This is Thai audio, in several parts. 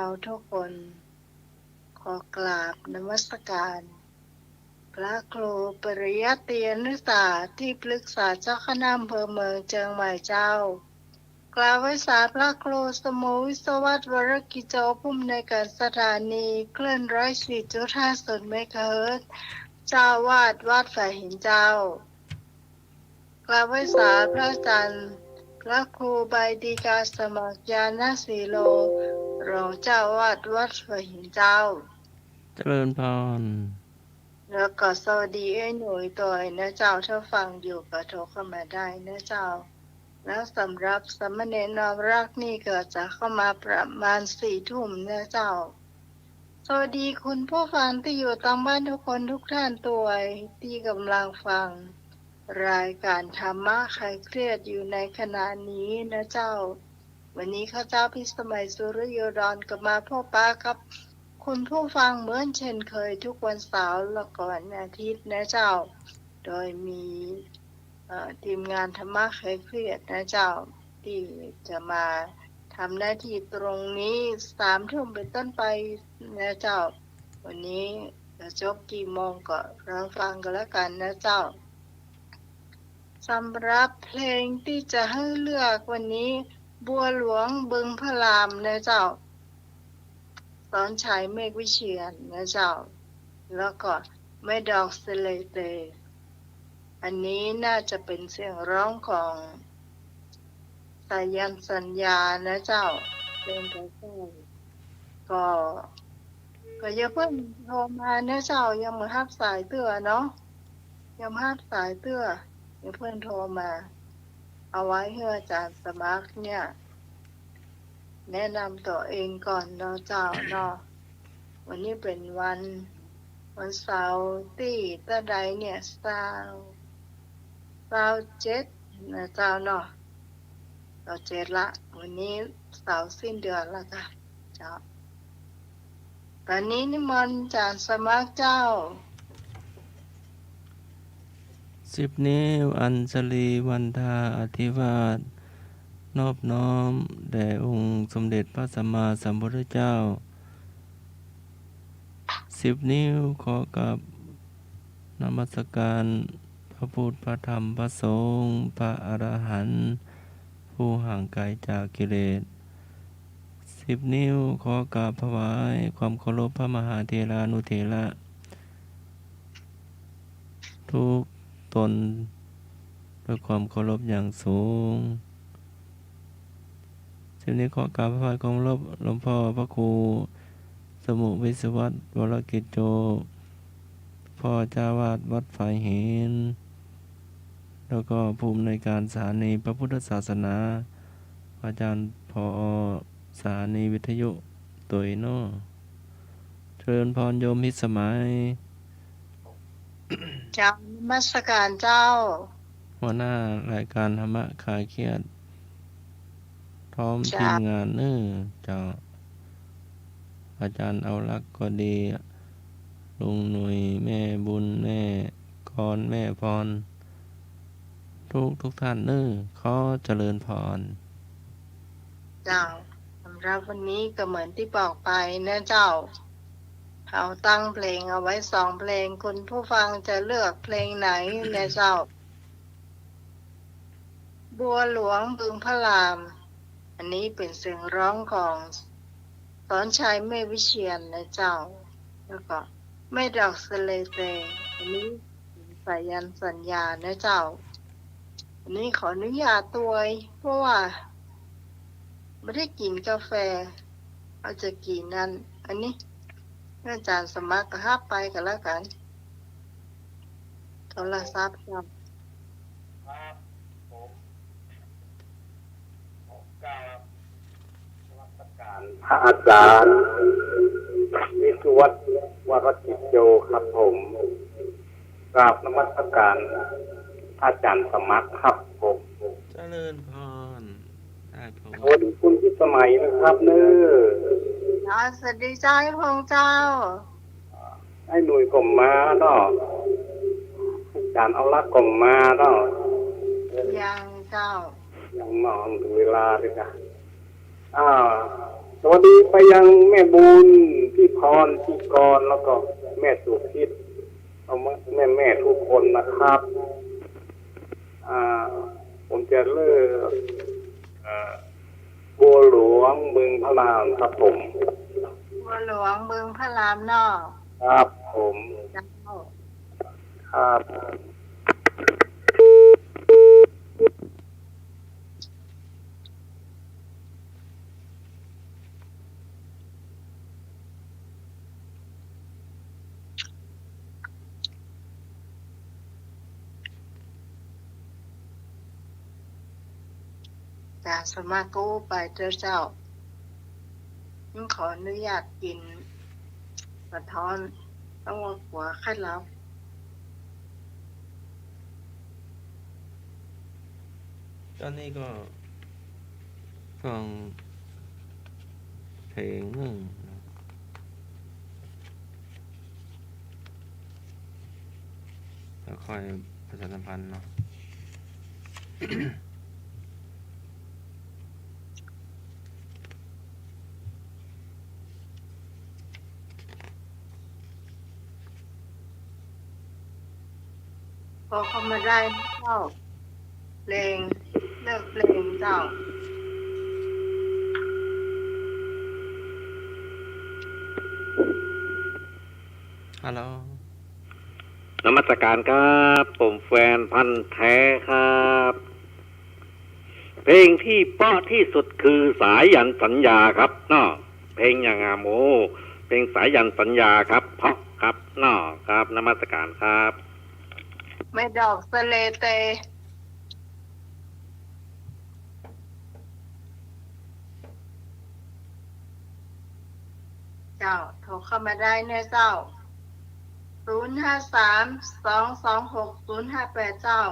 เราทุกคนขอกราบนมัสการพระครูปริยัติยนุศาสตร์ที่ปรึกษาเจ้าคณะอำเภอเมืองเชียงใหม่เจ้ากล่าวไว้สาพระครูสมุวิศวัตรวรกิจโจผู้อำนวยการสถานีคลื่น104.50 เมกะเฮิรตซ์เจ้าวาดวัดฝ่ายหินเจ้ากล่าวไว้สาพระอาจารย์พระครูใบดีกาสมัครญาณสีโลรองเจ้าวาดวัดฝ่ายหินเจ้าเจริญพรแล้วก็สวัสดีหนุ่ยตัวนะเจ้าถ้าฟังอยู่ก็โทรเข้ามาได้นะเจ้าแล้วสำหรับสามเณรนอมรักนี่ก็จะเข้ามาประมาณ4 ทุ่มนะเจ้าสวัสดีคุณผู้ฟังที่อยู่ตามบ้านทุกคนทุกท่านตัวที่กำลังฟังรายการธรรมะคลายเครียดอยู่ในขณะนี้นะเจ้าวันนี้ข้าเจ้าพิสมัยสุริโยดรก็มาพบปะกับคุณผู้ฟังเหมือนเช่นเคยทุกวันเสาร์และก็วันอาทิตย์นะเจ้าโดยมีทีมงานธรรมะคลายเครียดนะเจ้าที่จะมาทำหน้าที่ตรงนี้3 ทุ่มเป็นต้นไปนะเจ้าวันนี้จะจบกี่โมงก็เราฟังกันแล้วกันนะเจ้าสำหรับเพลงที่จะให้เลือกวันนี้บัวหลวงบึงพระรามนะเจ้าสอนชัยเมฆวิเชียรนะเจ้าแล้วก็แม่ดอกเสลเตอันนี้น่าจะเป็นเสียงร้องของสายันสัญญานะเจ้าเป็นกระแสก็อย่าเพิ่งโทรมานะเจ้ายังมาฮับสายเตื้อเนาะยังฮับสายเตื้ออย่าเพิ่งโทรมาเอาไว้ให้อาจารย์สมัครเนี่ยแนะนำตัวเองก่อนเนาะเจ้าเนาะวันนี้เป็นวันเสาร์ที่ตะใดเนี่ย27นะเจ้าเนาะ27ละวันนี้เสาร์สิ้นเดือนละจ้ะเจ้าตอนนี้นิมนต์อาจารย์สมัครเจ้า10 นิ้วอัญชลีวันทาอธิวาทนอบน้อมแด่องค์สมเด็จพระสัมมาสัมพุทธเจ้า10 นิ้วขอกับนมัสการพระพุทธพระธรรมพระสงฆ์พระอรหันต์ผู้ห่างไกลจากกิเลส10 นิ้วขอกราบถวายความเคารพพระมหาเถรานุเถระทุกตนด้วยความเคารพอย่างสูง10 นิ้วขอกราบถวายความเคารพหลวงพ่อพระครูสมุวิศวัตรวรกิจโจพ่อเจ้าวาดวัดฝ่ายหินแล้วก็ภูมิในการสถานีพระพุทธศาสนาอาจารย์ผอ.สถานีวิทยุตุยโนเจริญพรโยมพิสมัยเจ้านมัสการเจ้าหัวหน้ารายการธรรมะคลายเครียดพร้อมทีจ้าม งานเจ้าอาจารย์เอารักก็ดีลุงหนุ่ยแม่บุญแม่กรแม่พรทุกท่านขอเจริญพรเจ้าสำหรับวันนี้ก็เหมือนที่บอกไปนะเจ้าเขาตั้งเพลงเอาไว้2 เพลงคุณผู้ฟังจะเลือกเพลงไหนนะเจ้าบัวหลวงบึงพระรามอันนี้เป็นเสียงร้องของสอนชัยเมฆวิเชียรนะเจ้าแล้วก็แม่ดอกสะเลเตอันนี้สายันสัญญานะเจ้าอันนี้ขออนุญาตตัวเพราะว่าไม่ได้กินกาแฟเอาจะกินนั่นอันนี้อาจารย์สมัครก็ฮับไปกันแล้วกันโทรศัพท์ครับพระอาจารย์วิสุวัตรวรกิจโยครับผมกราบนมัสการอาจารย์สมัครครับผม เจริญพรได้ผม สวัสดีคุณพิสมัยนะครับเน้อสวัสดีเจ้าพงเจ้าไอ้หนุ่ยผมมาเนาะอาจารย์เอาลักผมมาเนาะยังเจ้ายังนอนถึงเวลาเลยนะส วัสดีไปยังแม่บุญพี่พรพี่กรแล้วก็แม่สุพิษเอาแม่ทุกคนนะครับผมจะเลิกบัวหลวงบึงพระรามครับผม บัวหลวงบึงพระรามนอก ครับผม เจ้า ครับ จากสมากู้ไปเจ้าขออนุญาตกินกระท้อนต้องว่าหัวไข่ลับ ตอนนี้ก็ฟังเพลงหนึ่งนะแล้วค่อยประชาสัมพันธ์เนาะ พอเข้ามาได้เจ้าเพลงเลิกเพลงเจ้า ฮัลโหล นมัสการครับผมแฟนพันธ์แท้ครับ เพลงที่เพราะที่สุดคือสายันสัญญาครับเนาะเพลงอย่างงามโมเพลงสายันสัญญาครับเพราะครับเนาะครับนมัสการครับ ไม่ดอกสะเลเตเจ้าโทรเข้ามาได้เนี่ยเจ้า053-226-058เจ้า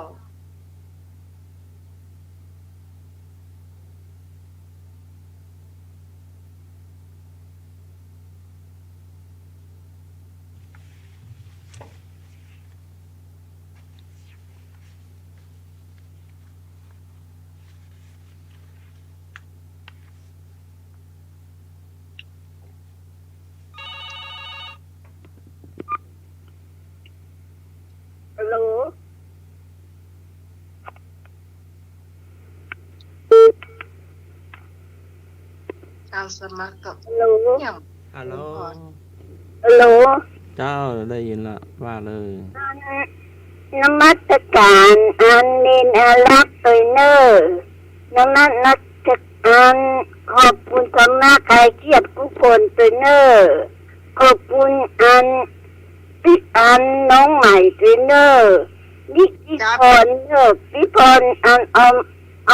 ฮัลโหลการสมัครกับอย่าง ฮัลโหล ฮัลโหล เจ้าได้ยินละว่าเลย นมัสการอันนินอารักตัวเนอร์นมัสการขอบคุณสำนักใครเกียรติผู้คนตัวเนอร์ขอบคุณอันน้องใหม่ตัวเนอร์นิติพรเนอร์พิพรอันเอ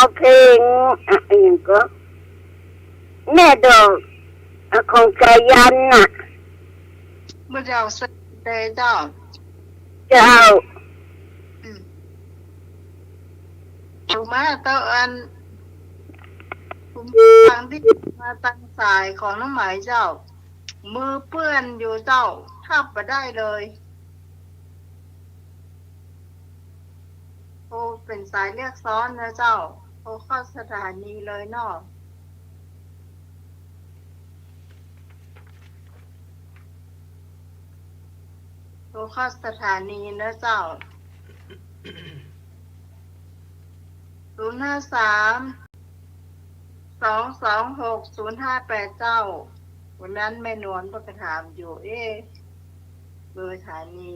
าเพลงอย่างก็แม่ดอกของใจยันน่ะ เมื่อเราสเตเจ้า เจ้า ถูกมาเตออันผมทางที่มาตั้งสายของน้ำหมายเจ้า มือเปื้อนอยู่เจ้าทับมาได้เลยโอ้เป็นสายเรียกซ้อนนะเจ้าโอ้เข้าสถานีเลยเนาะโอ้เข้าสถานีนะเจ้า053-226-058เจ้าวันนั้นแม่นวลก็ไปถามอยู่เบอร์สถานี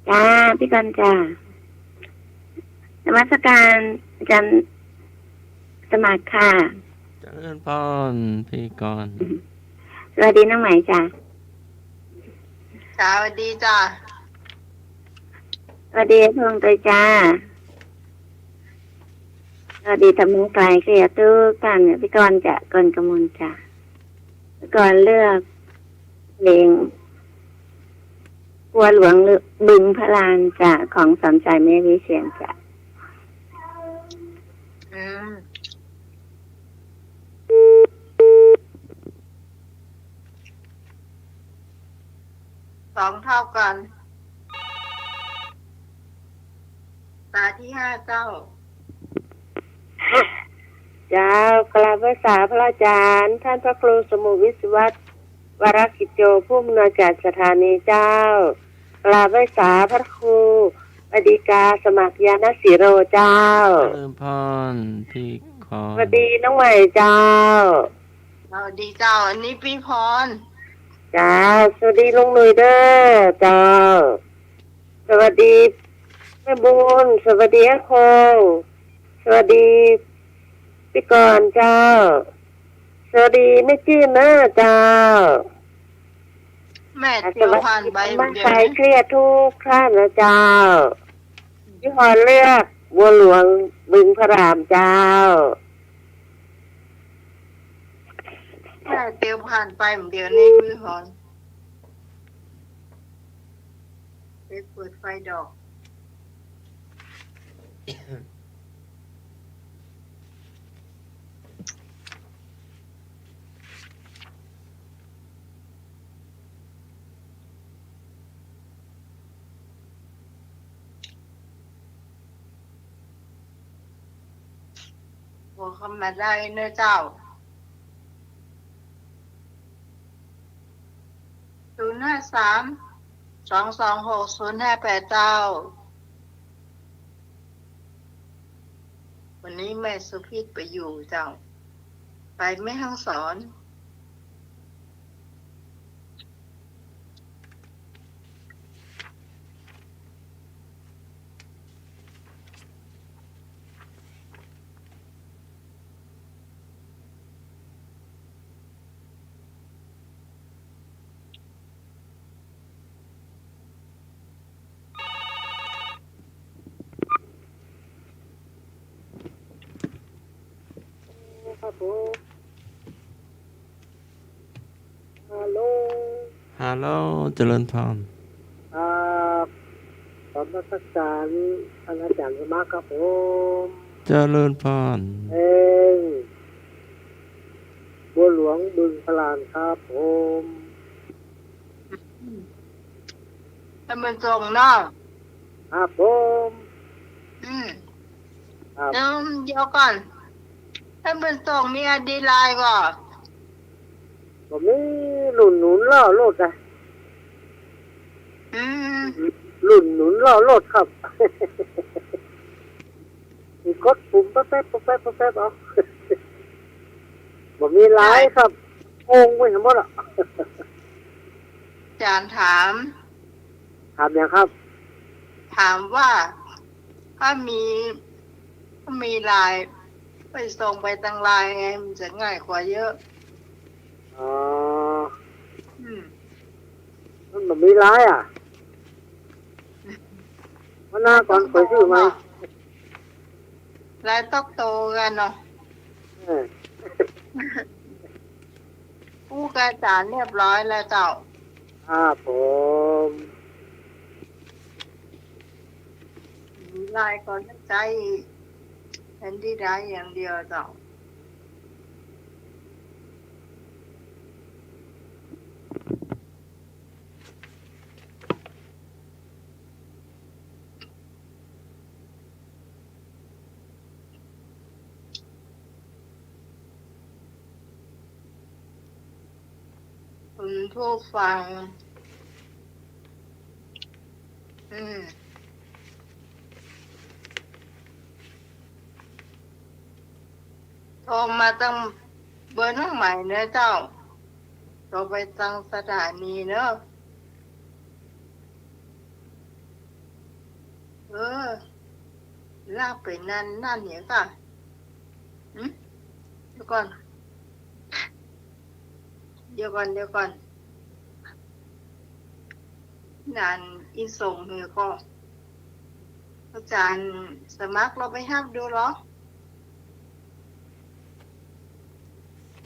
จ้าพี่กันจ้านมัสการอาจารย์สมัครค่ะ เจริญพรพี่กรณ์ สวัสดีน้องใหม่จ้า สวัสดีจ้า สวัสดีทวงเตยจ้าสวัสดีทำมือไกลเกลียตู้กันพี่กรณ์จะกรกมลจ้าพี่กรณ์เลือกเพลง บัวหลวงบึงพระลานจ้ะของสอนใจแม่วิเชียรจ้ะ อืมสองเท่ากัน ตาที่ห้าเจ้า เจ้ากราบพระสาพระอาจารย์ท่านพระครูสมุวิศวัตรวรกิจโจผู้อำนวยการสถานีเจ้ากราบพระสาพระครูอดีกาสมัครยานศิโรเจ้า เจริญพรพี่ขอ สวัสดีน้องใหม่เจ้า เราดีเจ้า อันนี้พี่พร จ้าสวัสดีลุงหนุ่ยเด้อเจ้าสวัสดีแม่บุญสวัสดีอาคงสวัสดีพี่กรณ์เจ้าสวัสดีแม่จี้นะเจ้า แม่เที่ยวผ่านใบ บ้าน เดีย ใคว ร นี้ เครียดทุกท่านนะเจ้าพี่พรเลือกบัวหลวงบึงพระรามเจ้า แม่เที่ยวผ่านไปเดียวนี้พี่พรไปเปิดไฟดอก โทรเข้ามาได้เนอะเจ้า053-226-058เจ้า วันนี้แม่สุพิษไปอยู่เจ้า ไปแม่ฮ่องสอน ครับผมฮัลโหล ฮัลโหลเจริญพร ขอบนมัสการท่านอาจารย์สมัครครับผม เจริญพร เองบัวหลวงบึงพลานครับผม ให้มันส่งเนาะ ครับผม อืม ครับ เดี๋ยวก่อนให้มันส่งมีอดีไลน์ก่อน ผมนี่หนุนล่อรถอะ อืม หนุนล่อรถครับ มีกดปุ่มแป๊บเอา ผมมีไลน์ครับงงไปทั้งหมดอ่ะ อาจารย์ถาม ถามยังครับ ถามว่าถ้ามีไลน์ไปส่งไปทางไลน์ไงมันจะง่ายกว่าเยอะ อ๋อ อืม มันแบบมีไลน์อ่ะวันหน้าก่อนไปซื้อไหม ไลน์ต้องโตกันเนาะ เออ ผู้กระจานเรียบร้อยแล้วเจ้า ครับผม มีไลน์ก่อนใจแอนดี้ได้อย่างเดียวเจ้า คุณผู้ฟัง โทรมาตั้งเบอร์น้องใหม่เนอะเจ้า โทรไปตั้งสถานีเนอะลากไปนั่นเนี่ยก่ะเดี๋ยวก่อน นานอินส่งเธอก็อาจารย์สมัครเราไปห้ามดูเหรอ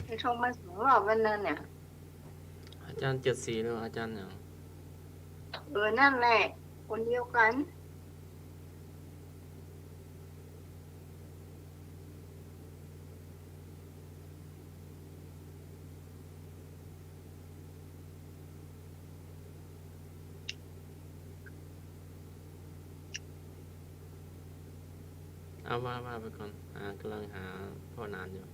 ไปโทรมา2 รอบวันนั้นเนี่ย อาจารย์74หรืออาจารย์เนี่ย อ นั่นแหละ คนเดียวกัน เอาว่าไปก่อนกำลังหาพ่อนานอยู่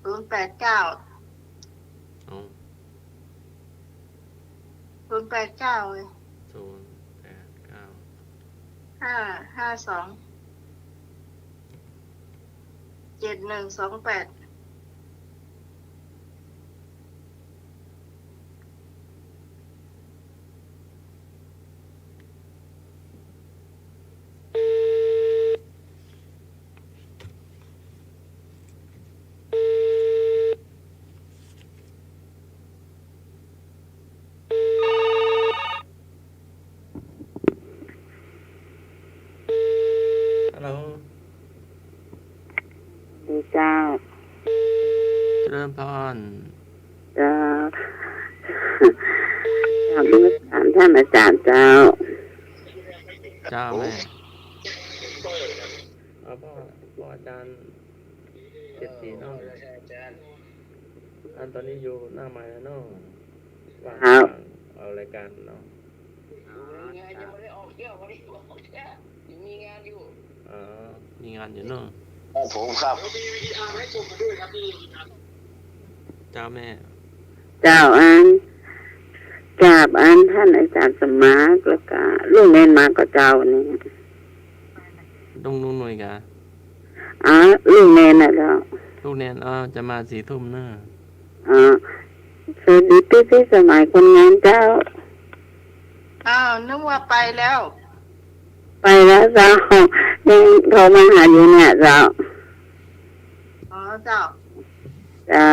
089 เอา 089เลย 089 552 7128ฮัลโหล ดีเจ้า เริ่มพร เจ้าเจ้าเป็นถามท่านอาจารย์เจ้า เจ้าแม่เอาพ่ออาจารย์74น้องอันตอนนี้อยู่หน้าใหม่แล้วน้องว่างเอารายการเนาะงานยังไม่ได้ออกเที่ยวไม่ได้ออกเที่ยวยังมีงานอยู่ มีงานอยู่เนาะ ผมครับ เจ้าแม่ เจ้าอันกราบอันท่านอาจารย์สมาร์ทแล้วก็ลูกเนนมาก็เจ้านี่ นุ่งหน่อยกะ ลูกเนนน่ะเจ้า ลูกเนนจะมา4 ทุ่มเนาะ สวัสดีพี่สมัยคนงานเจ้า นึกว่าไปแล้ว ไปแล้วเจ้ายังโทรมาหาอยู่เนี่ยเจ้า เจ้า เจ้า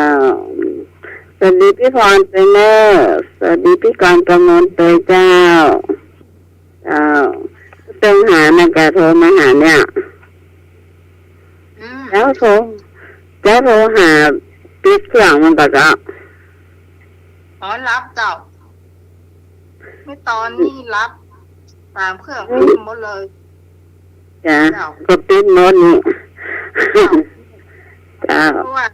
สวัสดีพี่พรเตยเนอร์สวัสดีพี่กรณ์ประมวลเตยเจ้าเจ้าเติมหานะแกโทรมาหาเนี่ยแล้วโทรหาปิดเครื่องมันก็เจ้า รับเจ้า ไม่ตอนนี้รับตามเครื่องปิดหมดเลย จ้าก็ปิดโน้ตนี่เจ้า เพราะว่า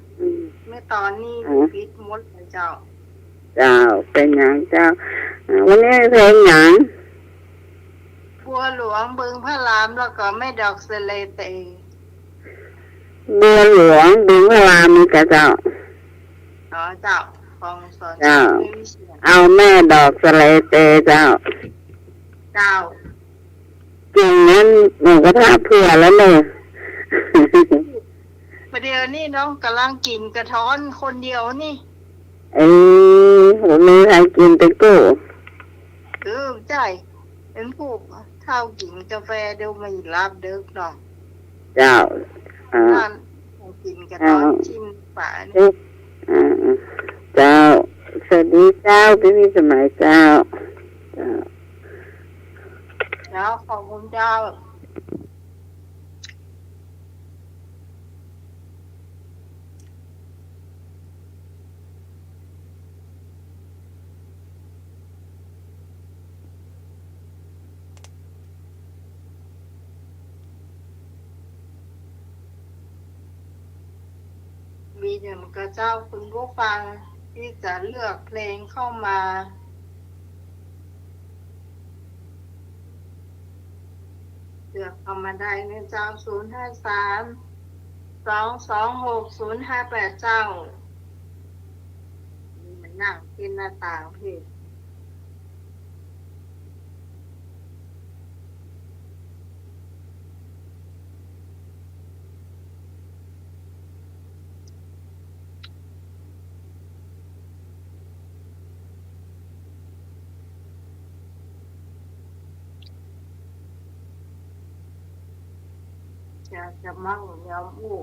ไม่ตอนนี้ปิดหมดเลยเจ้า เจ้าเป็นอย่างเจ้าวันนี้เพลงหยัง บัวหลวงบึงพระรามแล้วก็ไม่ดอกเสเลเต บัวหลวงบึงพระรามนี่กะเจ้า เจ้าของสอน เจ้า วิเชียร เอาแม่ดอกสะเลเตเจ้า เจ้า จริงนั้นหนูก็ท่าเผื่อแล้วเลย ประเดี๋ยวนี้น้องกำลังกินกระท้อนคนเดียวนี่ ผมมีใครกินไปกู้ ใช่เป็นผู้เท่ากินกาแฟเดี๋ยวไม่รับเด็กหรอก เจ้านั่นกินกระท้อนชิมป่านี่ เจ้าสวัสดีเจ้าพี่สมัยเจ้าเจ้า แล้วขอบคุณเจ้า มีหนึ่งกระเจ้าคุณผู้ฟังที่จะเลือกเพลงเข้ามาเลือกเข้ามาได้ในเจ้า053 226 058เจ้ามันนั่งกินหน้าต่างพี่จะมั่งยอมอู้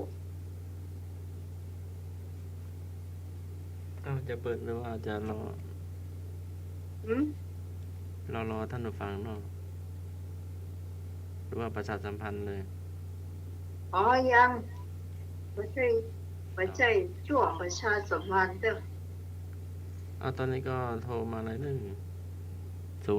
จะเปิดหรือว่าจะรอท่านผู้ฟังเนาะหรือว่าประชาสัมพันธ์เลย ยังไม่ใช่ช่วงประชาสัมพันธ์เด้อ ตอนนี้ก็โทรมาเลย0532260058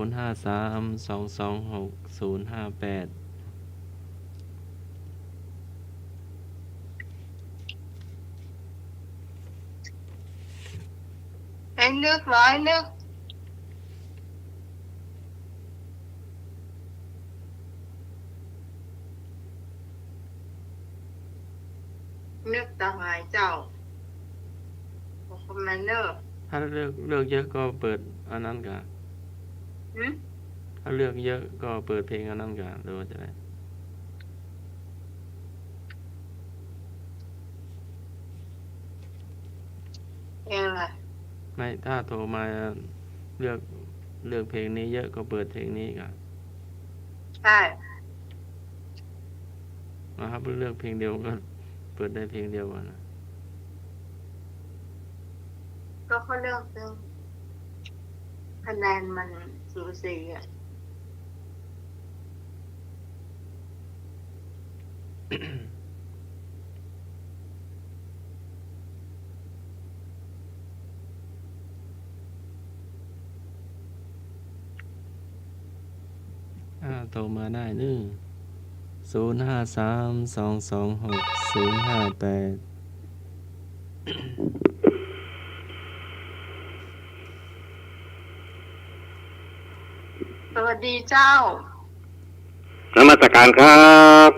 ไอ้นึกร้อยนึกต่างหายเจ้าคอมมานเดอร์ ถ้าเลือกเยอะก็เปิดอันนั้นกัน หืม ถ้าเลือกเยอะก็เปิดเพลงอันนั้นกันหรือว่าจะได้ เองล่ะ ไม่ถ้าโทรมาเลือกเพลงนี้เยอะก็เปิดเพลงนี้กัน ใช่ นะครับเลือกเพลงเดียวก็เปิดได้เพลงเดียวกันนะ ก็เขาเลือกเรื่องคะแนนมันสูสีอ่ะ โทรมาได้0532260058สวัสดีเจ้าน มัสการครับ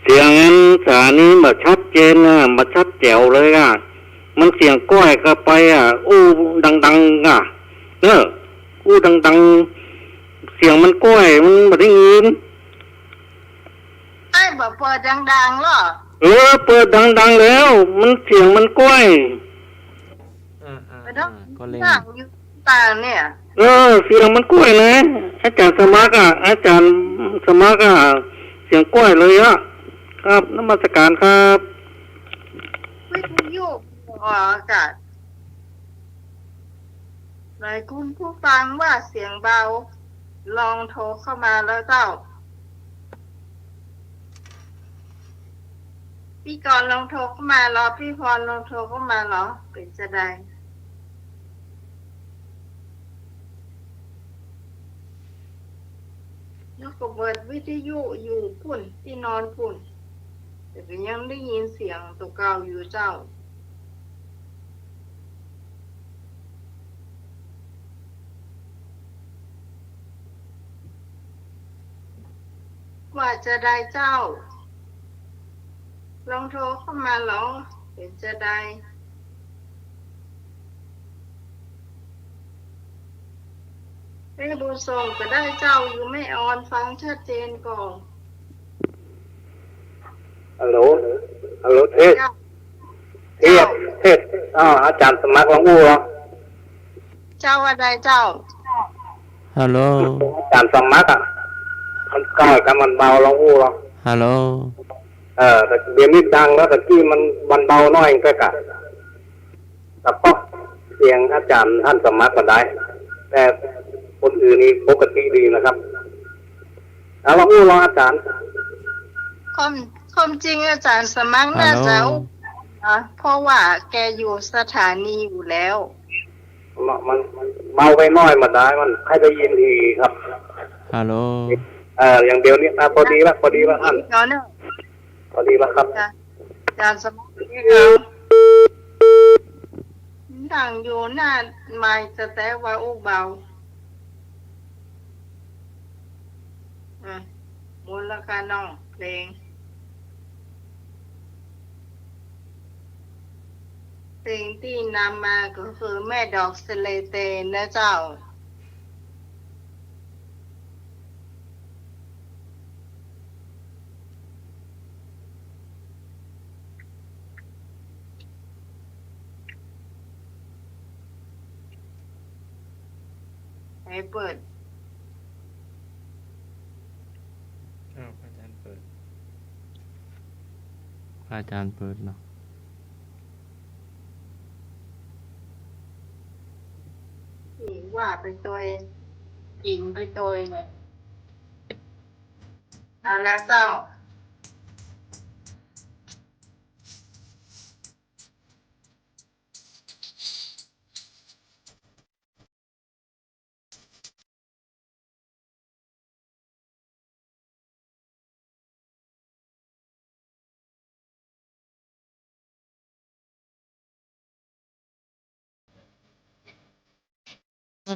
เสียงนั้นสานี้แบบชัดเจนนะแบบชัดแจ๋วเลยอ่ะมันเสียงก้อยเข้าไปอ่ะอู้ดังๆอ่ะอู้ดังๆเสียงมันก้อยมันแบบได้ยิน ไอ้แบบเปิดดังๆเหรอ เปิดดังๆแล้วมันเสียงมันก้อย ไม่ต้อง ก็เล่น นั่งอยู่ต่างเนี่ย เสียงมันก้อยนะอาจารย์สมัครเสียงก้อยเลยอ่ะครับนมัสการครับ วิทยุออกอากาศหลายคุณผู้ฟังว่าเสียงเบา ลองโทรเข้ามาแล้วเจ้า พี่กรณ์ลองโทรเข้ามาเหรอ พี่พรลองโทรเข้ามาเหรอ เป็นจะได้แล้วก็เปิดวิทยุอยู่พุ่นที่นอนพุ่น แต่ก็ยังได้ยินเสียงตัวเก่าอยู่เจ้า ว่าจะได้เจ้า ลองโทรเข้ามาเหรอเป็นจะได้ให้บุญส่งก็ได้เจ้าอยู่ไม่ออนฟังชัดเจนก่อน ฮัลโหลเทศ เจ้า อาจารย์สมัครลองอู้เหรอ เจ้าอะไรเจ้า ฮัลโหล อาจารย์สมัครอ่ะมันก้อยกันมันเบาลองอู้เหรอ ฮัลโหล แต่เดี๋ยวนี้ดังแล้วแต่กี้มันเบาน้อยก็กะแต่ก็เสียงอาจารย์ท่านสมัครก็ได้ แต่คนอื่นนี่ปกติดีนะครับแล้วลองอู้ลองอาจารย์ ความจริงอาจารย์สมัครน่าจะเพราะว่าแกอยู่สถานีอยู่แล้ว มันเบาไปน้อยมาได้มันให้ได้ยินทีครับ ฮัลโหล อย่างเดียวนี้พอดีละท่าน เนาะเนี่ย พอดีละครับ อาจารย์สมัครนี่เราดังอยู่หน้าไม้จะแต่ว่าอุเบามูลค่าน้องเพลงที่นำมาก็คือแม่ดอกสเลเตนนะเจ้าให้เปิด อาจารย์เปิดเนาะ ว่าเป็นตัวเองหญิงเป็นตัวเองเลยเอาละเจ้า จ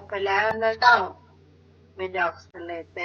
บไปแล้วนะเจ้าไม่ดอกสะเลเต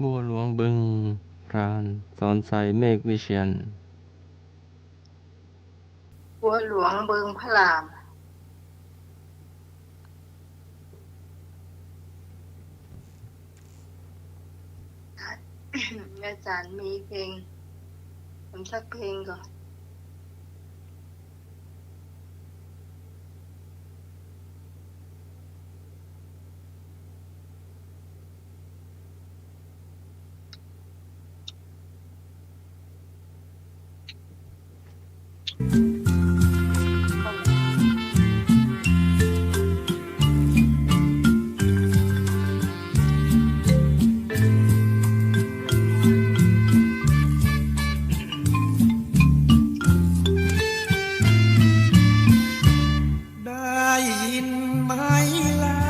บัวหลวงบึงพรานสอนใสเมฆวิเชียรบัวหลวงบึงพระราม อาจารย์มีเพลงผมสักเพลงก่อนได้ยินไหมล่ะ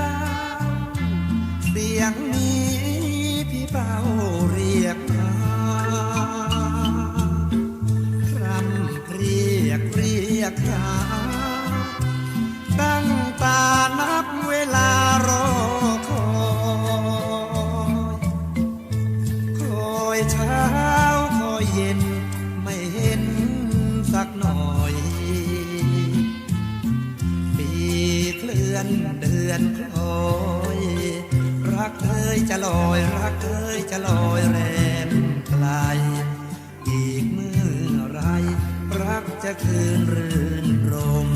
เสียงนี้พี่เป้าเรียกมาคร่ำเรียกหาตั้งตานับเวลารอคอยเช้าคอยเย็นไม่เห็นสักหน่อยปีเคลื่อนเดือนคล้อยรักเธอจะลอยรักเธอจะลอยแรมไกลอีกเมื่อไรรักจะคืนรื่นรม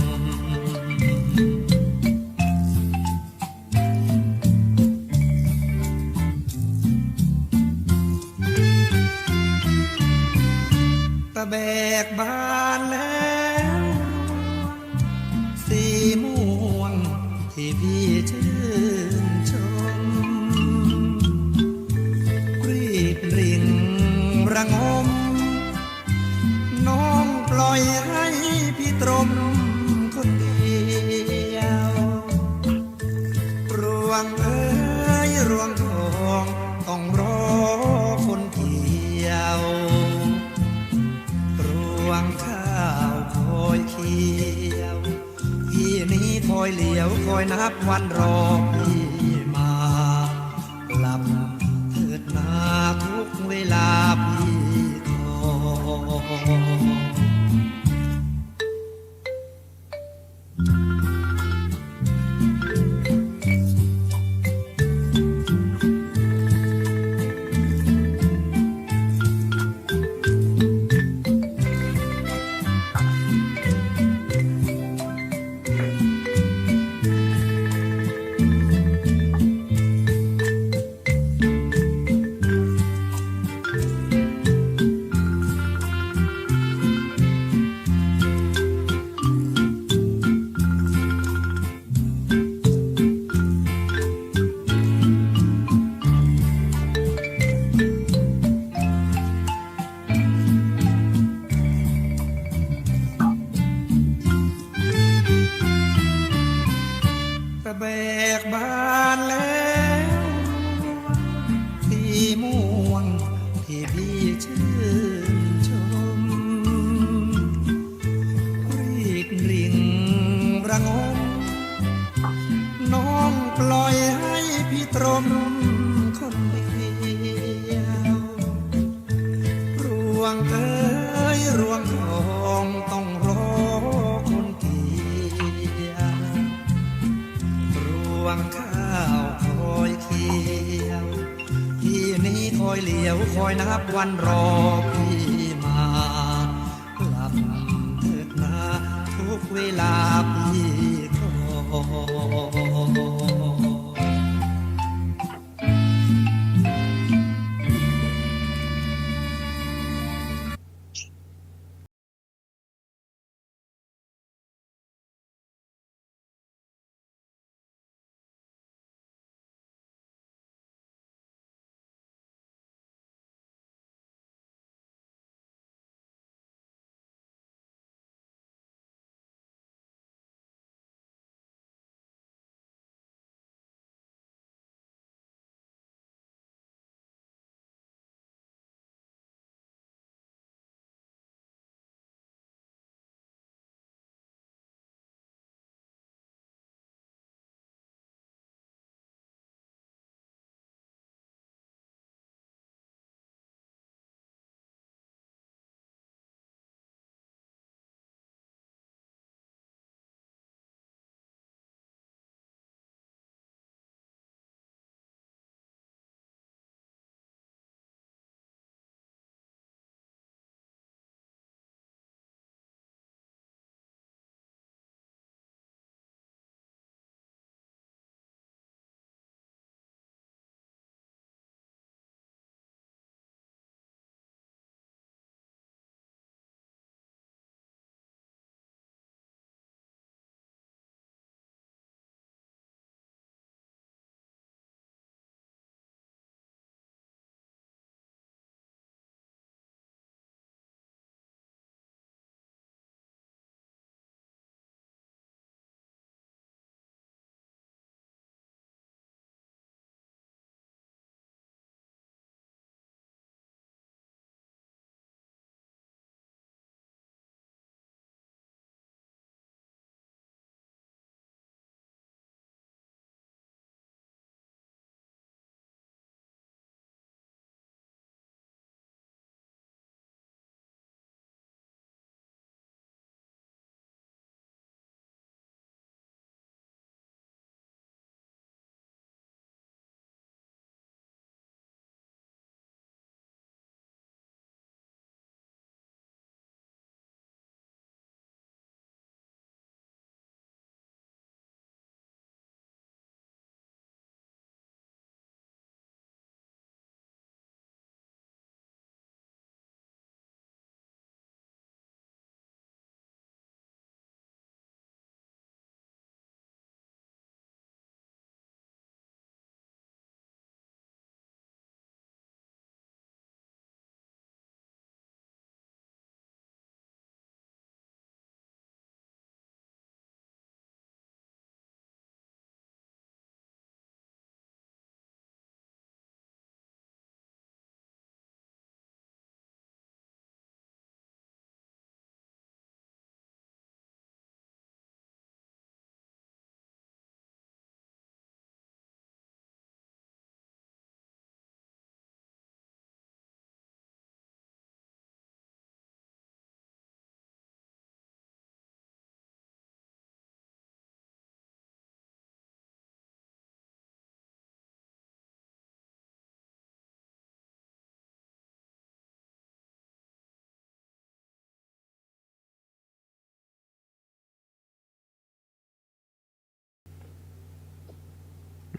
ตะแบกบานแล้วสีม่วงที่พี่ชื่นชมกรีดริ่งระงมน้องปล่อยให้พี่ตรมคนเดียวรวงเอ้ยรวงทองต้องรอคนเกี่ยวรวงข้าวคอยเคี้ยวพี่นี้คอยเหลียวคอยนับวันรอพี่มาหลับเถิดนาทุกเวลาพี่ขอ แบกบานแล้วสีม่วงที่พี่ชื่นชมรีดริ่งระงมน้องปล่อยให้พี่ตรมคนเดียวรวงเอ้ยรวงทองต้องรอคนเกี่ยวรวงข้าวคอยเคี้ยวพี่นี้คอยเหลียวคอยนับวันรอพี่มากลับเถิดนาทุกเวลาพี่ขอ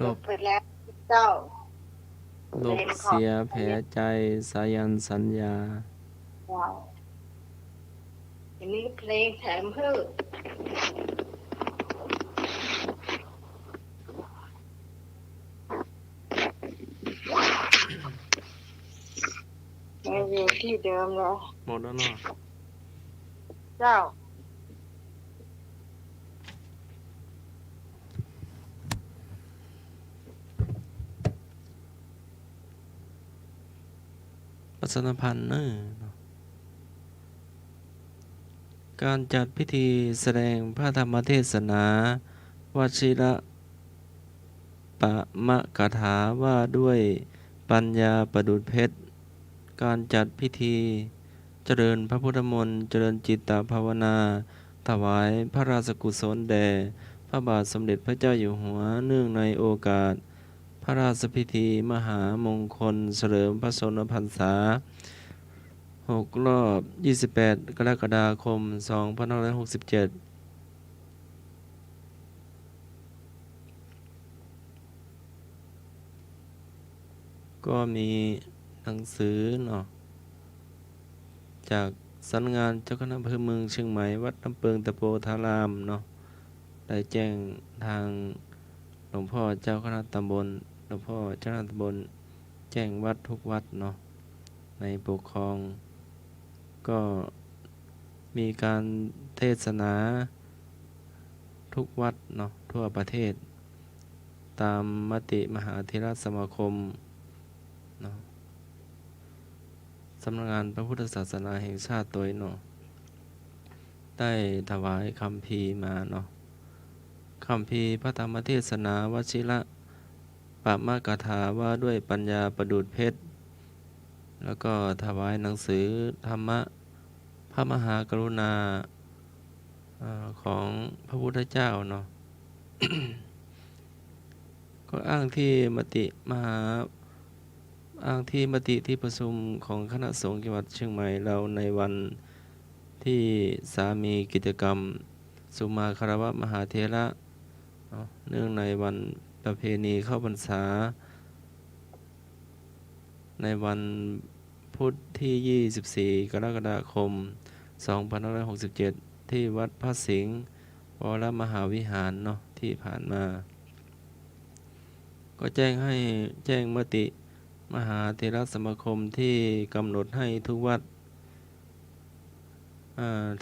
ล จ บบ ไปแล้วเจ้า ลบเสียแผลใจสายันสัญญา ว้าวอันนี้เพลงแถมเพื่อมาอยู่ที่เดิมแล้ว หมดแล้วเนาะ เจ้า ประชาสัมพันธ์เนาะการจัดพิธีแสดงพระธรรมเทศนาวชิระปะมะกถาว่าด้วยปัญญาประดุจเพชร การจัดพิธีเจริญพระพุทธมนต์เจริญจิตตภาวนา ถวายพระราชกุศลแด่พระบาทสมเด็จพระเจ้าอยู่หัวเนื่องในโอกาส พระราชพิธีมหามงคลเฉลิมพระชนมพรรษา 6 รอบ 28 กรกฎาคม 2567 ก็มีหนังสือเนาะจากสำนักงานเจ้าคณะอำเภอเมืองเชียงใหม่วัดน้ำเปิงตะโปธารามเนาะได้แจ้งทางหลวงพ่อเจ้าคณะตำบลหลวงพ่อเจ้าคณะตำบลแจ้งวัดทุกวัดเนาะในปกครอง ก็มีการเทศนาทุกวัดเนาะทั่วประเทศ ตามมติมหาเถรสมาคมเนาะสำนักงานพระพุทธศาสนาแห่งชาติตัวเนาะได้ถวายคัมภีร์มาเนาะคัมภีร์พระธรรมเทศนาวชิระปะมะกถาว่าด้วยปัญญาประดุจเพชร แล้วก็ถวายหนังสือธรรมะพระมหากรุณาของพระพุทธเจ้าเนาะ ก็อ้างที่มติที่ประชุมของคณะสงฆ์จังหวัดเชียงใหม่เราในวันที่สามีกิจกรรมสุมาคารวะมหาเถระเนื่องในวันประเพณีเข้าพรรษา ในวันพุธที่ 24 กรกฎาคม 2567 ที่วัดพระสิงห์วรมหาวิหารเนาะที่ผ่านมา ก็แจ้งมติมหาเถรสมาคมที่กำหนดให้ทุกวัด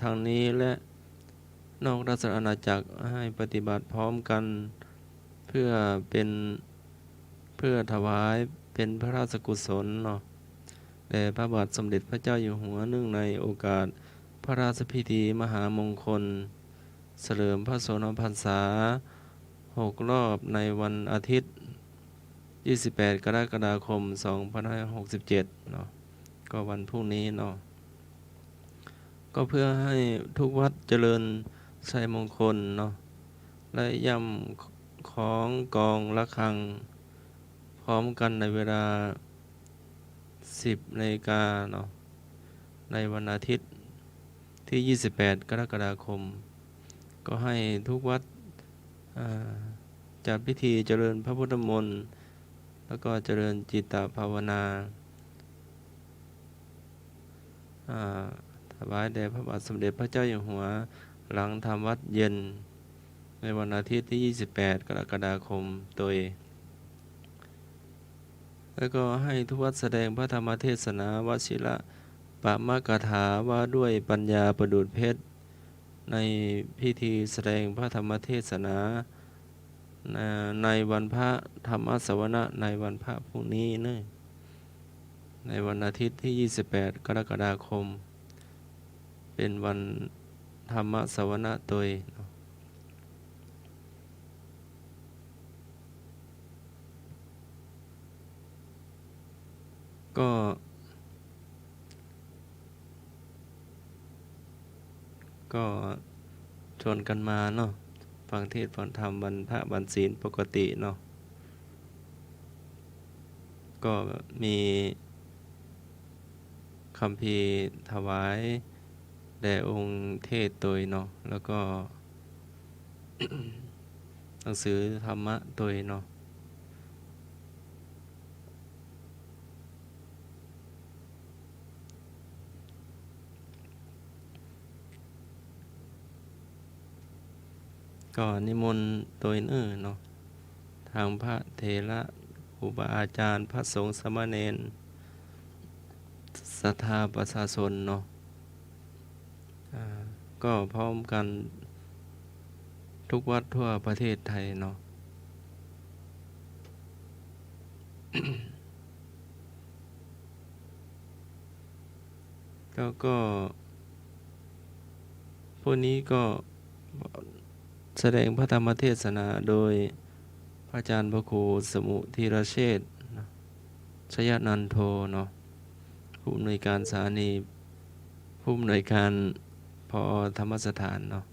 ทางนี้และนอกราชอาณาจักรให้ปฏิบัติพร้อมกันเพื่อถวายเป็นพระราชกุศลเนาะแด่พระบาทสมเด็จพระเจ้าอยู่หัวเนื่องในโอกาสพระราชพิธีมหามงคลเฉลิมพระชนมพรรษา 6 รอบในวันอาทิตย์ 28 กรกฎาคม 2567 เนาะก็วันพรุ่งนี้เนาะก็เพื่อให้ทุกวัดเจริญชัยมงคลเนาะและย่ำของกองระฆังพร้อมกันในเวลา 10 นาฬิกาเนาะในวันอาทิตย์ที่ 28 กรกฎาคม ก็ให้ทุกวัดจัดพิธีเจริญพระพุทธมนต์แล้วก็เจริญจิตตภาวนาถวายแด่พระบาทสมเด็จพระเจ้าอยู่หัวหลังทำวัดเย็นในวันอาทิตย์ที่ 28 กรกฎาคมโดยแล้วก็ให้ทุกวัดแสดงพระธรรมเทศนาวชิระปะมะกถาว่าด้วยปัญญาประดุจเพชร ในพิธีแสดงพระธรรมเทศนาในวันพระธรรมสวนะในวันพระพรุ่งนี้เนยในวันอาทิตย์ที่ 28 กรกฎาคม เป็นวันธรรมสวนะโดยก็ชวนกันมาเนาะฟังเทศน์ฟังธรรมวันพระวันศีลปกติเนาะก็มีคัมภีร์ถวายแด่องค์เทศโดยเนาะแล้วก็ หนังสือธรรมะโดยเนาะ ก็นิมนต์ตัวเนอเนาะทางพระเถระครูบาอาจารย์พระสงฆ์สามเณรศรัทธาประชาชนเนาะก็พร้อมกันทุกวัดทั่วประเทศไทยเนาะ แล้วก็พวกนี้ก็แสดงพระธรรมเทศนาโดยพระอาจารย์พระครูสมุธีรเชษฐ์ชยนันโทเนาะผู้อำนวยการสถานีผู้อำนวยการพอธรรมสถานเนาะ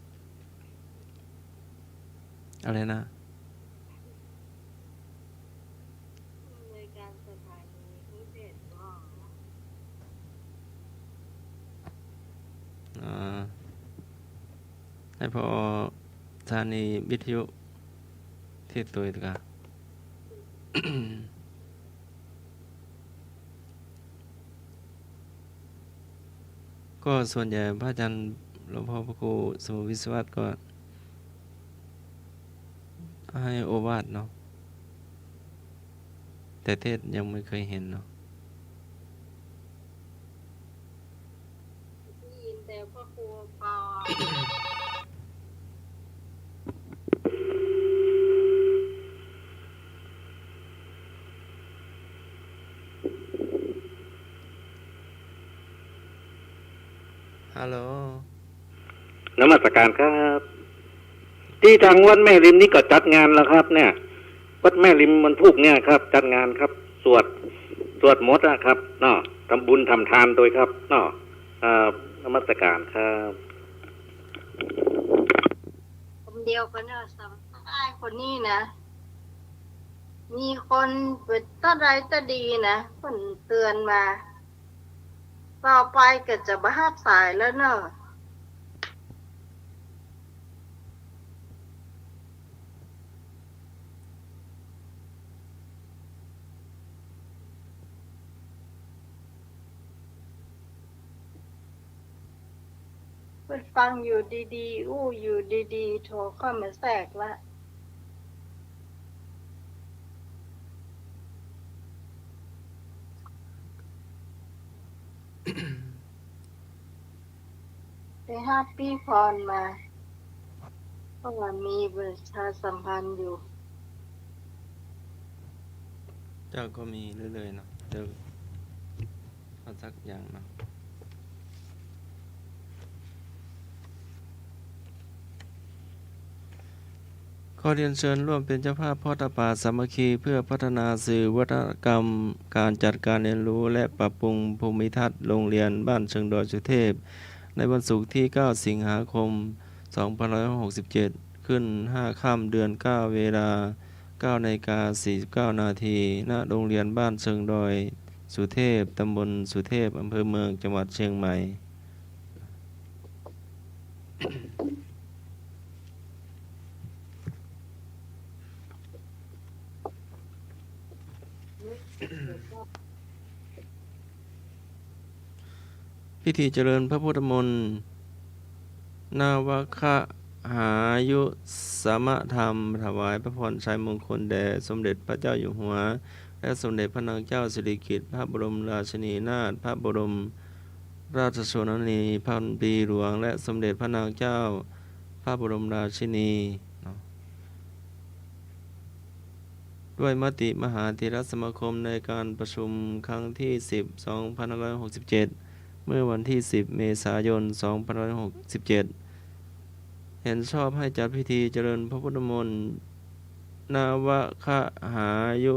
อะไรนะให้พอสถานีวิทยุเทศตัวอีกครับ ก็ส่วนใหญ่พระอาจารย์หลวงพ่อพระครูสมุวิศวัตก็ให้โอวาทเนาะแต่เทศยังไม่เคยเห็นเนาะยินแต่พ่อครูปอ ฮัลโหล นมัสการครับ ที่ทางวัดแม่ริมนี่ก็จัดงานแล้วครับ เนี่ย วัดแม่ริมวันพุกเนี่ยครับ จัดงานครับ สวดมนต์นะครับเนาะทำบุญทำทานโดยครับเนาะนมัสการครับ คนเดียวกันเนอะสัมภาษณ์คนนี้นะมีคนเป็นต้นไรจะดีนะคนเตือนมาต่อไปก็จะบ้าสายแล้วเนอะเปิดฟังอยู่ดีๆอู้อยู่ดีๆโทรเข้ามาแทรกละไปห้าปีพรมาเพราะว่ามีประชาสัมพันธ์อยู่ เจ้าก็มีเรื่อยๆเนาะเดี๋ยวเอาสักอย่างเนาะขอเรียนเชิญร่วมเป็นเจ้าภาพทอดป่าสามัคคีเพื่อพัฒนาสื่อวัฒนกรรมการจัดการเรียนรู้และปรับปรุงภูมิทัศน์โรงเรียนบ้านเชิงดอยสุเทพในวันศุกร์ที่ 9 สิงหาคม 2567 ขึ้น 5 ค่ำเดือน 9 เวลา 9:49 นาทีณโรงเรียนบ้านเชิงดอยสุเทพตำบลสุเทพอำเภอเมืองจังหวัดเชียงใหม่ พิธีเจริญพระพุทธมนต์นาวคะหายุสมธรรมถวายพระพรชัยมงคลแด่สมเด็จพระเจ้าอยู่หัวและสมเด็จพระนางเจ้าสิริกิติ์พระบรมราชินีนาถพระบรมราชชนนีพันปีหลวงและสมเด็จพระนางเจ้าพระบรมราชินีด้วยมติมหาเถรสมาคมในการประชุมครั้งที่ 10 2567 เมื่อวันที่ 10 เมษายน 2567 เห็นชอบให้จัดพิธีเจริญพระพุทธมนต์นาวคะหายุ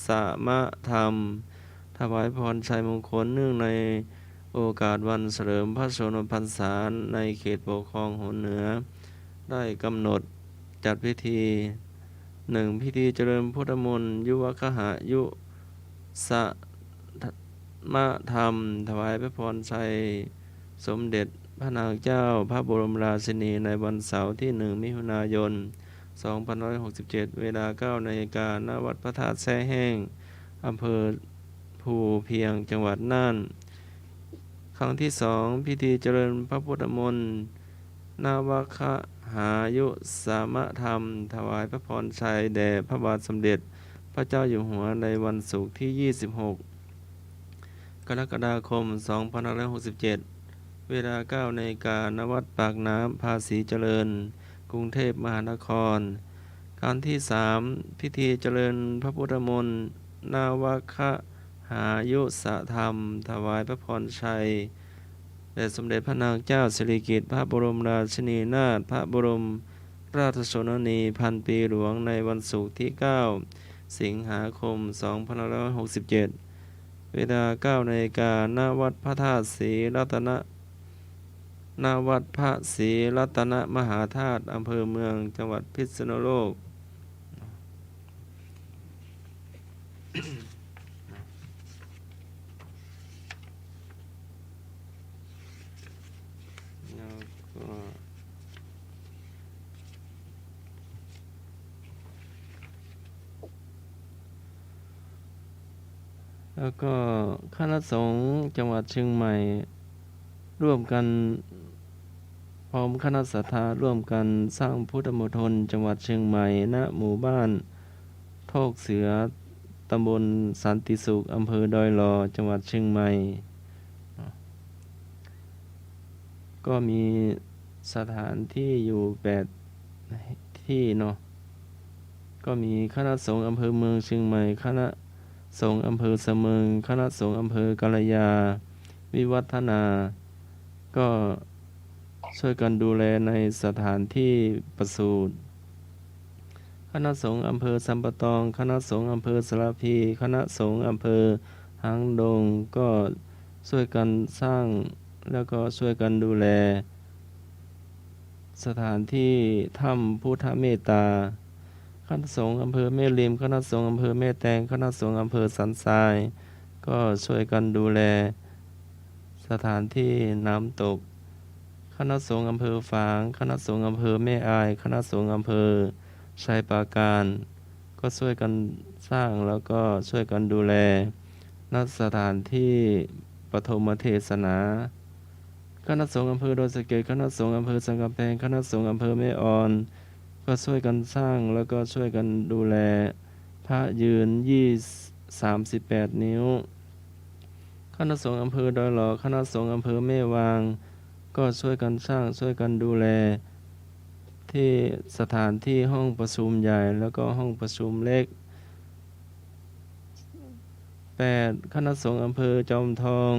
สมธรรมถวายพรชัยมงคลเนื่องในโอกาสวันเฉลิมพระชนมพรรษาในเขตปกครองหนเหนือได้กำหนดจัดพิธี 1. พิธีเจริญพุทธมนต์ยุวคหายุสมธรรมถวายพระพรชัยสมเด็จพระนางเจ้าพระบรมราชินีในวันเสาร์ที่ 1 มิถุนายน 2567 เวลา 9 นาฬิกาณวัดพระธาตุแซ่แห้งอำเภอภูเพียงจังหวัดน่าน ครั้งที่ 2 พิธีเจริญพระพุทธมนต์ นาวคหายุสามธรรมถวายพระพรชัยแด่พระบาทสมเด็จพระเจ้าอยู่หัวในวันศุกร์ที่ 26 กรกฎาคม 2567 เวลา 9 นาฬิกา ณ วัดปากน้ำ ภาษีเจริญ กรุงเทพมหานคร การที่ 3 พิธีเจริญพระพุทธมนต์ นาวคหายุสธรรม ถวายพระพรชัยแด่สมเด็จพระนางเจ้าสิริกิติ์พระบรมราชินีนาถพระบรมราชชนนีพันปีหลวงในวันศุกร์ที่ 9 สิงหาคม 2567 เวลา 9 นาฬิกา ณ วัดพระธาตุศรีรัตน ณ วัดพระศรีรัตนมหาธาตุอำเภอเมือง จังหวัดพิษณุโลก แล้วก็คณะสงฆ์จังหวัดเชียงใหม่ ร่วมกันพร้อมคณะศรัทธาร่วมกันสร้างพุทธมณฑลจังหวัดเชียงใหม่ ณ หมู่บ้านโทกเสือ ตำบลสันติสุข อำเภอดอยหลอ จังหวัดเชียงใหม่ ก็มีสถานที่อยู่8 ที่เนาะ ก็มีคณะสงฆ์อำเภอเมืองเชียงใหม่ คณะสงฆ์อำเภอเสมิง คณะสงฆ์อำเภอกาลยา วิวัฒนา ก็ช่วยกันดูแลในสถานที่ประสูติ คณะสงฆ์อำเภอสัมปะตอง คณะสงฆ์อำเภอสารพี คณะสงฆ์อำเภอหางดง ก็ช่วยกันสร้างแล้วก็ช่วยกันดูแลสถานที่ถ้ำพุทธเมตตา คณะสงฆ์อำเภอแม่ริม คณะสงฆ์อำเภอแม่แตง คณะสงฆ์อำเภอสันทราย ก็ช่วยกันดูแลสถานที่น้ำตก คณะสงฆ์อำเภอฝาง คณะสงฆ์อำเภอแม่อาย คณะสงฆ์อำเภอชัยปราการ ก็ช่วยกันสร้างแล้วก็ช่วยกันดูแลณสถานที่ปฐมเทศนา คณะสงฆ์อำเภอดอยสะเก็ด คณะสงฆ์อำเภอสันกำแพง คณะสงฆ์อำเภอแม่ออน ก็ช่วยกันสร้างแล้วก็ช่วยกันดูแลพระยืน38 นิ้ว คณะสงฆ์อำเภอดอยหลอ คณะสงฆ์อำเภอแม่วาง ก็ช่วยกันสร้างช่วยกันดูแลที่สถานที่ห้องประชุมใหญ่แล้วก็ห้องประชุมเล็ก 8. คณะสงฆ์อำเภอจอมทอง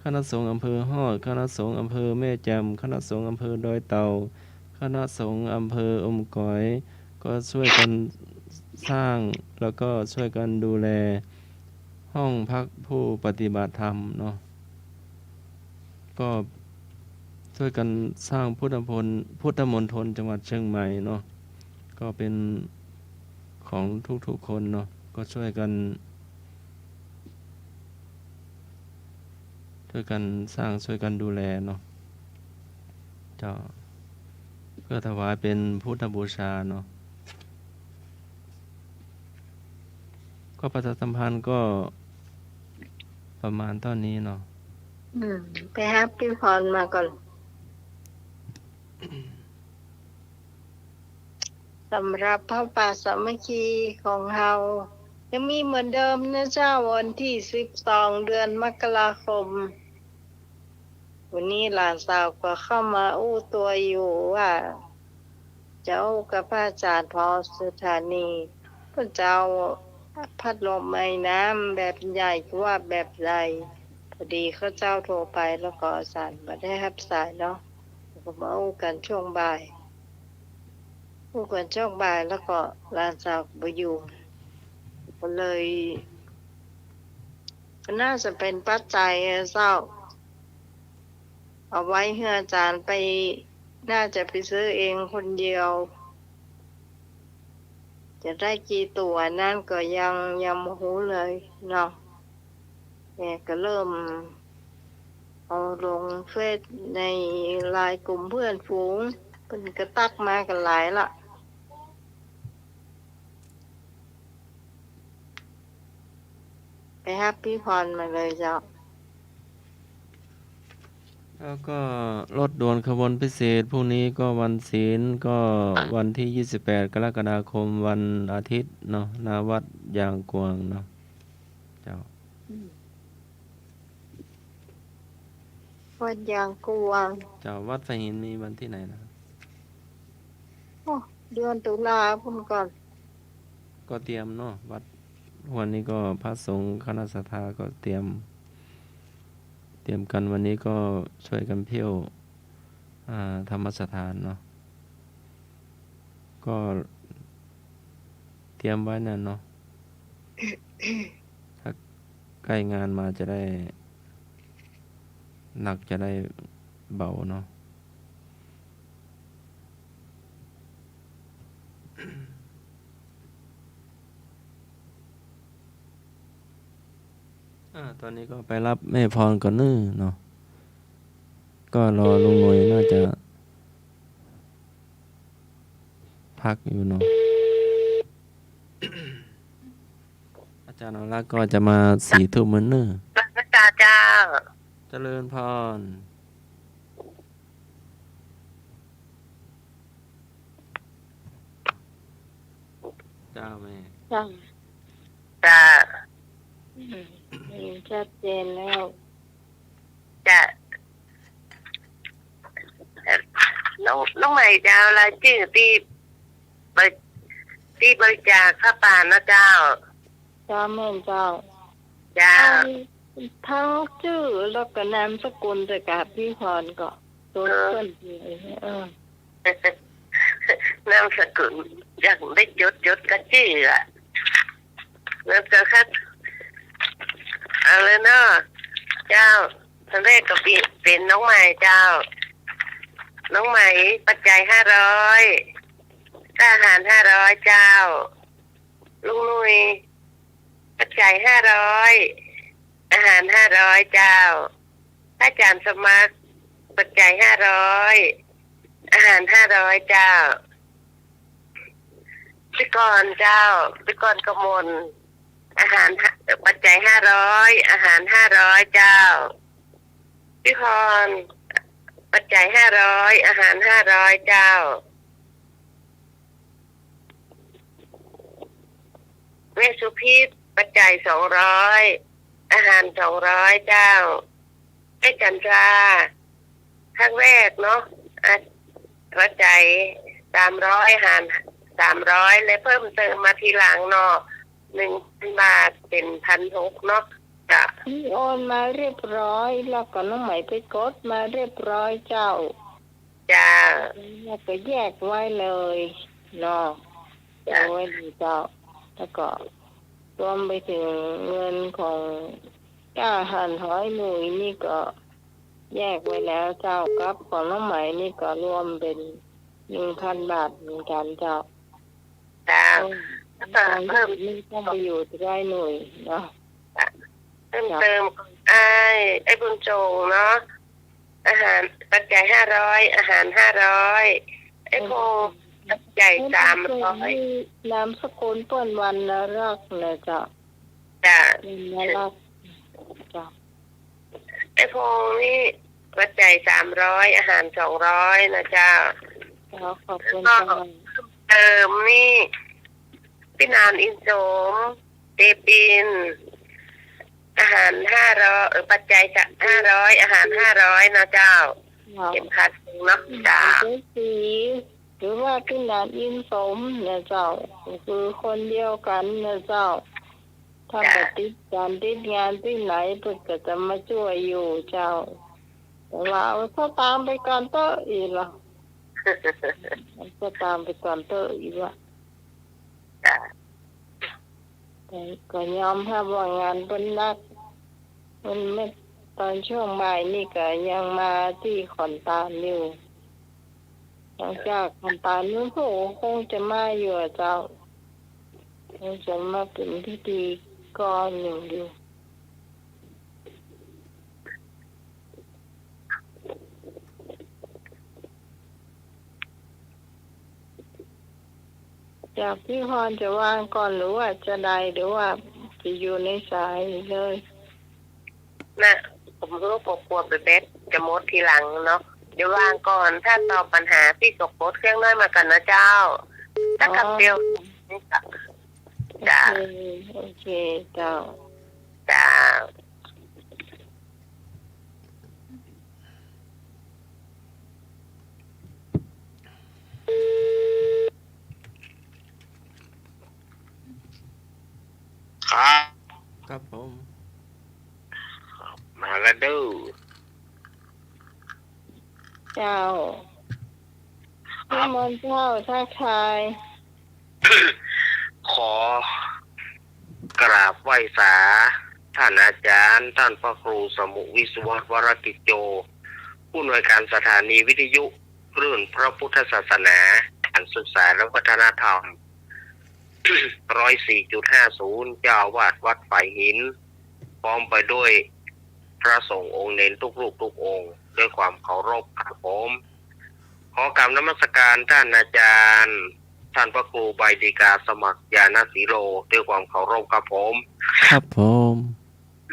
คณะสงฆ์อำเภอฮอด คณะสงฆ์อำเภอแม่แจ่ม คณะสงฆ์อำเภอดอยเต่า คณะสงฆ์อำเภออมก๋อย ก็ช่วยกันสร้างแล้วก็ช่วยกันดูแลห้องพักผู้ปฏิบัติธรรมเนาะ ก็ช่วยกันสร้างพุทธมณฑลจังหวัดเชียงใหม่เนาะ ก็เป็นของทุกๆคนเนาะ ก็ช่วยกันสร้างช่วยกันดูแลเนาะเจ้าเพื่อถวายเป็นพุทธบูชาเนาะ ก็ประชาสัมพันธ์ก็ประมาณเท่านี้เนาะ ไปหาพี่พรมาก่อน สำหรับพระป่าสามัคคีของเรายังมีเหมือนเดิมนะเจ้าวันที่12 เดือนมกราคม วันนี้หลานสาวก็เข้ามาอู้ตัวอยู่ว่าจะอู้กับพระอาจารย์พอสถานีพระเจ้าพัดลมไอ้น้ำแบบใหญ่ว่าแบบใหญ่พอดีเขาเจ้าโทรไปแล้วก็อาจารย์มาได้รับสายเนาะก็มาอู้กันช่วงบ่ายอู้กันช่วงบ่ายแล้วก็หลานสาวไปอยู่ก็เลยก็น่าจะเป็นปัจจัยเจ้าเอาไว้ให้อาจารย์ไปน่าจะไปซื้อเองคนเดียวจะได้กี่ตัวนั่นก็ยังไม่รู้เลยเนาะเนี่ยก็เริ่มเอาลงเฟซในไลน์กลุ่มเพื่อนฝูงเพิ่นก็ตักมากันหลายละไปฮับพี่พรมาเลยเจ้า แล้วก็รถด่วนขบวนพิเศษพรุ่งนี้ก็วันศีลก็วันที่28 กรกฎาคมวันอาทิตย์เนาะณวัดยางกวางเนาะเจ้า วัดยางกวาง เจ้าวัดไฟหินมีวันที่ไหนนะ โอ้เดือนตุลาพุ่นก่อน ก็เตรียมเนาะวัดวันนี้ก็พระสงฆ์คณะศรัทธาก็เตรียมกันวันนี้ก็ช่วยกันเพี้ยวธรรมสถานเนาะก็เตรียมไว้นั่นเนาะ ถ้าใกล้งานมาจะได้หนักจะได้เบาเนาะ ตอนนี้ก็ไปรับแม่พรก่อนเนาะก็รอลุงหน่วยน่าจะพักอยู่เนาะ อาจารย์เอาละก็จะมา4 ทุ่มเหมือนพระเจ้า เจริญพรเจ้าแม่ จ้า จ้า ชัดเจนแล้ว จ้าน้องใหม่จะเอารายชื่อที่บริจาคผ้าป่านะเจ้า จ้าแม่นเจ้า จ้า ทั้งชื่อแล้วก็นามสกุลจะกับพี่พรก็ตัวเพื่อนเลยนามสกุลอยากได้จดกระชื่ออ่ะแล้วก็คัดเอาเลยเนาะเจ้าท่านแรกก็เป็นน้องใหม่เจ้า น้องใหม่ปัจจัย500ค่าอาหาร500เจ้าลุงนุยปัจจัย500อาหาร500เจ้าถ้าอาจารย์สมัครปัจจัย500อาหาร500เจ้าพิกรเจ้าพิกรกมลอาหารปัจจัย500อาหาร500เจ้าพิพรปัจจัย500อาหาร500เจ้าแม่สุพิษปัจจัย200อาหาร200เจ้าแม่จันทราครั้งแรกเนาะปัจจัย300อาหาร300และเพิ่มเติมมาทีหลังเนาะ1,000 บาทเป็น1,600เนาะจ้ะ โอนมาเรียบร้อยแล้วก็น้องใหม่ไปกดมาเรียบร้อยเจ้า จ้า แล้วก็แยกไว้เลยเนาะเอาไว้ดีเจ้าแล้วก็รวมไปถึงเงินของก้าหันหอยหนุ่ยนี่ก็แยกไว้แล้วเจ้ากับของน้องใหม่นี่ก็รวมเป็น 1,000 บาทเหมือนกันเจ้า จ้า เพิ่มนี่ต้องไปอยู่ที่ได้หน่วยเนาะ เพิ่มเติมไอ้บุญจงเนาะอาหารปัจจัย500อาหาร500ไอ้พงปัจจัย300นามสกุลเปิ้นวันละรักนะเจ้า จ้า วันละรักเจ้า ไอ้พงนี่ปัจจัย300อาหาร200นะเจ้า ขอบคุณค่ะ เติมนี่พี่นานอินโสมเตปินอาหาร500ปัจจัย500อาหาร500นะเจ้าเข็มขัดเนาะจ้า สีหรือว่าพี่นานอินสมนะเจ้าคือคนเดียวกันนะเจ้าถ้าไปติดงานที่ไหนเพิ่นก็จะมาช่วยอยู่เจ้าแต่ว่าเขาตามไปก่อนเตออีกล่ะมันก็ตามไปก่อนเตออีกว่าแต่ก็ยอมรับว่างานเป็นนักมันไม่ตอนช่วงบ่ายนี่ก็ยังมาที่ขอนตาลอยู่หลังจากขอนตาลนู้นโหคงจะมาอยู่เจ้าคงจะมาเป็นพิธีกรหนึ่งอยู่จากพี่พรจะวางก่อนหรือว่าจะได้หรือว่าจะอยู่ในสายเลย น่ะผมรู้ปกครัวไปเบ็ด จะหมดทีหลังเนาะเดี๋ยววางก่อนถ้าตอบปัญหาพี่ตกโพสเครื่องน้อยมากันนะเจ้าถ้ากับเดียวนี่จ้ะจ้า โอเคเจ้า จ้า ครับ ครับผม มาแล้วดู เจ้าพี่มนต์เจ้าทักทาย ขอกราบไหว้สาท่านอาจารย์ท่านพระครูสมุวิศววรกิจโยผู้อำนวยการสถานีวิทยุคลื่นพระพุทธศาสนาการศึกษาและวัฒนธรรม 104.50 เจ้าอาวาสวัดฝ่ายหิน พร้อมไปด้วยพระสงฆ์องค์เน้นทุกรูปทุกองค์ด้วยความเคารพครับผมขอกราบนมัสการท่านอาจารย์ท่านพระครูใบดีกาสมัครญาณสีโลด้วยความเคารพครับผม ครับผม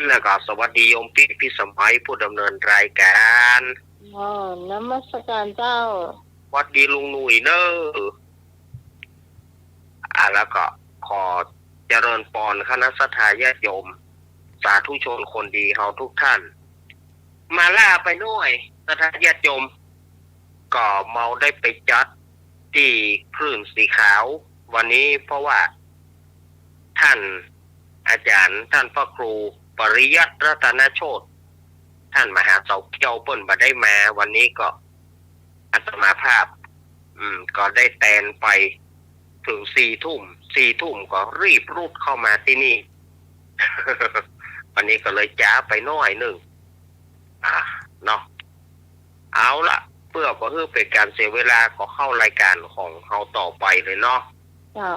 และก็สวัสดีโยมพี่สมัยผู้ดำเนินรายการ อ๋อ นมัสการเจ้า สวัสดีลุงหนุ่ยเนอแล้วก็ขอเจริญพรคณะสัตยาติโยมสาธุชนคนดีเฮาทุกท่าน มาล่าไปหน่อยสัตยาติโยมก็เมาได้ไปจัดที่คลื่นสีขาววันนี้เพราะว่าท่านอาจารย์ท่านพระครูปริยัติรัตนโชติท่านมหาเจ้าเปิ้นมาได้มาวันนี้ก็อาตมาภาพก็ได้แตนไปถึง4 ทุ่มก็รีบรุดเข้ามาที่นี่ วันนี้ก็เลยจ้าไปน้อยหนึ่งเนาะเอาละเพื่อก็คือเป็นการเสียเวลาก็เข้ารายการของเราต่อไปเลยเนาะ เจ้า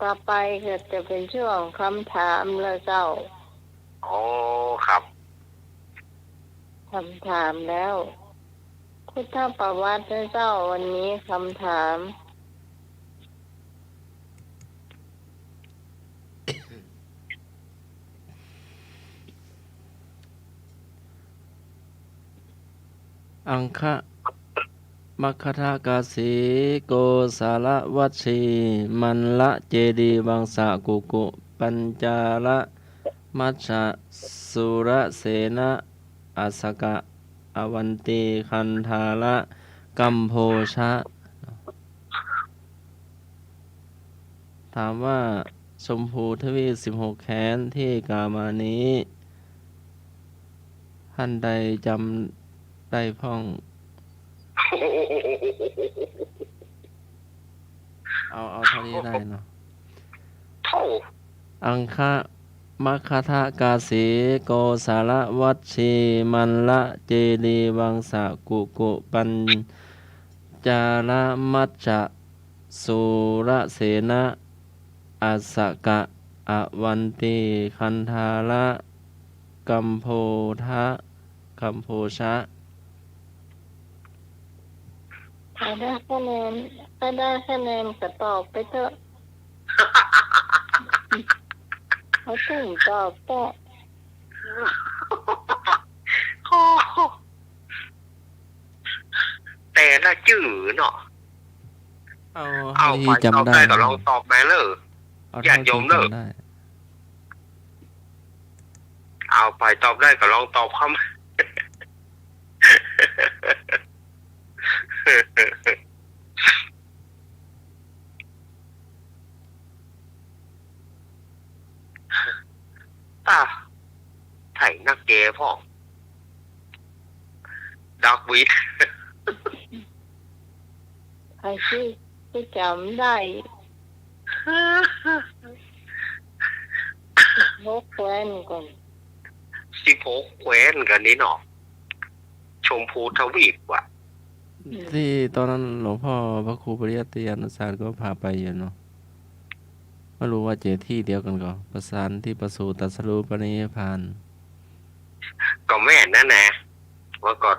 ต่อไปก็จะเป็นช่วงคำถามแล้วเจ้า โอ้ครับ คำถามแล้วพุทธประวัตินะเจ้าวันนี้คำถาม อังคะมัคคทากาสีโกสาละวัชชีมันละเจดีวังสะกุกุปัญจาละมัชชะสุระเสนะอาสกะอวันตีคันธาละกัมโพชะ ถามว่าชมพูทวี16 แขนที่กล่าวมานี้ท่านใดจำได้พ้อง เอาเท่านี้ได้เนาะ เท่า อังคะมัคคทากาสีโกสาละวัชชีมันละเจดีวังสะกุกุปัญจาละมัชชะสุระเสนะอาสกะอวันตีคันธาละกัมโพชะ ถ้าได้คะแนนก็ตอบไปเถอะ เขาถึงตอบแต่ แต่ละจื่อเนาะ เอา เอา ที่ ไปตอบ จำได้ ได้ก็ลองตอบมาเลย เอา ญาติโยมเด้อ จำได้ เอาไปตอบได้ก็ลองตอบเข้ามา ไถนักเกพ่อดักวิด ใครที่จำได้ยกแวนก่อน 16 แคว้นกันนี้เนาะชมพูทวีปว่ะ ที่ตอนนั้นหลวงพ่อพระครูปริยัติยานุสารก็พาไปอยู่เนาะไม่รู้ว่าเจอที่เดียวกันก็ประสานที่ประสูติตรัสรู้ปรินิพพาน ก็แม่นนั่นนะว่าก่อน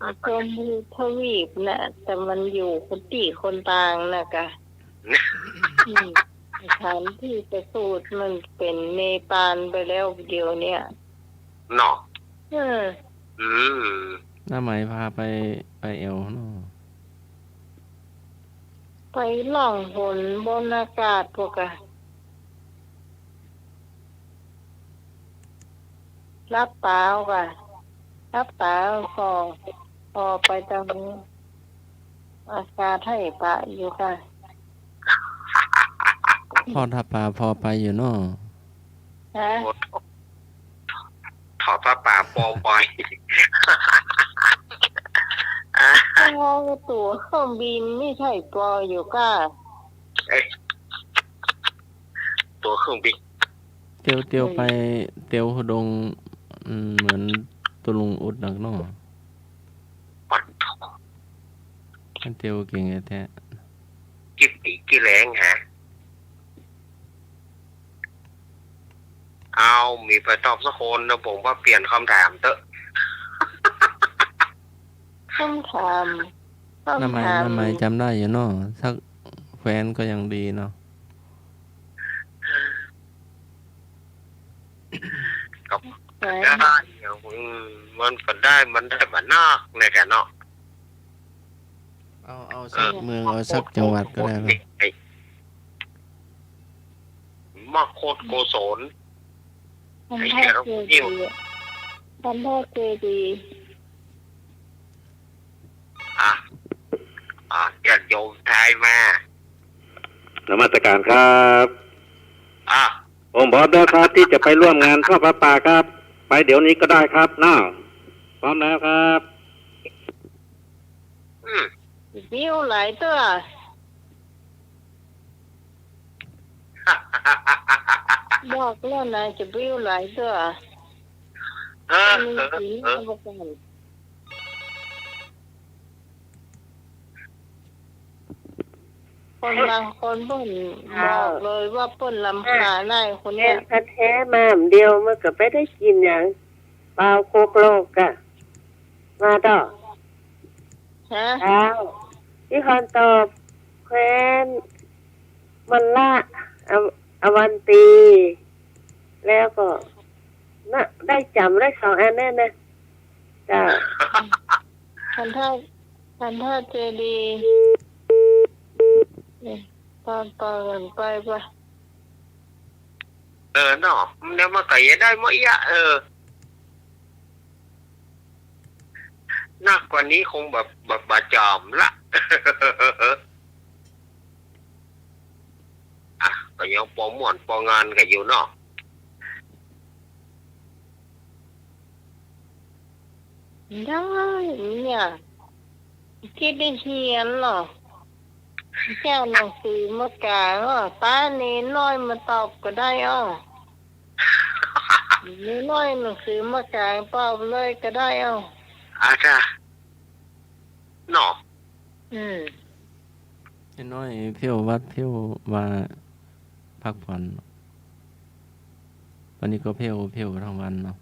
มันชมพูทวีปนะแต่มันอยู่คนตีคนต่างนะกะ สถานที่ประสูติมันเป็นเนปาลไปแล้วเดียวเนี่ย เนาะ อืม อืม น้าไหมพาไปเอวเนาะ ไปล่องหนบนอากาศพวกอะรับเปล่ากะรับเปล่าพอไปตรงนี้อากาศให้ปะอยู่ค่ะ พ่อถ้าป่าพอไปอยู่เนาะ ฮะ ถอดผ้าป่าปอปอย พอตั๋วเครื่องบินไม่ใช่ปออยู่ก้า ตัวเครื่องบิน เตียวไปเตียวหดงเหมือนตุลุงอุดนักเนาะ ปัด มันเตียวเก่งแท้ กี่แรงฮะเอามีไปตอบสักคนนะผมว่าเปลี่ยนคำถามเถอะ คำถาม น้าไหมจำได้อยู่เนาะสักแฟนก็ยังดีเนาะ ไหน ได้มันก็ได้มันได้มานอกในแกเนาะ เอาสักเมืองเอาสักจังหวัดก็ได้เนาะ มาโคตรโกศล พันธะเจดีย์พันธะเจดีย์ ญาติโยมไทยมาน มัสการครับ อ่ะ ผมพร้อมแล้วครับที่จะไปร่วมงานทอดพระป่าครับ ไปเดี๋ยวนี้ก็ได้ครับน้าพร้อมแล้วครับ วิวหลายตัว บอกแล้วนายจะวิวหลายตัว มีสีประกันคนบางคนเพิ่นบอกเลยว่าเพิ่นลำคาญนายคน แม่ เนี้ย พัดแท้มาเดียวมันก็ไปได้กินอย่างเปล่าโคกโลกอะมาต่อ ฮะ เท้าที่คอนตอบแควนมันละอวันตี แล้วก็น่ะได้จำได้2 อันแน่นะจ้า พันธะเจดีย์นี่ตอนกันไปปะ เนาะเดี๋ยวมาไก่ได้มั้ยอ่ะนักกว่านี้คงแบบบาจอมละก็ยังปอม่วนปองานกันอยู่เนาะ ได้เนี่ยคิดได้เขียนหรอแก้วหนังสือมากลางป้าเนน้อยมาตอบก็ได้เนน้อยหนังสือมากลางตอบเลยก็ได้อาจารย์เนาะ น้อยเที่ยววัดเที่ยวมาพักผ่อนวันนี้ก็เที่ยวทั้งวันเนาะ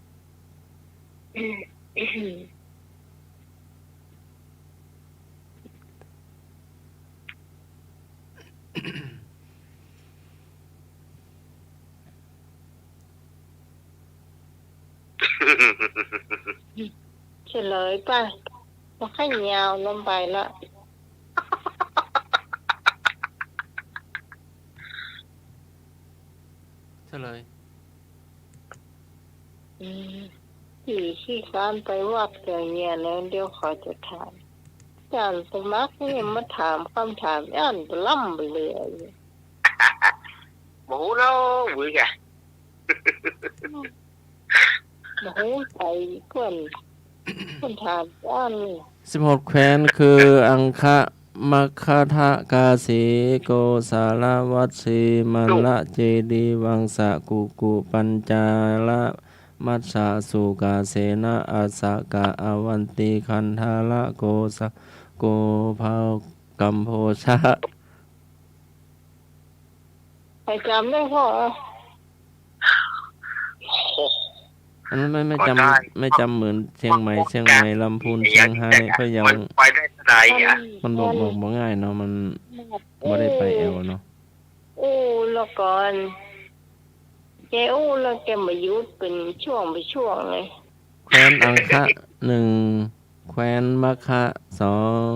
เฉลยป่ะว่าให้ยาวลงไปละ เฉลย ที่การไปวัดอย่างเงี้ยแล้วเดี๋ยวขอจะถามอาจารย์สมัครนี่มาถามคำถามอ่านล่ำไปเลย หมูเนาะเว้ยแก โอ้โหไปคนถามอ่านนี่ 16แคว้นคืออังคะมัคคทะกาสีโกสาลวัตสีมัลละเจดีวังสะกุปัญจาละมัสสะสุกาเสนะอาสะกะอวันติคันธาละโกสะโกภากัมโพชะ ใครจำได้พ่อ อันนั้นไม่จำเหมือนเชียงใหม่ลำพูนเชียงไฮ้ก็ยัง มันไปได้เท่าไหร่อ่ะ มันบอกง่ายเนาะมันบ่ได้ไปเอวเนาะ แล้วก่อน อู้แล้วแกมายุดเป็นช่วงไปช่วงเลย แคว้นอังคะหนึ่งแคว้นมคคะสอง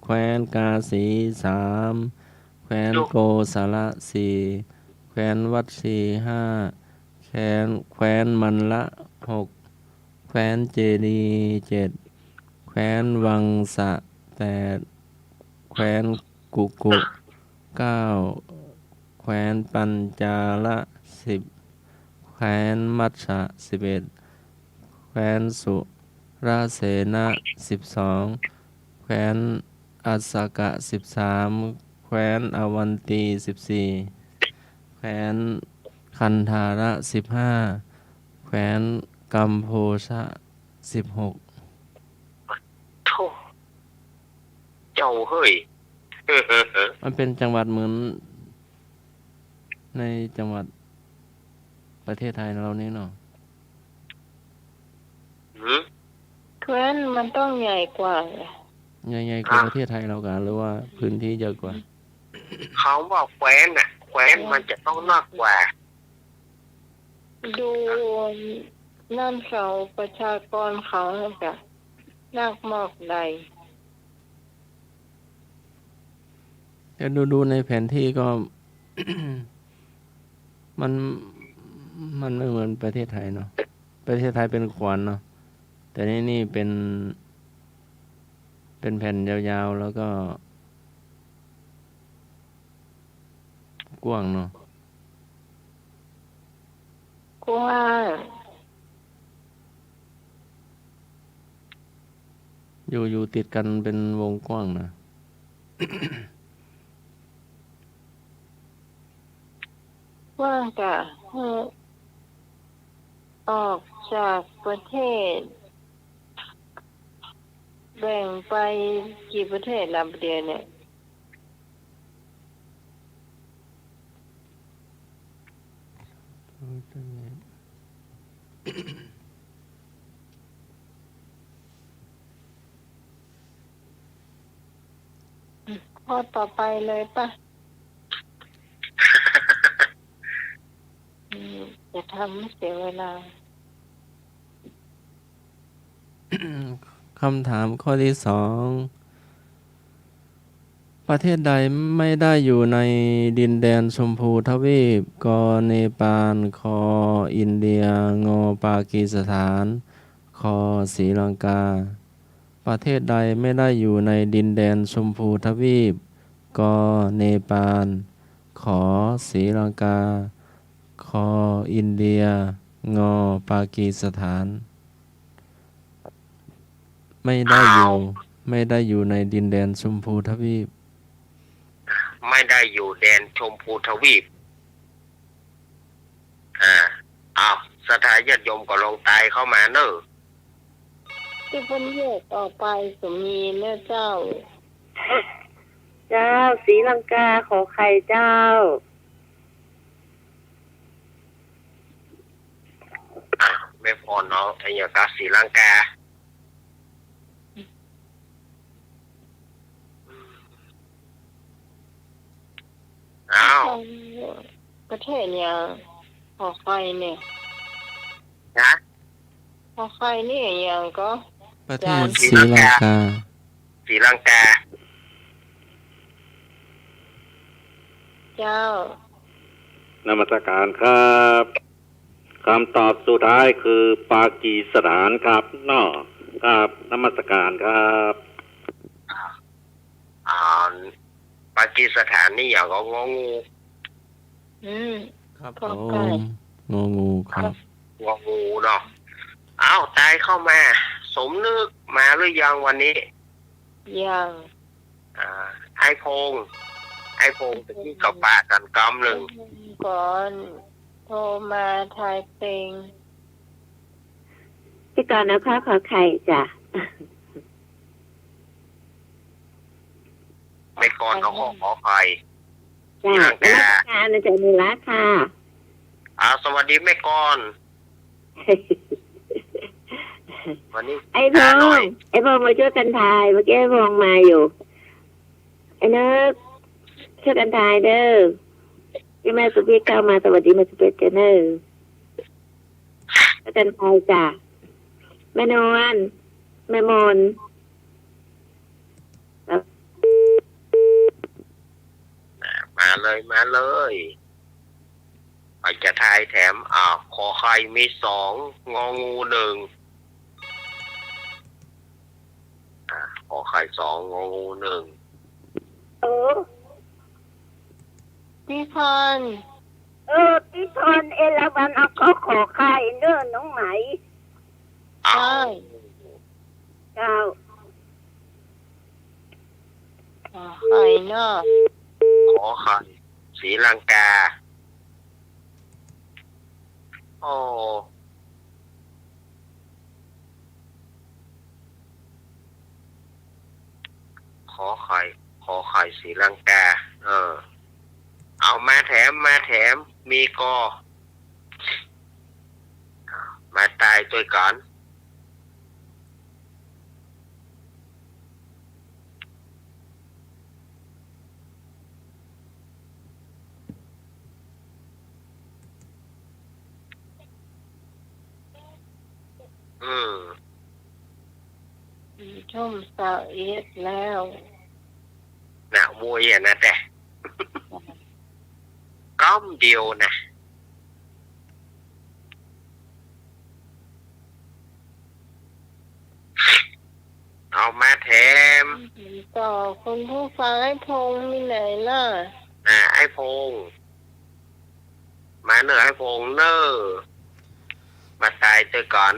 แคว้นกาสีสามแคว้นโกสาละสี่แคว้นวัดสีห้าแคว้นมันละหกแคว้นเจดีเจ็ดแคว้นวังสะแปดแคว้นกุกุเก้าแคว้นปัญจาละสิบแคว้นมัชชะ11แคว้นสุราเสนะ12แคว้นอัสสกะ13แคว้นอวันตี14แคว้นคันธาระ15แคว้นกัมโพชะ16โธ่เจ้าเฮ้ย มันเป็นจังหวัดเหมือนในจังหวัดประเทศไทยเรานี่เนาะ หืม แคว้นมันต้องใหญ่กว่าไง ใหญ่ๆกว่าประเทศไทยเรากันหรือว่าพื้นที่เยอะกว่า เขาว่าแคว้นน่ะแคว้นมันจะต้องมากกว่า ดูนั่นเขาประชากรเขาค่ะนักมอกใด แต่ดูในแผนที่ก็ มันไม่เหมือนประเทศไทยเนาะประเทศไทยเป็นขวานเนาะแต่นี่เป็นแผ่นยาวๆแล้วก็กว้างเนาะ กว้าง อยู่ติดกันเป็นวงกว้างนะ กว้างกะให้ออกจากประเทศ แบ่งไปกี่ประเทศลำเดียวเนี่ย ข้อต่อไปเลยป่ะ จะทำไม่เสียเวลา คำถามข้อที่2ประเทศใดไม่ได้อยู่ในดินแดนชมพูทวีปกเนปาลคอินเดียงปากีสถานคศรีลังกาประเทศใดไม่ได้อยู่ในดินแดนชมพูทวีปกเนปาลขศรีลังกาคอินเดียงปากีสถานไม่ได้อยู่ในดินแดนชมพูทวีปไม่ได้อยู่แดนชมพูทวีปอ้าวสถาญาติโยมก็ลงตายเข้ามาเนอะ ที่เพิ่นแยกออกไปก็มีเนื้อเจ้า เจ้าศรีลังกาขอไข่เจ้า ไม่พอเนาะไอ้ยากาศรีลังกาอ้าว ประเทศเนี่ยขอไฟเนี่ย นะ ขอไฟนี่อย่างก็ ประเทศศรีลังกา ศรีลังกา เจ้าน มัสการครับคำตอบสุดท้ายคือปากีสถานครับนอครับนมัสการครับ อ่าปากีสถานนี่อย่างก็งองู ครับ ขอ ผ ไก่ มงงูครับ งองูเนาะอ้าวตายเข้ามา สมนึกมาหรือยังวันนี้ อย่าง ไอโพงตะกี้กับปะกันกำหนึ่ง ก่อนโทรมาทายเพลง พี่กรณ์นะคะขอไข่จ้ะ ไม่ก่อนเขาขอใคร จ้ะรักการนะจ๊ะมีรักค่ะ สวัสดีแม่ก่อน วันนี้ ไอ้พงมาช่วยกันทายเมื่อกี้ไอ้พงมาอยู่ไอ้เนิร์กช่วยกันทายเด้อพี่แม่สุพีเข้ามาสวัสดีแม่สุพีเจเนอร์ อาจารย์ไทยจ้ะแม่นวลแม่มน มาเลยไปจะทายแถมขอไข่มี2งองู1ขอไข่2งองู1พี่พร พี่พรเอราวัณเอาก็ขอไข่เด้อน้องไหม เอา เจ้า ไข่เนาะ ขอไข่ศรีลังกาโอ้ขอไข่ศรีลังกาเอามาแถมมีก็มาตายตัวก่อนชุ่มสาวเอสแล้ว หนาวมวยนะแต่ก้อมเดียวนะเอามาแถม ต่อคนผู้ฟังให้พงมีไหนล่ะ ไอ้พงมาเหนือไอ้พงเนอมาตายตัวก่อน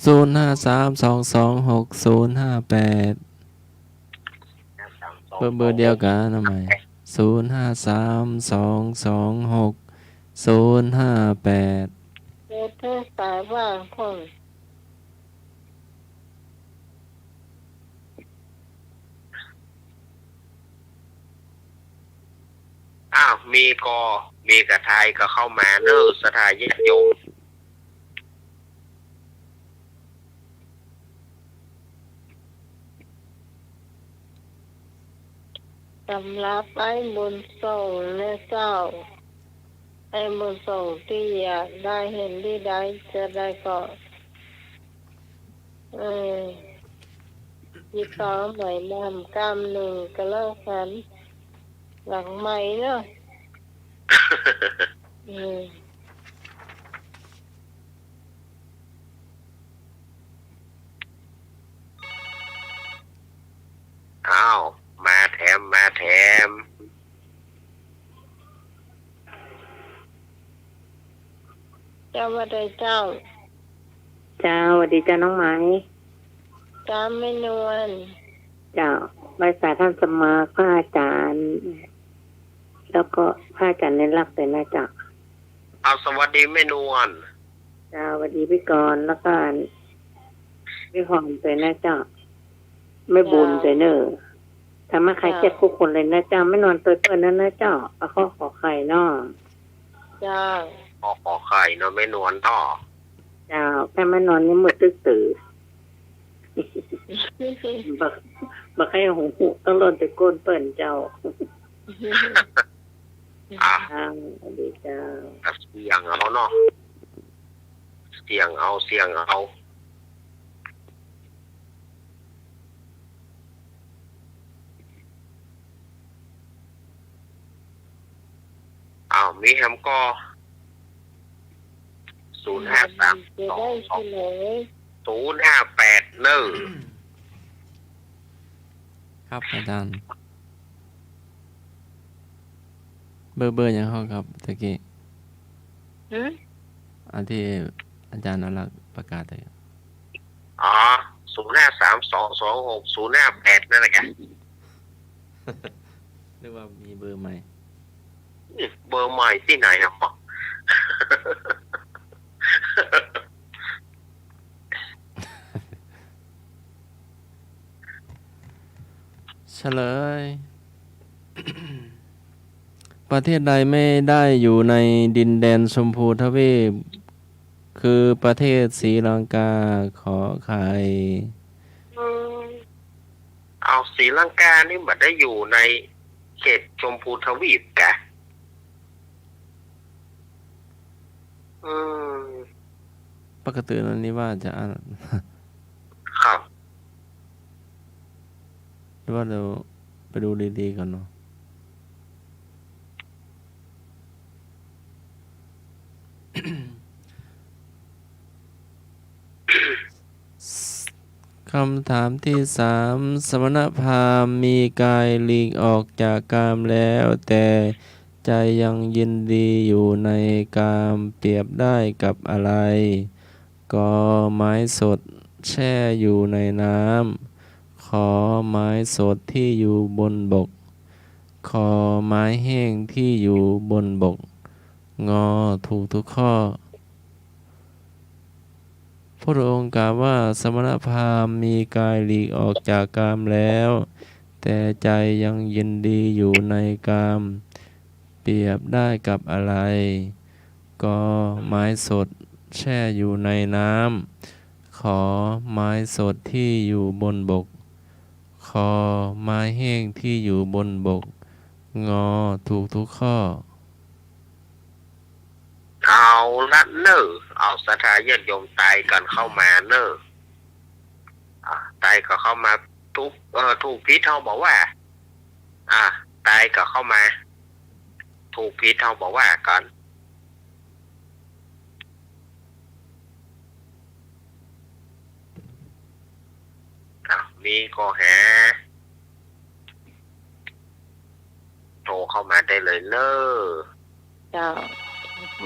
0532260058เบอร์เดียวกันทำไม0532260058เจอเธอสายว่างพง มีกระทายก็เข้ามาเนอสถานญาติโยมสำรับไอ้บุญส่งและเจ้าไอ้บุญส่งที่อยากได้เห็นที่ใดจะได้ก็ที่ต่อใหม่นำกรรมหนึ่งก็เลิกกันหลังใหม่เนาะ อ้าวมาแถมเจ้าว่าได้เจ้า เจ้าสวัสดีจ้าน้องไหม จ้าไม่นวล เจ้าใบสายท่านสมาพระอาจารย์ แล้วก็พระอาจารย์ในรักแต่นะจ๊ะ เอาสวัสดีแม่นวล เจ้าสวัสดีพี่กรณ์แล้วก็พี่หอมแต่นะจ๊ะไม่บุญแต่เนอทำให้ใครเครียดทุกคนเลยนะจ๊ะไม่นอนตัวเปิ้ลนั่นนะจ๊ะเอาข้อขอไข่เนาะ จ้า ขอไข่เนาะแม่นวลต่อ เจ้าแค่ไม่นอนนี่มืดตื่นบักให้หูต้องรนแต่ก้นเปิ้นเจ้าสวัสดีเจ้า เสียงเอาเนาะเสียงเอามีแฮมก็05322058เนอ ครับอาจารย์เบอร์ยังเข้าครับตะกี้อันที่อาจารย์นรักประกาศเลย0532260058นั่นแหละแก นึกว่ามีเบอร์ใหม่ เบอร์ใหม่ที่ไหนเนาะ เฉลย ประเทศใดไม่ได้อยู่ในดินแดนชมพูทวีปคือประเทศศรีลังกาขอไข่ เอาศรีลังกานี่มันได้อยู่ในเขตชมพูทวีปกะ อืม ปกตินั้นนี่ว่าจะอ่าน ครับ หรือว่าเราไปดูดีๆก่อนเนาะ คำถามที่3สมณพราหมณ์มีกายหลีกออกจากกามแล้ว แต่ใจยังยินดีอยู่ในกามเปรียบได้กับอะไร กอไม้สดแช่อยู่ในน้ำขอไม้สดที่อยู่บนบกขอไม้แห้งที่อยู่บนบก งอถูกทุกข้อ พระองค์กล่าวว่าสมณพราหมณ์มีกายหลีกออกจากกามแล้ว แต่ใจยังยินดีอยู่ในกามเปรียบได้กับอะไรก็ไม้สดแช่อยู่ในน้ำขอไม้สดที่อยู่บนบกขอไม้แห้งที่อยู่บนบก งอถูกทุกข้อ เอาละเนอเอาศรัทธาญาติโยมตายกันเข้ามาเนอตายก็เข้ามาถูกพิษเขาบอกว่าตายก็เข้ามา ถูกพิษเขาบอกว่ากันมีก็หาโทรเข้ามาได้เลยเนอ เจ้า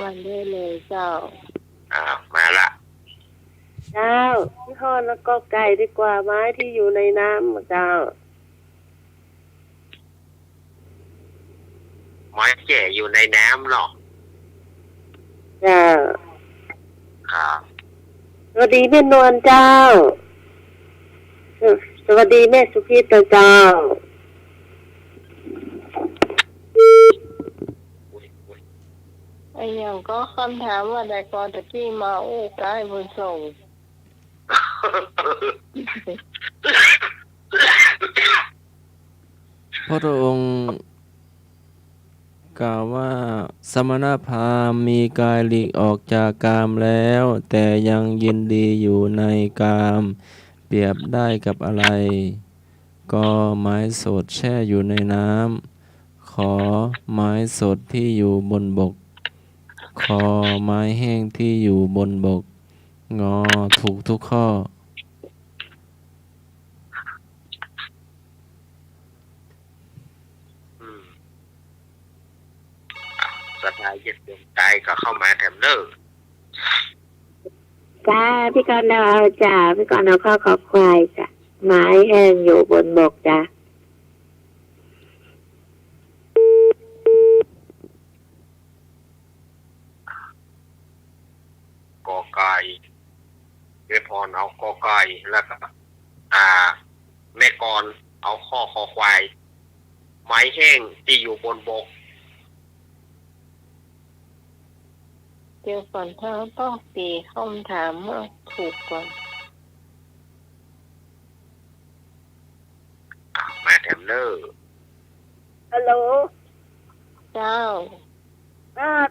วันได้เลยเจ้า มาละ เจ้าพี่ฮอนแล้วก็ไก่ดีกว่าไม้ที่อยู่ในน้ำเจ้า ไม้แก่อยู่ในน้ำหรอก เจ้า ครับ สวัสดีแม่นวลเจ้า สวัสดีแม่สุพิตเจ้า ไอ้ยังก็คำถามว่าแต่ก่อนตะกี้มาอู้กายบนส่ง พระองค์กล่าวว่าสมณพราหมณ์มีกายหลีกออกจากกามแล้ว แต่ยังยินดีอยู่ในกามเปรียบได้กับอะไร ก็ไม้สดแช่อยู่ในน้ำขอไม้สดที่อยู่บนบกขอไม้แห้งที่อยู่บนบก งอถูกทุกข้อ ศรัทธาญาติโยมตายก็เข้ามาแถมเนอ จ้าพี่กรณ์เอาจ้าพี่กรณ์เอาข้าวขอควายจ้ะไม้แห้งอยู่บนบกจ้ะ กอไก่เวพรเอากอไก่แล้วก็แม่กรเอาคอควายไม้แห้งที่อยู่บนบก เดี๋ยวก่อนถ้าต้องตีคำถามว่าถูกก่อน มาแถมเนอ ฮัลโหล เจ้า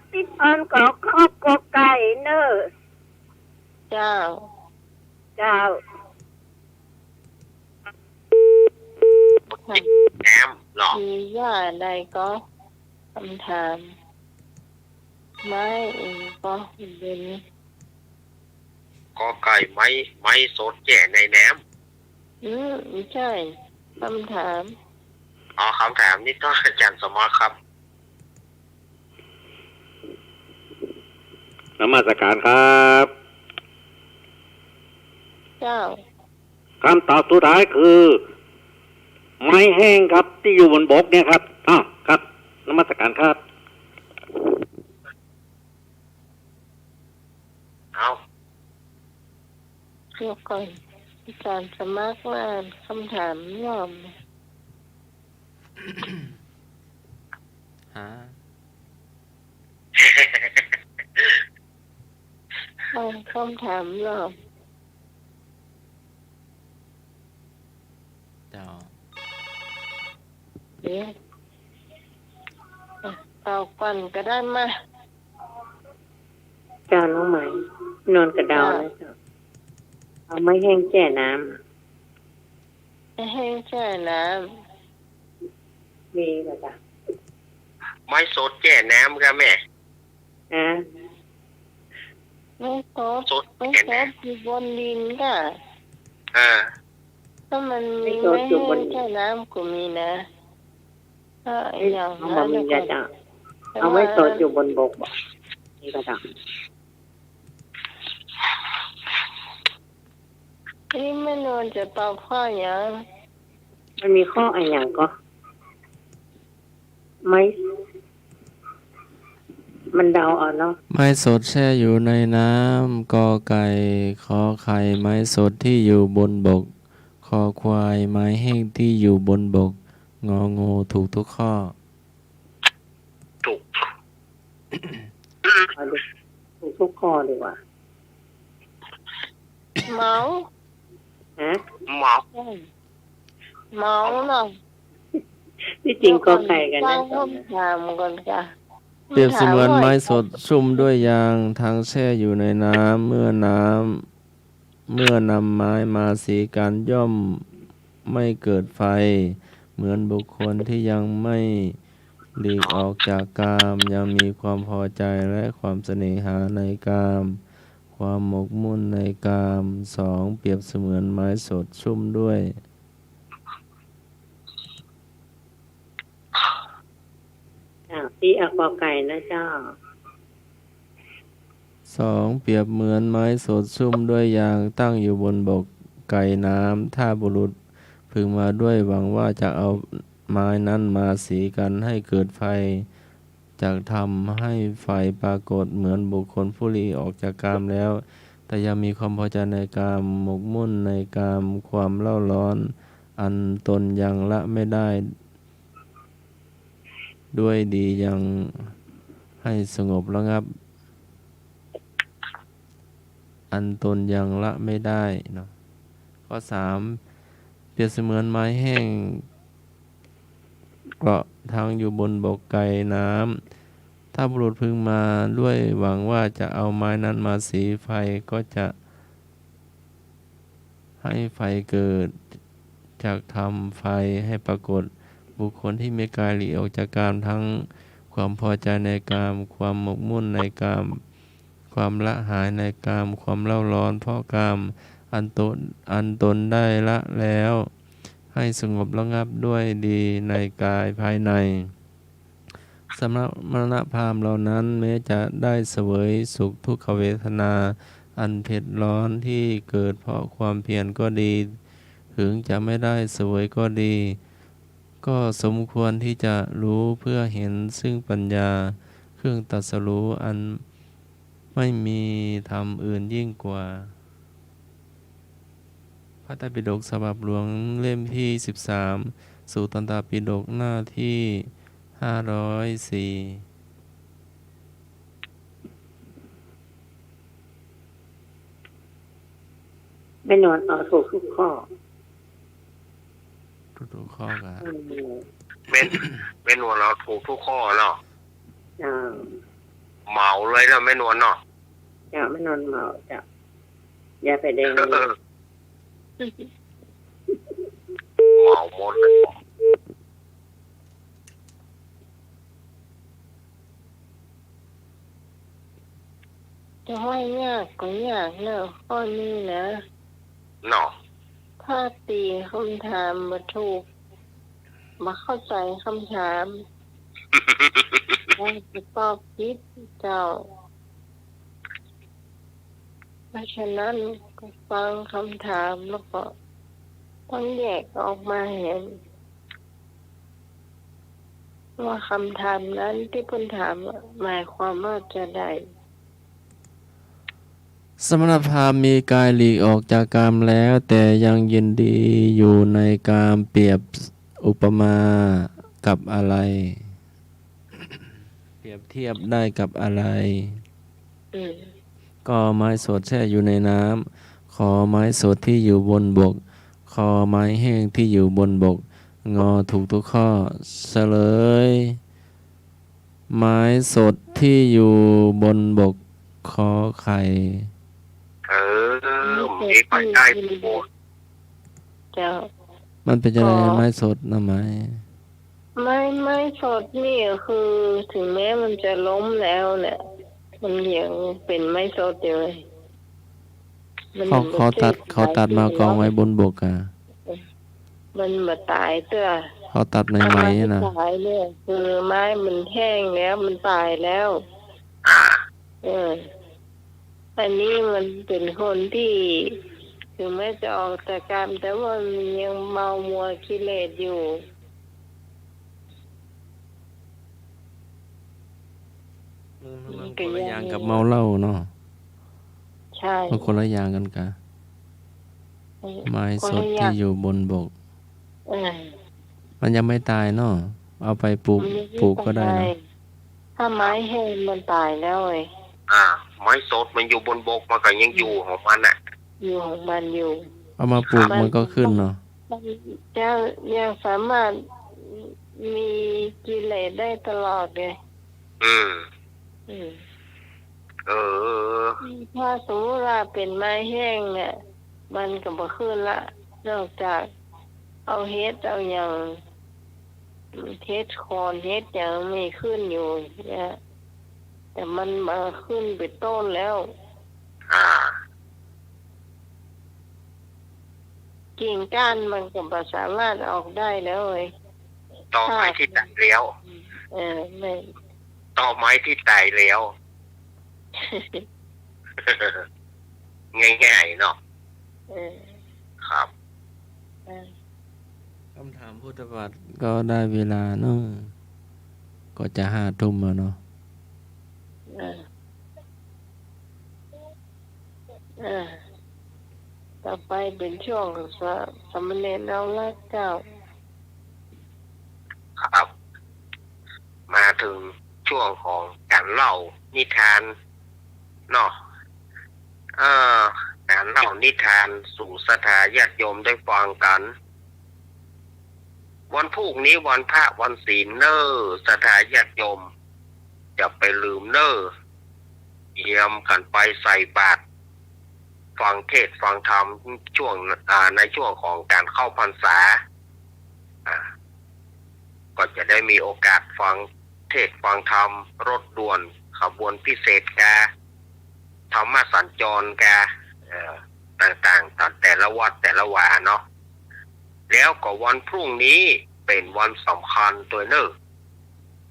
พี่พรขอข้าวกอไก่เนอะ เจ้า เจ้า น้ำหรอ มีว่าใดก็คำถามไม่เองก็เป็น กอไก่ไม้สดแก่ในน้ ไม่ใช่คำถาม ำคำถามนี่ต้องอาจารย์สมรครับ นมัสการครับ เจ้า คำตอบสุดท้ายคือ ไม้แห้งครับที่อยู่บนบกเนี่ยครับครับนมัสการครับ เอา เดี๋ยวก่อนอาจารย์สมัครงานคำถามยอม หา คำถามยอม เจ้า เดี๋ยวเอาก่อนก็ได้มา จ้ จ้าน้องไหมนอนกระเดานะเจ้าเอาไม้แห้งแช่น้ำ ให้แช่น้ มีเหรอจ๊ะ ไม้สดแก่น้ำครับแม่ นะ ำไม่ครบ สด ไม่ แก่ คร น้ บอยู่บนดินก็ ำอ่า ถ้ามันมีไม่ให้แช่น้ำก็มีนะถ้าอย่าง เอามามีนะจ๊ะเอาไว้สดอยู่บนบกบอกนี่ก็จ้ะ นี่ไม่นอนจะตอบข้ออย่าง มันมีข้ออะไรอย่างก็ไม่มันเดาเอาเนาะ ไม้สดแช่อยู่ในน้ำกอไก่ขอไข่ไม้สดที่อยู่บนบกคอควายไม้แห้งที่อยู่บนบกงองูถูกทุกข้อ ถูก เอาดิถูกทุกข้อดีกว่า เมา ฮะ หมอ เมาเนาะ ที่จริงก็ไก่กัน ฟั นะ งคำถามก่อนค่ะ เปรียบเสมือนไม้สดชุ่มด้วยยางทั้งแช่อยู่ในน้ำเมื่อนำไม้มาสีกันย่อมไม่เกิดไฟ เหมือนบุคคลที่ยังไม่หลีกออกจากกามยังมีความพอใจและความเสน่หาในกามความหมกมุ่นในกามสองเปรียบเสมือนไม้สดชุ่มด้วย ที่อากอไก่นะเจ้า สองเปรียบเหมือนไม้สดชุ่มด้วยยางตั้งอยู่บนบกไก่น้ำถ้าบุรุษพึงมาด้วยหวังว่าจะเอาไม้นั้นมาสีกันให้เกิดไฟจากทำให้ไฟปรากฏเหมือนบุคคลผู้หลีออกจากกามแล้ว แต่ยังมีความพอใจในกามหมกมุ่นในกามความเล่าร้อน อันตนยังละไม่ได้ด้วยดียังให้สงบระงับ อันตนยังละไม่ได้เนาะข้อ 3 เปรียบเสมือนไม้แห้งเกาะทางอยู่บนบกไก่น้ำถ้าบุรุษพึงมาด้วยหวังว่าจะเอาไม้นั้นมาสีไฟก็จะให้ไฟเกิดจากทำไฟให้ปรากฏบุคคลที่มีกายหลีออกจากกามทั้งความพอใจในกามความหมกมุ่นในกามความละหายในกามความเล่าร้อนเพราะกามอันตนได้ละแล้วให้สงบระงับด้วยดีในกายภายในสำหรับมรณภาพเหล่านั้นแม้จะได้เสวยสุขทุกขเวทนาอันเผ็ดร้อนที่เกิดเพราะความเพียรก็ดีถึงจะไม่ได้เสวยก็ดีก็สมควรที่จะรู้เพื่อเห็นซึ่งปัญญาเครื่องตรัสรู้อันไม่มีธรรมอื่นยิ่งกว่าพระไตรปิฎกฉบับหลวงเล่มที่ 13 สุตตันตปิฎกหน้าที่ 504 ไม่นอนเอาถูกทุกข้อ ทุกๆข้อกัน แม่นวลเราถูกทุกข้อเนาะ จ้า เหมาเลยเนาะแม่นวลเนาะ จ้าไม่นอนเมาจ้าอย่าไปแดง เออเหมาหมดเลย จะไม่ยากก็ยากเนอะข้อนี้นะ เนาะ ถ้าตีคำถามมาถูกมาเข้าใจคำถามแล้วจะตอบผิดเจ้าเพราะฉะนั้นก็ฟังคำถามแล้วก็ต้องแยกออกมาเห็นว่าคำถามนั้นที่เพิ่นถามหมายความว่าจะได้ สมณพราหมณ์มีกายหลีกออกจากกามแล้วแต่ยังยินดีอยู่ในกามเปรียบอุปมากับอะไร เปรียบเทียบได้กับอะไร ก็ไม้สดแช่อยู่ในน้ำขอไม้สดที่อยู่บนบกคอไม้แห้งที่อยู่บนบกงอถูกทุกข้อเฉลยไม้สดที่อยู่บนบก คอไข่ มีไปได้โบ เจ้า มันเป็นอะไรไม้สดนะไม้ ไม่สดนี่คือถึงแม้มันจะล้มแล้วเนี่ยมันยังเป็นไม้สดอยู่เลยมัน เขาตัดมากองไว้บนบกอ่ะ มันมาตายเตื้อ เขาตัดในไม้นะ ตายเนี่ยคือไม้มันแห้งแล้วมันตายแล้วอันนี้มันเป็นคนที่ถึงแม้จะออกจากกรรมแต่ว่ามันยังเมามัวกิเลสอยู่ มันคนละอย่างกับเมาเหล้าเนาะ ใช่ มันคนละอย่างกันกะไม้สดที่อยู่บนบก มันยังไม่ตายเนาะเอาไปปลูกก็ได้เนาะ ถ้าไม้แห้งมันตายแล้วไอ้ ไม้สดมันอยู่บนบกมันก็ยังอยู่ของมันอ่ะ อยู่ของมันอยู่ เอามาปลูกมันก็ขึ้นเนาะ มันยังสามารถมีกิเลสได้ตลอดเลยถ้าสมมติว่าเป็นไม้แห้งเนี่ยมันก็บ่ขึ้นละนอกจากเอาเฮ็ดเอาอย่างเฮ็ดคอนเฮ็ดอย่างมีขึ้นอยู่เนี่ยแต่มันมาขึ้นเป็นต้นแล้วกิ่งก้านมันก็บ่สามารถออกได้แล้วเลยต่อไม้ที่ตายแล้วไม่ต่อไม้ที่ตายแล้ว ง่ายๆเนาะครับ คำถามพุทธบัตรก็ได้เวลาเนาะก็จะ5 ทุ่มแล้วเนาะต่อไปเป็นช่วงสามเณรเอาละเจ้า ครับ มาถึงช่วงของการเล่านิทานเนาะการเล่านิทานสู่ศรัทธาญาติโยมได้ฟังกันวันพรุ่งนี้วันพระวันศีลเนอศรัทธาญาติโยมจะไปลืมเนอเยี่ยมกันไปใส่บาตรฟังเทศน์ฟังธรรมช่วงในช่วงของการเข้าพรรษาก็จะได้มีโอกาสฟังเทศน์ฟังธรรมรถด่วนขบวนพิเศษกาธรรมสัญจรกาต่างๆแต่ละวัดแต่ละวาเนาะแล้วก็วันพรุ่งนี้เป็นวันสำคัญตัวเนอ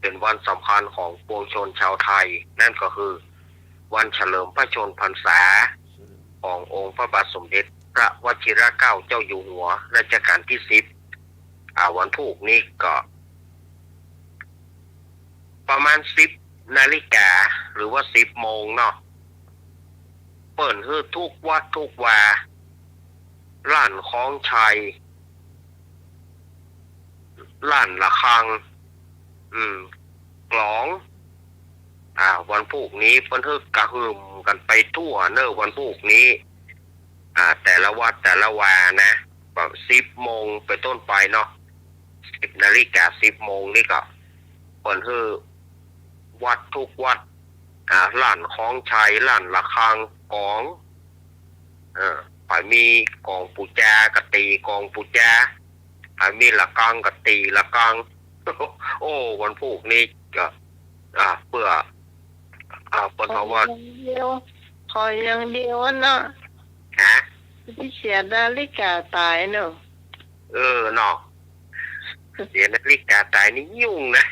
เป็นวันสำคัญของปวงชนชาวไทยนั่นก็คือวันเฉลิมพระชนมพรรษาขององค์พระบาทสมเด็จพระวชิรเกล้าเจ้าอยู่หัวรัชกาลที่10วันพรุ่งนี้ก็ประมาณ10 นาฬิกาหรือว่า10 โมงเนาะเปิดให้ทุกวัดทุกวาล้านคล้องชัยล้านละฆังกลองวันพรุ่งนี้เพิ่นฮึกกระหึ่มกันไปทั่วเนอะวันพรุ่งนี้แต่ละวัดแต่ละวานะแบบ10 โมงไปต้นไปเนาะ10 นาฬิกา10 โมงนี่ก็เปิดให้วัดทุกวัดล้านคล้องชัยล้านละฆังกองไปมีกองปูจากตีกองปูจามีละกังกับตีละกัง โอ้วันพรุ่งนี้ก็เพื่อเปิดว่าคอยอย่างเดียวเนาะที่เสียนาฬิกาตายเนาะเนาะเสียนาฬิกาตายนี่ยุ่งนะ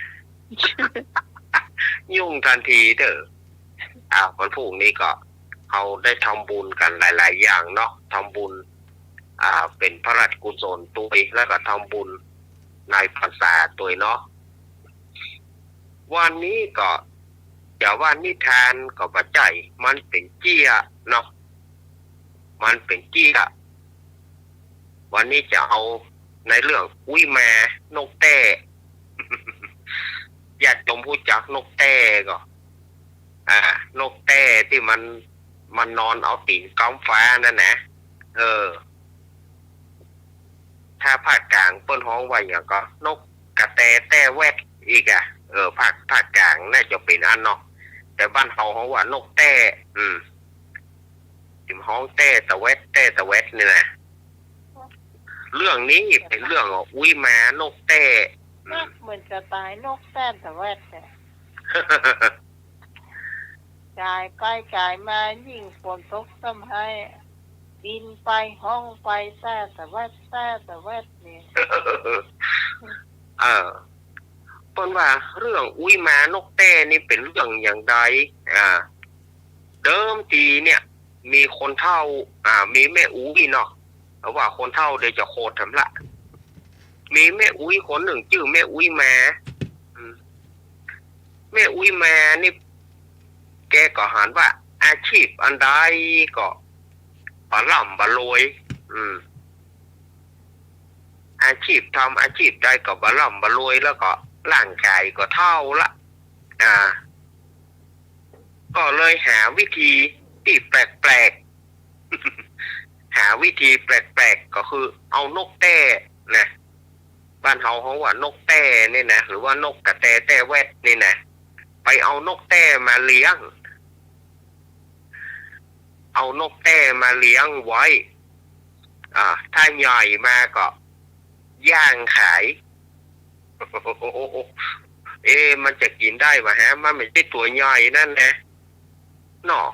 ยุ่งทันทีเด้อวันพรุ่งนี้ก็เขาได้ทำบุญกันหลายๆอย่างเนาะทำบุญเป็นพระราชกุศลตัวแล้วก็ทำบุญในพรรษาตัวเนาะวันนี้ก็อย่าว่านิทานก็บ่ใจมันเป็นเจี้ยเนาะมันเป็นเจี้ยวันนี้จะเอาในเรื่องอุ้ยแม่นกแต้ ญาติโยมผู้จักนกแต้ก็นกแต้ที่มันนอนเอาตีนก้อมฟ้านั่นนะถ้าภาคกลางเปิ้นฮ้องไว้อย่างก็นกกระแตแต้แวดอีกภาคกลางน่าจะเป็นอันเนาะ แต่บ้านเฮาเขาว่านกแต้จิมห้องแต้ตะเวทนี่นะเรื่องนี้เป็นเรื่องของอุ้ยมานกแต้ เหมือนจะตายนกแต้มแต่แวดเนี่ยจ่ายใกล้จ่ายมายิ่งฝนตกซ้ำให้บินไปห้องไปแต้แต่แวดนี่ เปิ้นว่าเรื่องอุ้ยมานกแต้นี่เป็นเรื่องอย่างใดเดิมทีเนี่ยมีคนเฒ่ามีแม่อุ้ยเนาะเพราะว่าคนเฒ่าเดี๋ยวจะโคตรทำละมีแม่อุ้ยคนหนึ่งชื่อแม่อุ้ยมาแม่อุ้ยมานี่แกก็หันว่าอาชีพอันใดก็บะล่ำบะรวยอาชีพทำอาชีพใดก็บะล่ำบะรวยแล้วก็ร่างกายก็เท่าละก็เลยหาวิธีที่แปลกๆ หาวิธีแปลกๆก็คือเอานกแต้นะบ้านเขาว่านกแต้นี่นะหรือว่านกกระแตแต้แวดนี่นะไปเอานกแต้มาเลี้ยงเอานกแต้มาเลี้ยงไว้ถ้าใหญ่มาก็ย่างขาย มันจะกินได้ป่ะฮะมันไม่ใช่ตัวใหญ่นั่นนะเนาะ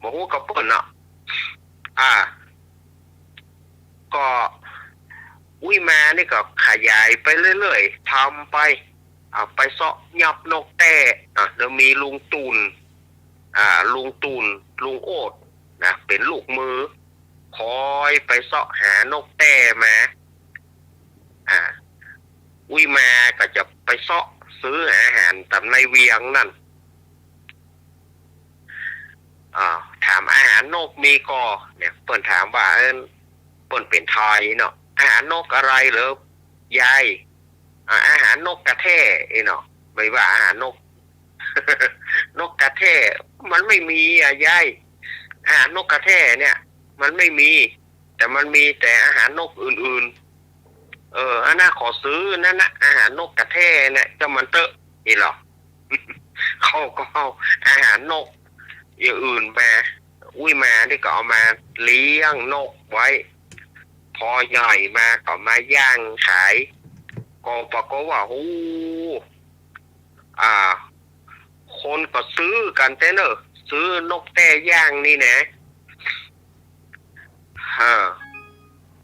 บอกว่าก็เปิ้นเนาะก็อุ้ยมานี่ก็ขยายไปเรื่อยๆทำไปไปเสาะยับนกแต้แล้วมีลุงตูนลุงโอดนะเป็นลูกมือคอยไปเสาะหานกแต้มาอุ้ยมาก็จะไปเสาะซื้ออาหารตามในเวียงนั่นถามอาหารนกมีก็เนี่ยเปิ้นถามว่าเปิ้นเป็นไทยเนาะอาหารนกอะไรเหรอยายอาหารนกกระแท่เนาะไม่ว่าอาหารนก นกกระแท่มันไม่มียายอาหารนกกระแท่เนี่ยมันไม่มีแต่มันมีแต่อาหารนกอื่นๆอันน่าขอซื้อนั่นนะอาหารนกกระแท่เนี่ยจะมันเตอะนี่หรอ เขาก็เอาอาหารนกอย่างอื่นมาอุ้ยมาที่ก็เอามาเลี้ยงนกไว้พอใหญ่มาก็มาย่างขายก็ปรากฏว่าคนก็ซื้อกันแต่เนอะซื้อนกแต้ย่างนี่นะ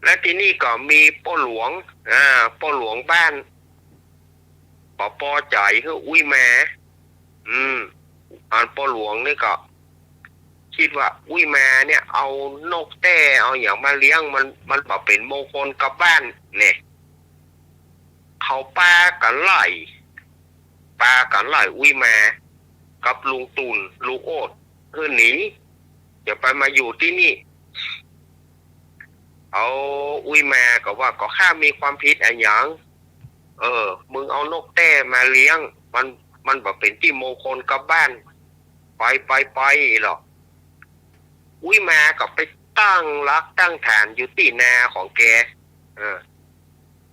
และที่นี่ก็มีป้อหลวงบ้านปอจ่ายคืออุ้ยมาป้อหลวงนี่ก็คิดว่าอุ้ยมาเนี่ยเอานกแต้เอาอย่างมาเลี้ยงมันแบบเป็นมงคลกับบ้านเนี่ยเขาป้ากันไล่อุ้ยมากับลุงตุนลุงโอดคือหนีอย่าไปมาอยู่ที่นี่เอาอุ้ยมาก็ว่าก็ข้ามีความผิดอะไรอย่างมึงเอานกแต้มาเลี้ยงมันแบบเป็นที่มงคลกับบ้านไปหรอกอุ้ยมาก็ไปตั้งฐานอยู่ที่นาของแก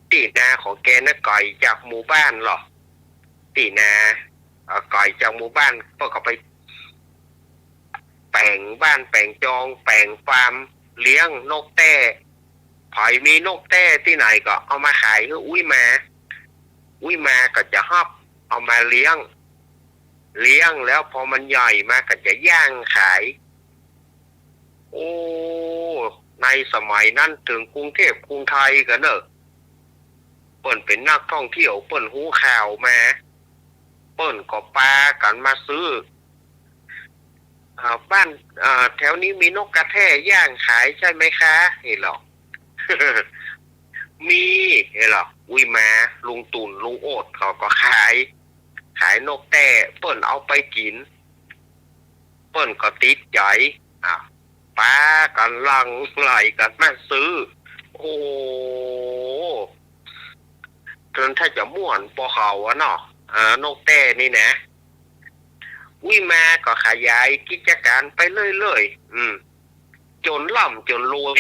ที่นาของแกน่ะไกลจากหมู่บ้านหรอที่นาไกลจากหมู่บ้านก็ไปแปลงบ้านแปลงจองแปลงฟาร์มเลี้ยงนกแต้ไผมีนกแต้ที่ไหนก็เอามาขายให้อุ้ยมาก็จะฮับเอามาเลี้ยงแล้วพอมันใหญ่มาก็จะย่างขายในสมัยนั้นถึงกรุงเทพกรุงไทยกันเนอะเปิ้นเป็นนักท่องเที่ยวเปิ้นหูข่าวมาเปิ้นก็ปากันมาซื้อบ้านแถวนี้มีนกกระแท่ย่างขายใช่ไหมคะเห็นหรอ มีเห็นหรออุ้ยมาลุงตุ่นลุงโอดเขาก็ขายนกแต้เปิ้นเอาไปกินเปิ้นก็ติดใจป้ากันลังไหลกันมาซื้อจนถ้าจะม่วนปอเขาเนาะนกแต้นี่นะอุ้ยมาก็ขยายกิจการไปเรื่อยๆจนร่ำจนรวย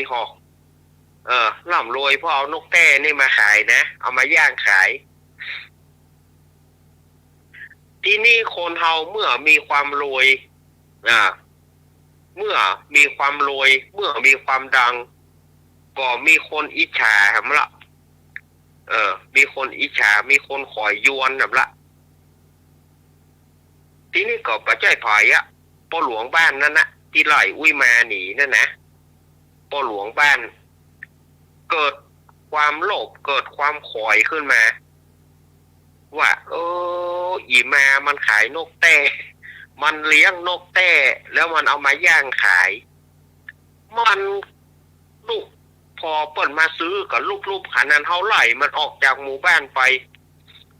ร่ำรวยเพราะเอานกแต้นี่มาขายนะเอามาย่างขายท ที่นี่คนเฮาเมื่อมีความรวยเมื่อมีความรวยเมื่อมีความดังก็มีคนอิจฉาครับละมีคนอิจฉามีคนขอยยวนแบบละที่นี่ก็ประใจภายพ่อหลวงบ้านนั่นนะที่ไล่อุ้ยมาหนีนั่นนะพ่อหลวงบ้านเกิดความโลภเกิดความขอยขึ้นมาว่าอีแม่มันขายนกแต้มันเลี้ยงนกแต้แล้วมันเอามาย่างขายมันลูกพอเปิดมาซื้อกับลูกๆขันนั้นเท่าไหร่มันออกจากหมู่บ้านไป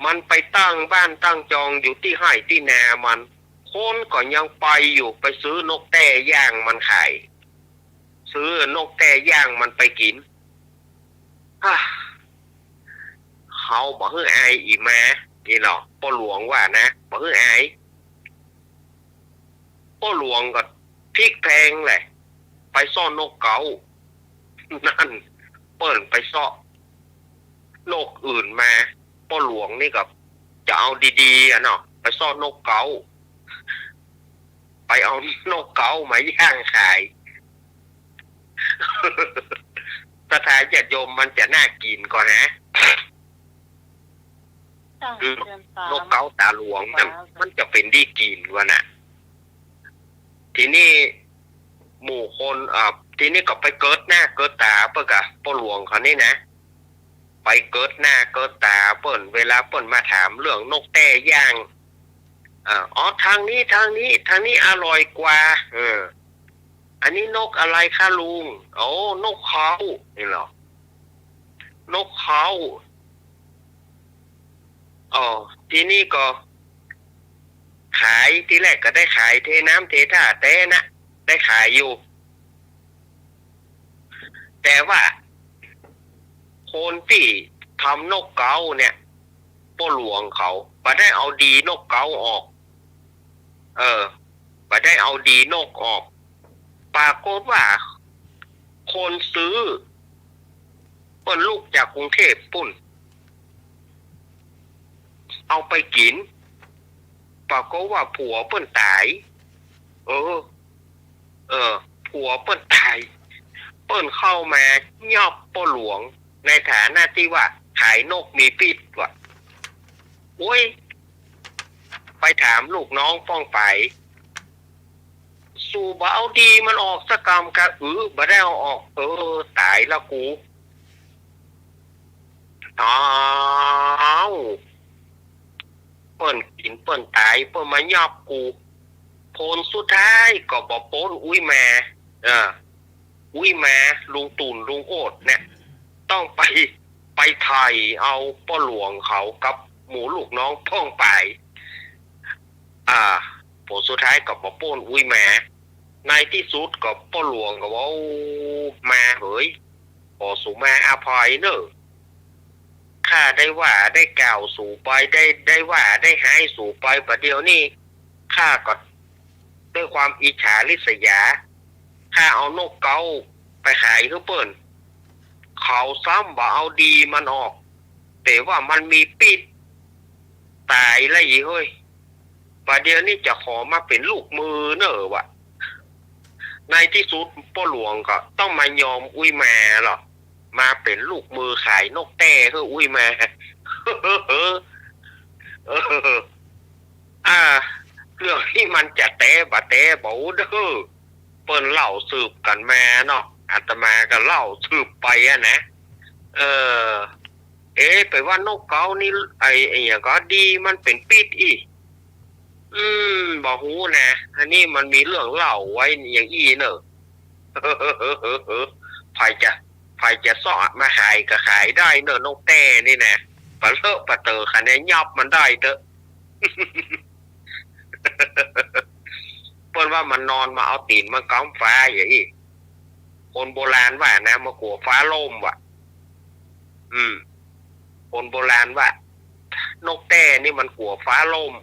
มันไปตั้งบ้านตั้งจองอยู่ที่ไห่ที่นามันคนก็ยังไปอยู่ไปซื้อนกแต้ย่างมันขายซื้อนกแต้ย่างมันไปกินเขาบอกให้อายอีแม่นี่หรอพ่อหลวงว่านะบอกให้อายพ่อหลวงก็พลิกแพงแหละไปซ่อนนกเก๋านั่นเปิ่นไปซ่อนกอื่นมาพ่อหลวงนี่ก็จะเอาดีๆเนาะไปซ่อนนกเก๋าไปเอานกเก๋ามาย่างขายสถานญาติโยมมันจะน่ากินก่อนนะนกเก๋าตาหลวงมันจะเป็นดีกินวะน่ะทีนี้หมู่คนทีนี้ก็ไปเกิดหน้าเกิดตาเปิ้ลกะพ่อหลวงเขานี่นะไปเกิดหน้าเกิดตาเปิ้ลเวลาเปิ้ลมาถามเรื่องนกแต้ย่างทางนี้อร่อยกว่าอันนี้นกอะไรคะลุงนกเขานี่เหรอนกเขาทีนี้ก็ขายทีแรกก็ได้ขายเทน้ำเทท่าแต่นะได้ขายอยู่แต่ว่าคนที่ทำนกเก๋าเนี่ยพ่อหลวงเขาบ่ได้เอาดีนกเก๋าออกบ่ได้เอาดีนกออกปรากฏว่าคนซื้อเปิ้นลูกจากกรุงเทพปุ่นเอาไปกินปรากฏว่าผัวเปิ้นตายผัวเปิ้นตายเปิ้นเข้ามาย่อบพ่อหลวงในฐานะที่ว่าขายนกมีพิษว่ะโอ้ยไปถามลูกน้องป้องไปสู่บ่เอาดีมันออกสักกรรมกะบ่ได้เอาออกตายละกูเปิ้นกินเปิ้นตายเปิ้นมาย่อบกูผลสุดท้ายก็บ่พ้นอุ้ยแม่อุ้ยแม่ลุงตุ่นลุงโอดเนี่ยต้องไปไทยเอาพ่อหลวงเขากับหมูลูกน้องพ่องไปผลสุดท้ายก็บ่พ้นอุ้ยแม่ในที่สุดก็พ่อหลวงก็ว่ามาเฮ้ยขอสู่มาอภัยเนอะข้าได้ว่าได้กล่าวสู่ไปได้ว่าได้หายสู่ไปประเดี๋ยวนี้ข้าก็ด้วยความอิจฉาริษยาข้าเอานกเก๋าไปขายเขาเปิ้นเขาซ้ำบ่เอาดีมันออกแต่ว่ามันมีปิดตายแล้วอีเฮ้ยประเดี๋ยวนี้จะขอมาเป็นลูกมือเนอะวะในที่สุดพ่อหลวงก็ต้องมายอมอุ้ยแม่หรอมาเป็นลูกมือขายนกแต้เฮ้ยอุ้ยแม่เรื่องที่มันจะแต้บ่แต้บ่เด้อเปิ้นเล่าสืบกันมาเนาะอาตมาก็เล่าสืบไปนะไปว่านกเก๋านี่ไอ้อย่างก็ดีมันเป็นปิดอีบ่ฮู้นะอันนี้มันมีเรื่องเล่าไว้อย่างอีเนอะใครจะซ่อมาขายก็ขายได้เนอะนกแต้นี่นะปะเลอะปะเตอคะแนนยับมันได้เด้อ เปิ้นว่ามันนอนมาเอาตีนมาก้อมฟ้าอย่างนี้คนโบราณว่านะมากลัวฟ้าล่มว่ะคนโบราณว่านกแต้นี่มันกลัวฟ้าล่ม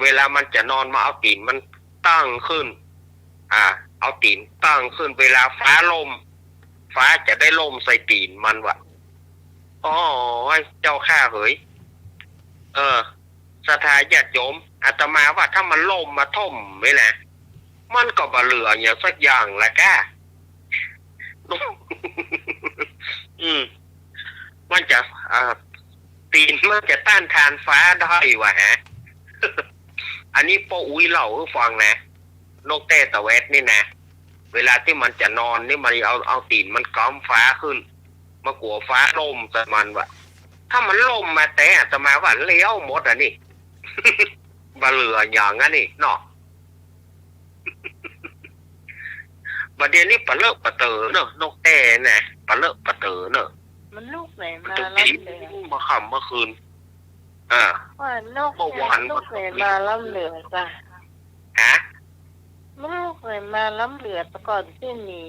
เวลามันจะนอนมาเอาตีนมันตั้งขึ้นเอาตีนตั้งขึ้นเวลาฟ้าล่มฟ้าจะได้ล่มใส่ตีนมันว่ะเจ้าข้าเฮ้ย ศรัทธาญาติโยมอาตมาว่าถ้ามันล่มมาท่มไว้นะมันก็บ่เหลืออย่างสักอย่างละก้า มันจะตีนมันจะต้านทานฟ้าได้วะฮะ อันนี้ป้าอุ้ยเล่าให้ฟังนะนกแต้ตะเวทนี่นะเวลาที่มันจะนอนนี่มันเอาตีนมันก้อมฟ้าขึ้นมากลัวฟ้าล่มแต่มันวะถ้ามันล่มมาแต่อาตมาว่าเลี้ยวหมดอ่ะนี่ บ่เหลืออย่างนั้นนี่เนาะ ประเดี๋ยวนี้ปลาเลิกปลาเต๋อเนอะนกแต่นะปลาเลิกปลาเต๋อเนอะ มันลูกไหนมา ตุก ล่ำ ที เหลือ มาขำเมื่อคืนว่านก เมื่อวาน ลูกไหนมาล่ำเหลือจ้ะ ฮะ มันลูกไหนมาล่ำเหลือแต่ก่อนที่มี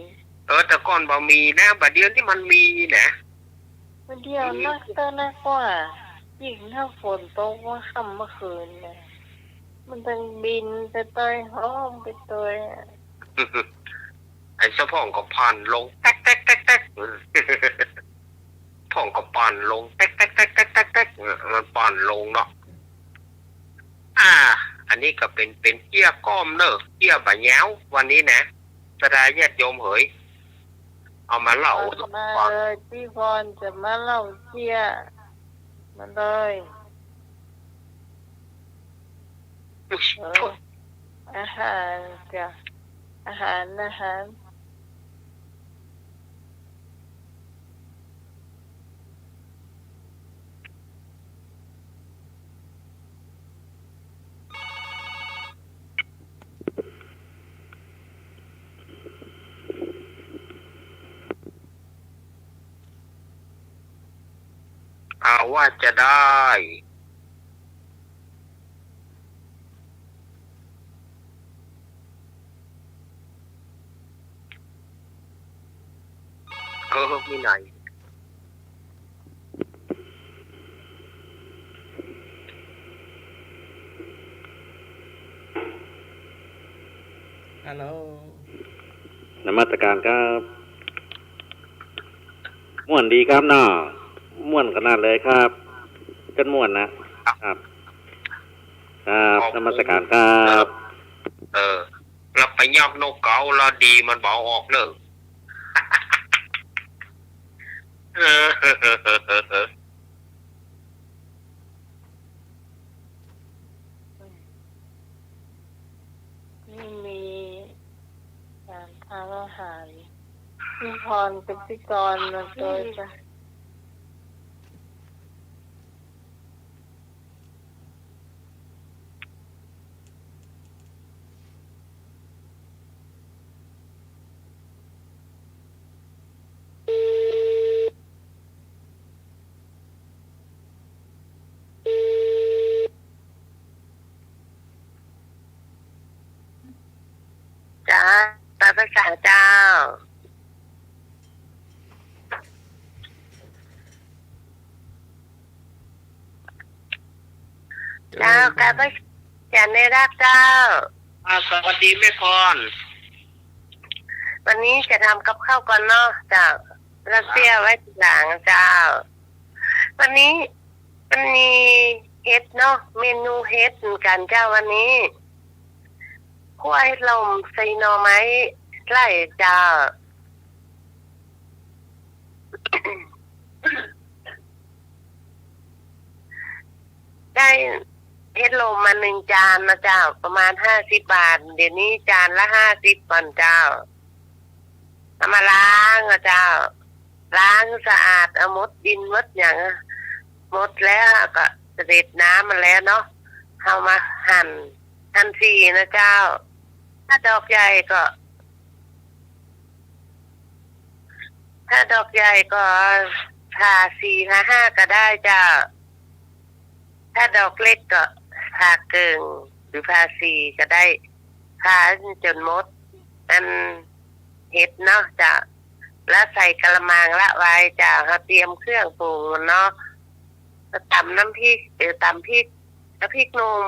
แต่ก่อนบ่มีนะบัดเดี๋ยวนี้มันมีนะ วันเดียวนักเตอร์นักกว่ายิ่งถ้าฝนตกว่าค่ำเมื่อคืนเนี่ยมันต้องบินไปเตยห้องไปเตย ไอ้สะพ่องก็ผ่านลงแต๊กแต๊กแต๊กแต๊กพ่องก็ผ่านลงแต๊กแต๊กแต๊กแต๊กแต๊กแต๊กมันผ่านลงเนาะอันนี้ก็เป็นเกี้ยก้อมเนอะเกี้ยบะแย้ววันนี้นะสดายญาติโยมเหยเอามาเล่า มาเลยพี่พรจะมาเล่าเชี่ยมาเลยอาหารจ้ะอาหารว่าจะได้มีไหนฮัลโหล นมัสการครับม่วนดีครับเนาะม่วนขนาดเลยครับจนม่วนนะครับครับนมัสการครับ เราไปยอกนกเกาเราดีมันบอกออกเนอะนี่มีการทานอาหารพี่พรเป็นพิกรมาโดยจ้ะจ้าตาภาษาเจ้าเจ้ากาภาษาในรักเจ้าสวัสดีแม่พร วันนี้จะทำกับข้าวก่อนเนาะเจ้าแล้วเสียไว้ทีหลังเจ้าวันนี้มันมีเฮ็ดเนาะเมนูเฮ็ดเหมือนกันเจ้าวันนี้คั่วเฮ็ดลมใส่หน่อไม้ไล่เจ้า ได้เฮ็ดลมมา1 จานนะเจ้าประมาณ50 บาทเดี๋ยวนี้จานละ50ก่อนเจ้าเอามาล้างนะเจ้าล้างสะอาดเอามดดินมดอย่างหมดแล้วก็เสด็จน้ำมาแล้วเนาะเอามาหั่นสีนะเจ้าถ้าดอกใหญ่ก็ผ่า4 ผ่า 5ก็ได้เจ้าถ้าดอกเล็กก็ผ่าเกิงหรือผ่า4ก็ได้ผ่าจนหมดอันเห็ดเนาะจ้ะแล้วใส่กระมังละไว้จ้ะเขาเตรียมเครื่องปรุงเนาะตำน้ำพริกตำพริกน้ำพริกหนุ่ม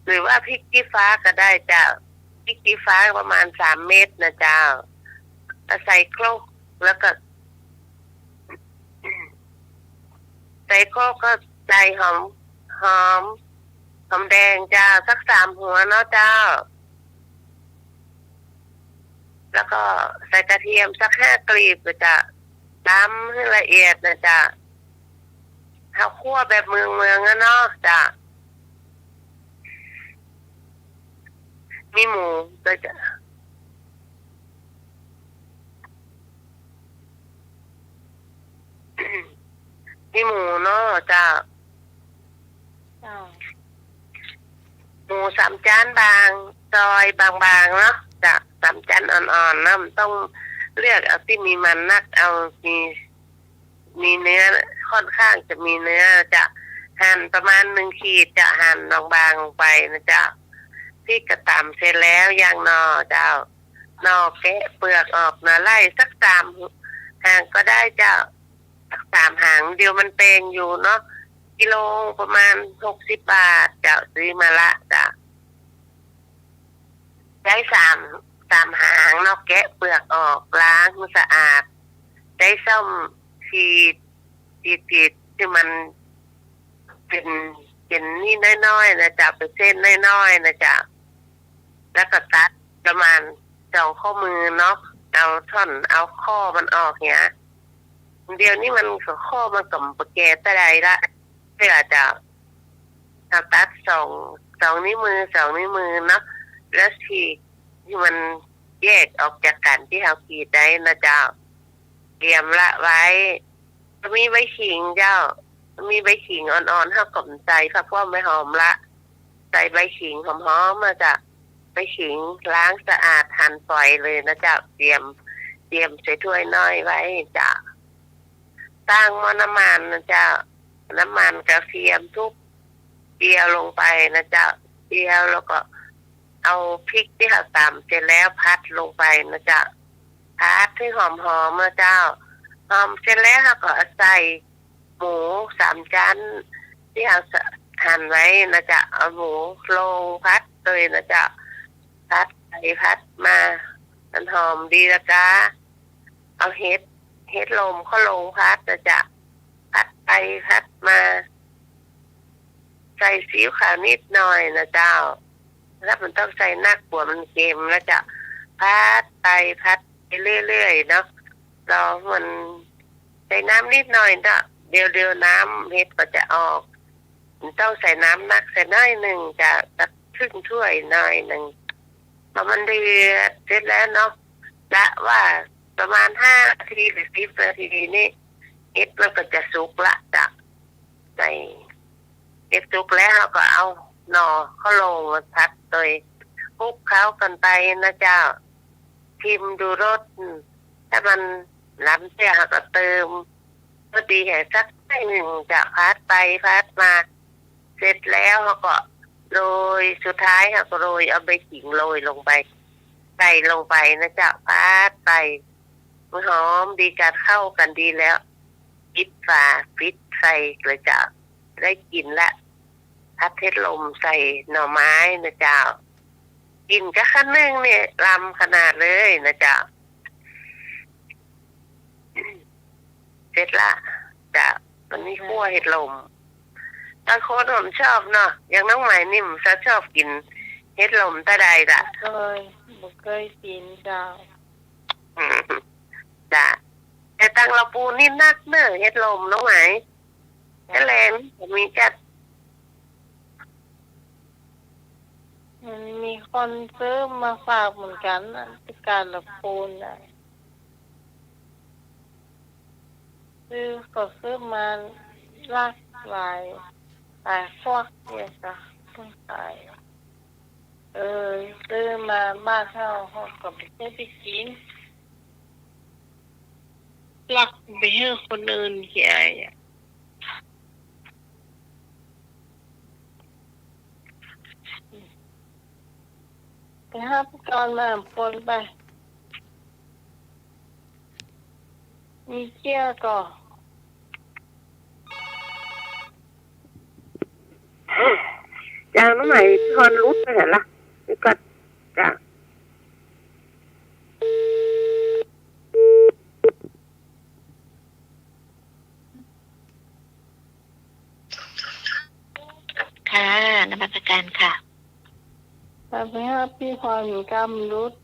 หรือว่าพริกชี้ฟ้าก็ได้จ้ะพริกชี้ฟ้าประมาณ3 เม็ดนะเจ้าแล้วใส่โครกแล้วก็ใส่โครกก็ใส่หอม หอมแดงจ้าสัก3 หัวเนาะเจ้า แล้วก็ใส่กระเทียมสัก5 กลีบก็จะตำให้ละเอียดนะจ้ะข้าวคั่วแบบเมืองอะเนาะจ้ะมีหมูก็จะมีหมูเนาะจ้ะหมู3 จานบางซอยบางๆเนาะจ้ะ3 จานอ่อนๆนะมันต้องเลือกเอาที่มีมันนักเอามีเนื้อค่อนข้างจะมีเนื้อจะหั่นประมาณ1 ขีดจะหั่นบางๆลงไปนะจ๊ะที่กระตำเสร็จแล้วอย่างนอเจ้านอแกะเปลือกออกนะไล่สัก3 หางก็ได้จ้ะสัก3 หางเดียวมันเป็นอยู่เนาะกิโลประมาณ60 บาทจะซื้อมาละจ้ะใช้3 หางเนาะแกะเปลือกออกล้างให้สะอาดใช้ส้อมฉีดที่มันเป็นนี่น้อยๆนะจ๊ะเป็นเส้นน้อยๆนะจ๊ะแล้วก็ตัดประมาณ2 ข้อมือเนาะเอาท่อนเอาข้อมันออกเนี่ยเดี๋ยวนี้มันข้อมันกับปะแกตะไดละเพื่อจะตัด2 นิ้วมือเนาะแล้วฉีกที่มันแยกออกจากกันที่เราขีดได้นะจ๊ะเตรียมละไว้มีใบขิงเจ้ามีใบขิงอ่อนๆเท่ากับใจค่ะเพราะไม่หอมละใส่ใบขิงหอมๆมาจากใบขิงล้างสะอาดหั่นฝอยเลยนะจ๊ะเตรียมใส่ถ้วยน้อยไว้จ้ะตั้งหม้อน้ำมันนะจ๊ะน้ำมันกระเทียมทุกเจียวลงไปนะจ๊ะเจียวแล้วก็เอาพริกที่เราตำเสร็จแล้วพัดลงไปนะจ๊ะพัดให้หอมๆนะเจ้าหอมเสร็จแล้วก็ใส่หมู3 จานที่เราหั่นไว้นะจ๊ะเอาหมูลงพัดเลยนะจ๊ะพัดไปพัดมามันหอมดีละจ้าเอาเห็ดลมเขาลงพัดนะจ๊ะพัดไปพัดมาใส่ซีอิ๊วขาวนิดหน่อยนะเจ้าแล้วมันต้องใส่นักบัวมันเค็มแล้วจะพัดไปพัดไปเรื่อยๆเนาะรอมันใส่น้ำนิดหน่อยเนาะเดี๋ยวน้ำเห็ดก็จะออกต้องใส่น้ำนักใส่น้อยหนึ่งจะครึ่งถ้วยน้อยหนึ่งพอมันเดือดเสร็จแล้วเนาะละว่าประมาณ5 นาทีหรือ10 นาทีนี่เห็ดมันก็จะสุกละจะใส่เห็ดสุกแล้วเราก็เอาหน่อเขาลงมาพัดโดยคลุกเคล้ากันไปนะเจ้าชิมดูรสถ้ามันล้ำเสียเราก็เติมก็ดีแค่สัก1จะพัดไปพัดมาเสร็จแล้วเราก็โรยสุดท้ายเราก็โรยเอาใบขิงโรยลงไปใส่ลงไปนะเจ้าพัดไปหอมดีกันเข้ากันดีแล้วปิดฝาปิดใส่เลยเจ้าได้กินละพัดเทศลมใส่หน่อไม้นะเจ้ากินก็ขั้นหนึ่งเนี่ยลำขนาดเลยนะเจ้าเสร็จละจ้ะมันมีคั่วเห็ดลมบางคนผมชอบเนาะอย่างน้องใหม่นิ่มซะชอบกินเห็ดลมตาใดล่ะบ่เคยกินเจ้าจ้ะแต่ตังเราปูนี่นักเนอะเห็ดลมน้องใหม่แค่แรงมีจัดมันมีคนซื้อมาฝากเหมือนกันที่การละปูนซื้อมาหลากหลายพวกเนี่ยจ้ะเพิ่งขายซื้อมาบ้านเฮาก็ไม่ได้ไปกินลักไปให้คนอื่นแก่ไปหาผู้การมาปนไปมีเกี้ยก่อจ้าน้องใหม่ทอนรุดไปเหรอล่ะนี่ก็จ้าค่ะ นมัสการค่ะ แต่ไปหาพี่พรกำรุด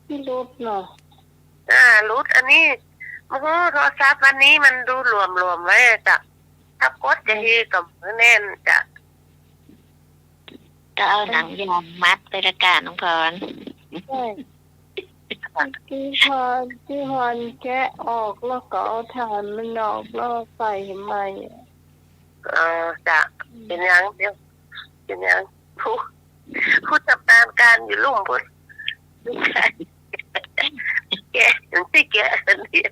พี่รุดเนาะ รุดอันนี้โอ้โหโทรศัพท์วันนี้มันดูรวมไว้จ้ะถ้ากดจะเฮกับมือแน่นจ้ะ ก็เอาหนังยางมัดไปละกันน้องพร ใช่พี่พรแกะออกแล้วก็เอาถ่านมันออกแล้วใส่ใหม่ จ้ะเป็นยังเดี๋ยวเป็นยังผู้จัดการอยู่ลุ่มพุทธแกอย่างที่แกอันเดียว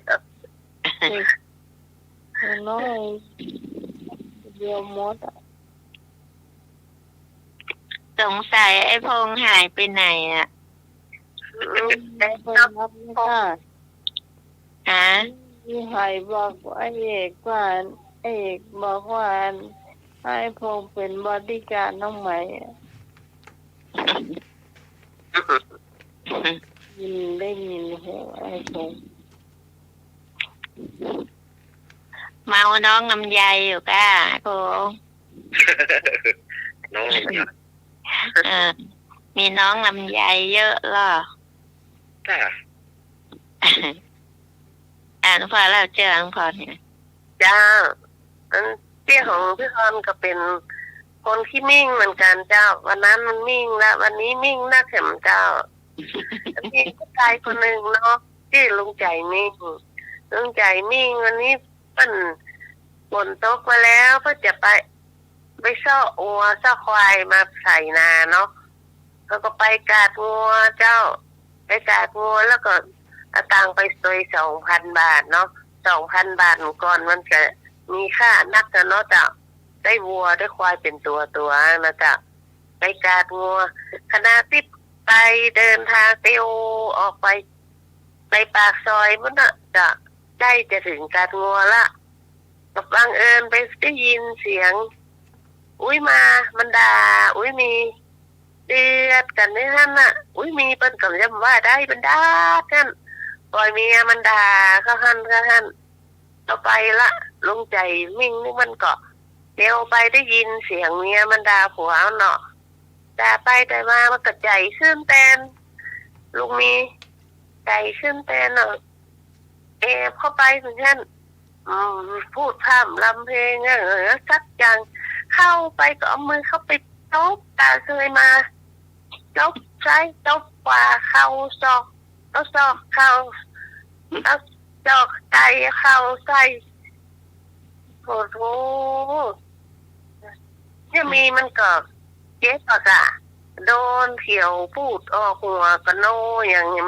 น้อยเดียวหมดอ่ะ สงสัยไอ้พงษ์หายไปไหนอ่ะ ได้รับไม่ได้ ฮะ พี่ไห่บอกว่าเอกว่าเอกบอกว่าให้พงเป็นบอดี้การ์ดน้องใหม่ยินได้ยินหัวไอ้พง เมาน้องลำไยอยู่ก้าไอ้พงษ์ น้องลำไย มีน้องลำไยเยอะหรอ จ้ะ น้องพรเราเจอน้องพรเนี่ย จ้าเตี้ยของพี่พรก็เป็นคนที่มิ่งเหมือนกันเจ้าวันนั้นมันมิ่งแล้ววันนี้มิ่งหน้าเข็มเจ้ามีผู้ชายคนหนึ่งเนาะที่ลุงใจมิ่งวันนี้เปิ้นฝนตกมาแล้วเพื่อจะไปซ่ออัวซ่อควายมาใส่นาเนาะเขาก็ไปกาดงัวเจ้าไปกาดงัวแล้วก็เอาตังไปซวย2,000 บาทเนาะ2,000 บาทก่อนมันจะมีค่านักเนาะเจ้าได้วัวได้ควายเป็นตัวนะเจ้าไปกาดงัวขณะที่ไปเดินทางเตียวออกไปปากซอยมันน่ะจะถึงกาดงัวละกับบังเอิญไปได้ยินเสียงมันด่ามีเดือดกันนี่ท่านน่ะมีเปิ้นก็จะว่าได้เป็นด่าท่านปล่อยเมียมันด่าเขาหันเอาไปละลงใจมิ่งนี่มันก็เดี๋ยวไปได้ยินเสียงเมียมันด่าผัวเนาะด่าไปแต่มามันก็ใจขึ้นแตนลุงมีใจขึ้นแตนเนาะเข้าไปเหมือนกันพูดพร่ำลำเพลงสักอย่างเข้าไปก็เอามือเข้าไปตบตาเคยมาตบซ้ายตบขวาเข้าซอกเอาซอกเข้าเอาจอกใจเข้าใส่โอ้โหเนี่ยมีมันก็เจ็บปากอะโดนเขียวพูดออกหัวกระโนอย่างเงี้ย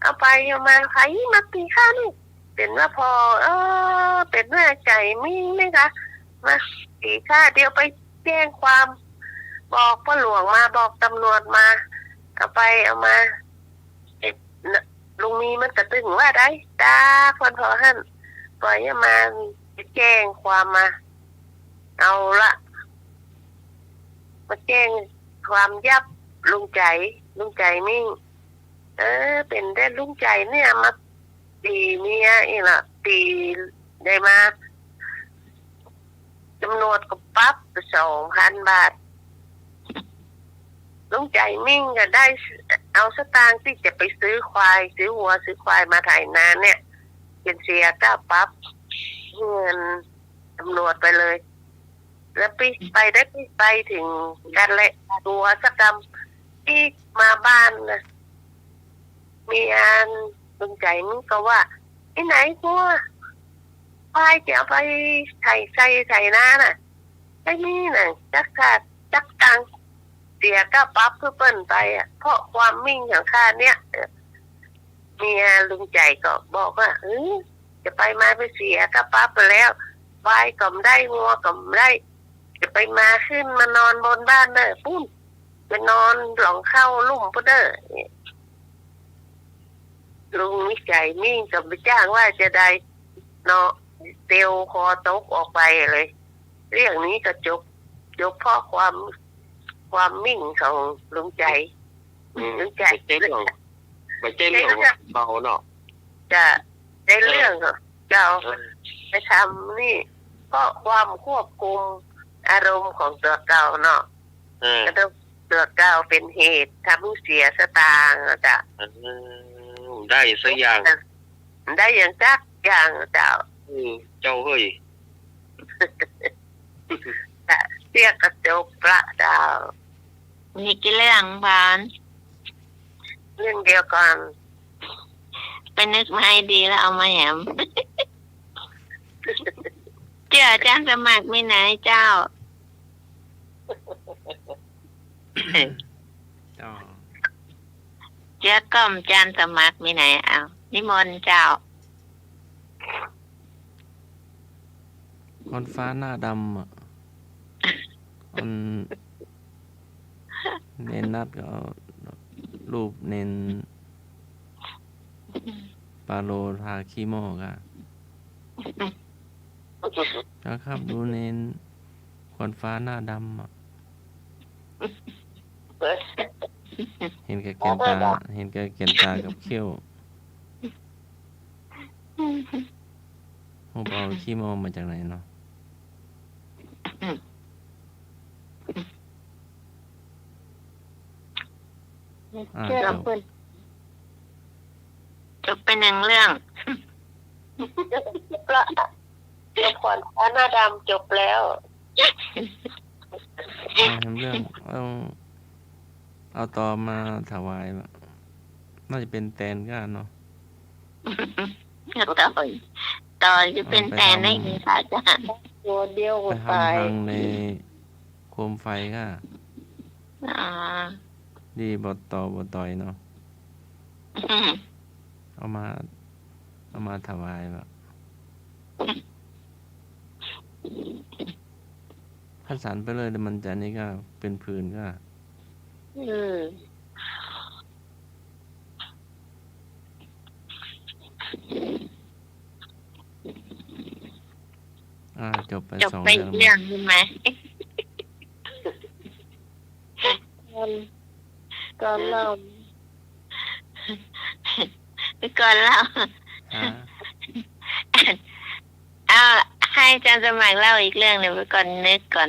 เอาไปเอามาใครมาตีข้านี่เป็นว่าพอเป็นแม่ใจมีไหมคะมาตีข้าเดียวไปแจ้งความบอกพ่อหลวงมาบอกตำรวจมาเอาไปเอามาลุงมีมันกระตึงว่าได้ตาคนพอหันปล่อยมาแจ้งความมาเอาละมาแจ้งความยับลุงใจมิ่งเป็นได้ลุงใจเนี่ยมาตีเมียอีกละตีได้มาจำนวนก็ปั๊บ2,000 บาทลุงใจมิ่งก็ได้เอาสตางค์ที่จะไปซื้อควายซื้อวัวซื้อควายมาไถนาเนี่ยเป็นเสียก็ปั๊บเงินตำรวจไปเลยแล้วไปถึงกันเลยตัวสกรรมที่มาบ้านนะมีอันลุงใจมิ่งก็ว่าที่ไหนพวกควายจะเอาไปใส่นาน่ะไม่มีน่ะจักตังเสียก็ปั๊บเพื่อเปิ้นไปอ่ะเพราะความมิ่งของข้าเนี่ยเมียลุงใจก็บอกว่าจะไปมาไปเสียก็ปั๊บไปแล้วควายก็ไม่ได้งัวก็ไม่ได้จะไปมาขึ้นมานอนบนบ้านเด้อปุ้นไปนอนหลังเข้าลุ่มปุ๊เด้อลุงวิจัยมิ่งก็ไปจ้างว่าจะได้เนาะ เตียวคอตกออกไปเลย เรื่องนี้ก็จบเพราะความมิ่งของลุงใจลุงใจ ไม่ใช่เรื่องเบาเนาะ จะได้เรื่องเจ้าไปทำนี่เพราะความควบคุมอารมณ์ของตัวเก่าเนาะก็ต้องตัวเก่าเป็นเหตุทำให้เสียสตางค์จ้ะ ได้สักอย่าง ได้อย่างจักอย่างเจ้า เจ้าเฮ้ย เรียกกระจกประดาว มีกี่เรื่องบาน เรื่องเดียวกัน ไปนึกมาให้ดีแล้วเอามาแหม เจ้าอาจารย์สมัครมีไหนเจ้า ต่อ เจ้าก้อมอาจารย์สมัครมีไหนเอานิมนต์เจ้า คนฟ้าหน้าดำอ่ะคนเน้นนัดก็เอารูปเน้นปาโลทาคีโมกะนะครับดูเน้นคนฟ้าหน้าดำอ่ะเห็นแก่แก่นตากับเขี้ยวโอ้เปาคีโมมาจากไหนเนาะจบไปหนึ่งเรื่อง เรื่องขวัญฟ้าหน้าดำจบแล้ว ทำเรื่องเอาต่อมาถวายน่าจะเป็นแตนก้านเนาะ ต่อจะเป็นแตนได้ไงคะอาจารย์ ตัวเดียว ไป ก็ ทำ ตาย ทางในโคมไฟก็ อ๋อ ดีบทต่อยเนาะเอามาถวายถ้าสันไปเลยแต่มันจะนี่ก็เป็นพื้นก็จบไป จบ 2 ไป เรื่อง เรื่องใช่ไหม ก่อนเล่า ก่อนเล่าเอาให้อาจารย์สมัครเล่าอีกเรื่องหนึ่งไปก่อนนึกก่อน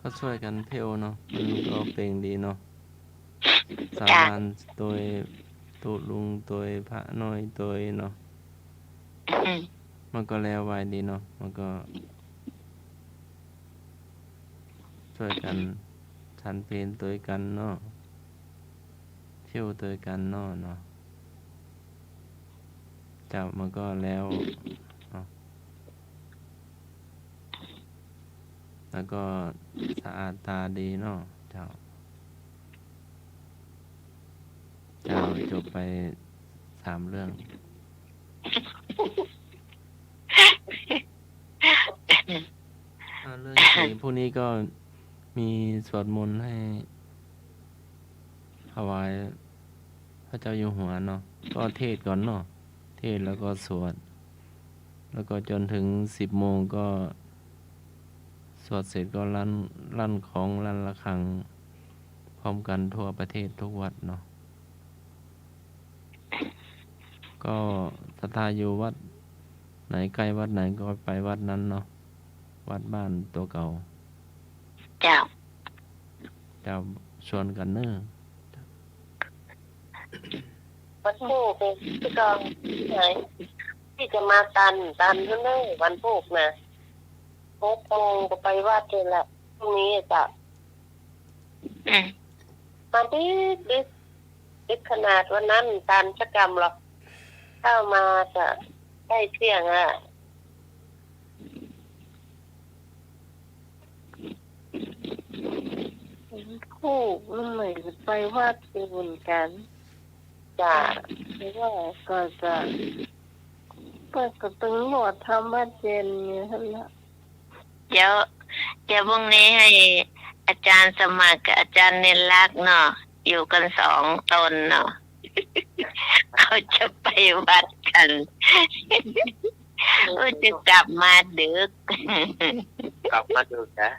ก็ช่วยกันเพลเนาะมันก็เพลงดีเนาะสาบานตัวตุลุงตัวพระน้อยตัวเนาะมันก็แล้วไว้ดีเนาะมันก็ช่วยกันฉันเพลตัวกันเนาะเที่ยวตัวกันเนาะจับมันก็แล้วแล้วก็สะอาดตาดีเนาะเจ้าจบไป3 เรื่องเรื่องที่พวกนี้ก็มีสวดมนต์ให้ถวายพระเจ้าอยู่หัวเนาะก็เทศก่อนเนาะเทศแล้วก็สวดแล้วก็จนถึง10 โมงก็สวดเสร็จก็ลั่นของลั่นระฆังพร้อมกันทั่วประเทศทุกวัดเนาะก็ศรัทธาอยู่วัดไหนใกล้วัดไหนก็ไปวัดนั้นเนาะวัดบ้านตัวเก่าเจ้าชวนกันเนอะ วันพุธเป็นที่กองไหนที่จะมาตันนั่นเลยวันพุธนะ6 โมงก็ไปวัดเลยแหละพรุ่งนี้จะมาดิขนาดวันนั้นตันสักกรรมหรอกเข้ามาจะได้เที่ยงคู่มันเหมือนไปวัดไปบุญกันจ้ะหรือว่าก็จะตึงหมดทำวัดเจนเนี่ยท่านละเดี๋ยวพรุ่งนี้ให้อาจารย์สมัครกับอาจารย์เนรลักษณ์เนาะอยู่กัน2 ตนเนาะเขาจะไปวัดกัน จะกลับมาดึก กลับมาดูนะ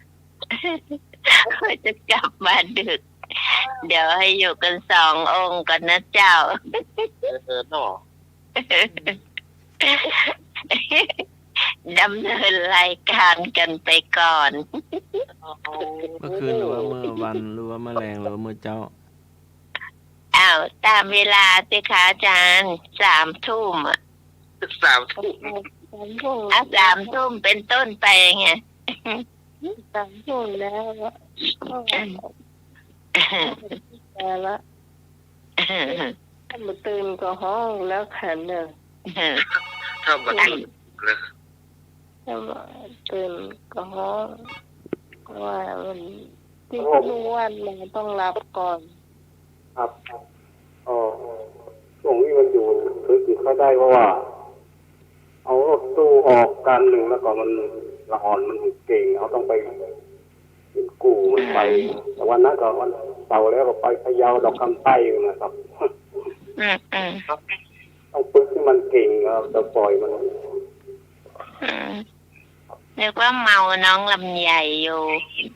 จะกลับมาดึก เดี๋ยวให้อยู่กัน2 องค์ก่อนนะเจ้า เนาะ ดำเนินรายการกันไปก่อน เมื่อคืนหรือว่าเมื่อวันหรือว่าเมื่อแรงหรือว่าเมื่อเจ้า อ้าวตามเวลาสิคะอาจารย์3 ทุ่มอ่ะ 3 ทุ่ม 3 ทุ่มเป็นต้นไปไง 3 ทุ่มแล้วแต่ละถ้ามาตื่นก็ห้องแล้วขันเนี่ย ถ้าบัดนี้เลย ถ้ามาตื่นก็ห้องว่ามันที่ทุกวันมันต้องรับก่อน ครับอ๋อช่วงนี้มันอยู่ถือเขาได้เพราะว่า เอารถตู้ออกกันหนึ่งแล้วก็มันละอ่อนมันเก่งเขาต้องไปกู้มันไปแต่วันนั้นก็วันเสาร์แล้วก็ไปพะเยาดอกคำใต้นะครับต้องฝึกให้มันเก่งครับจะปล่อยมัน นึกว่าเมาน้องลำใหญ่อยู่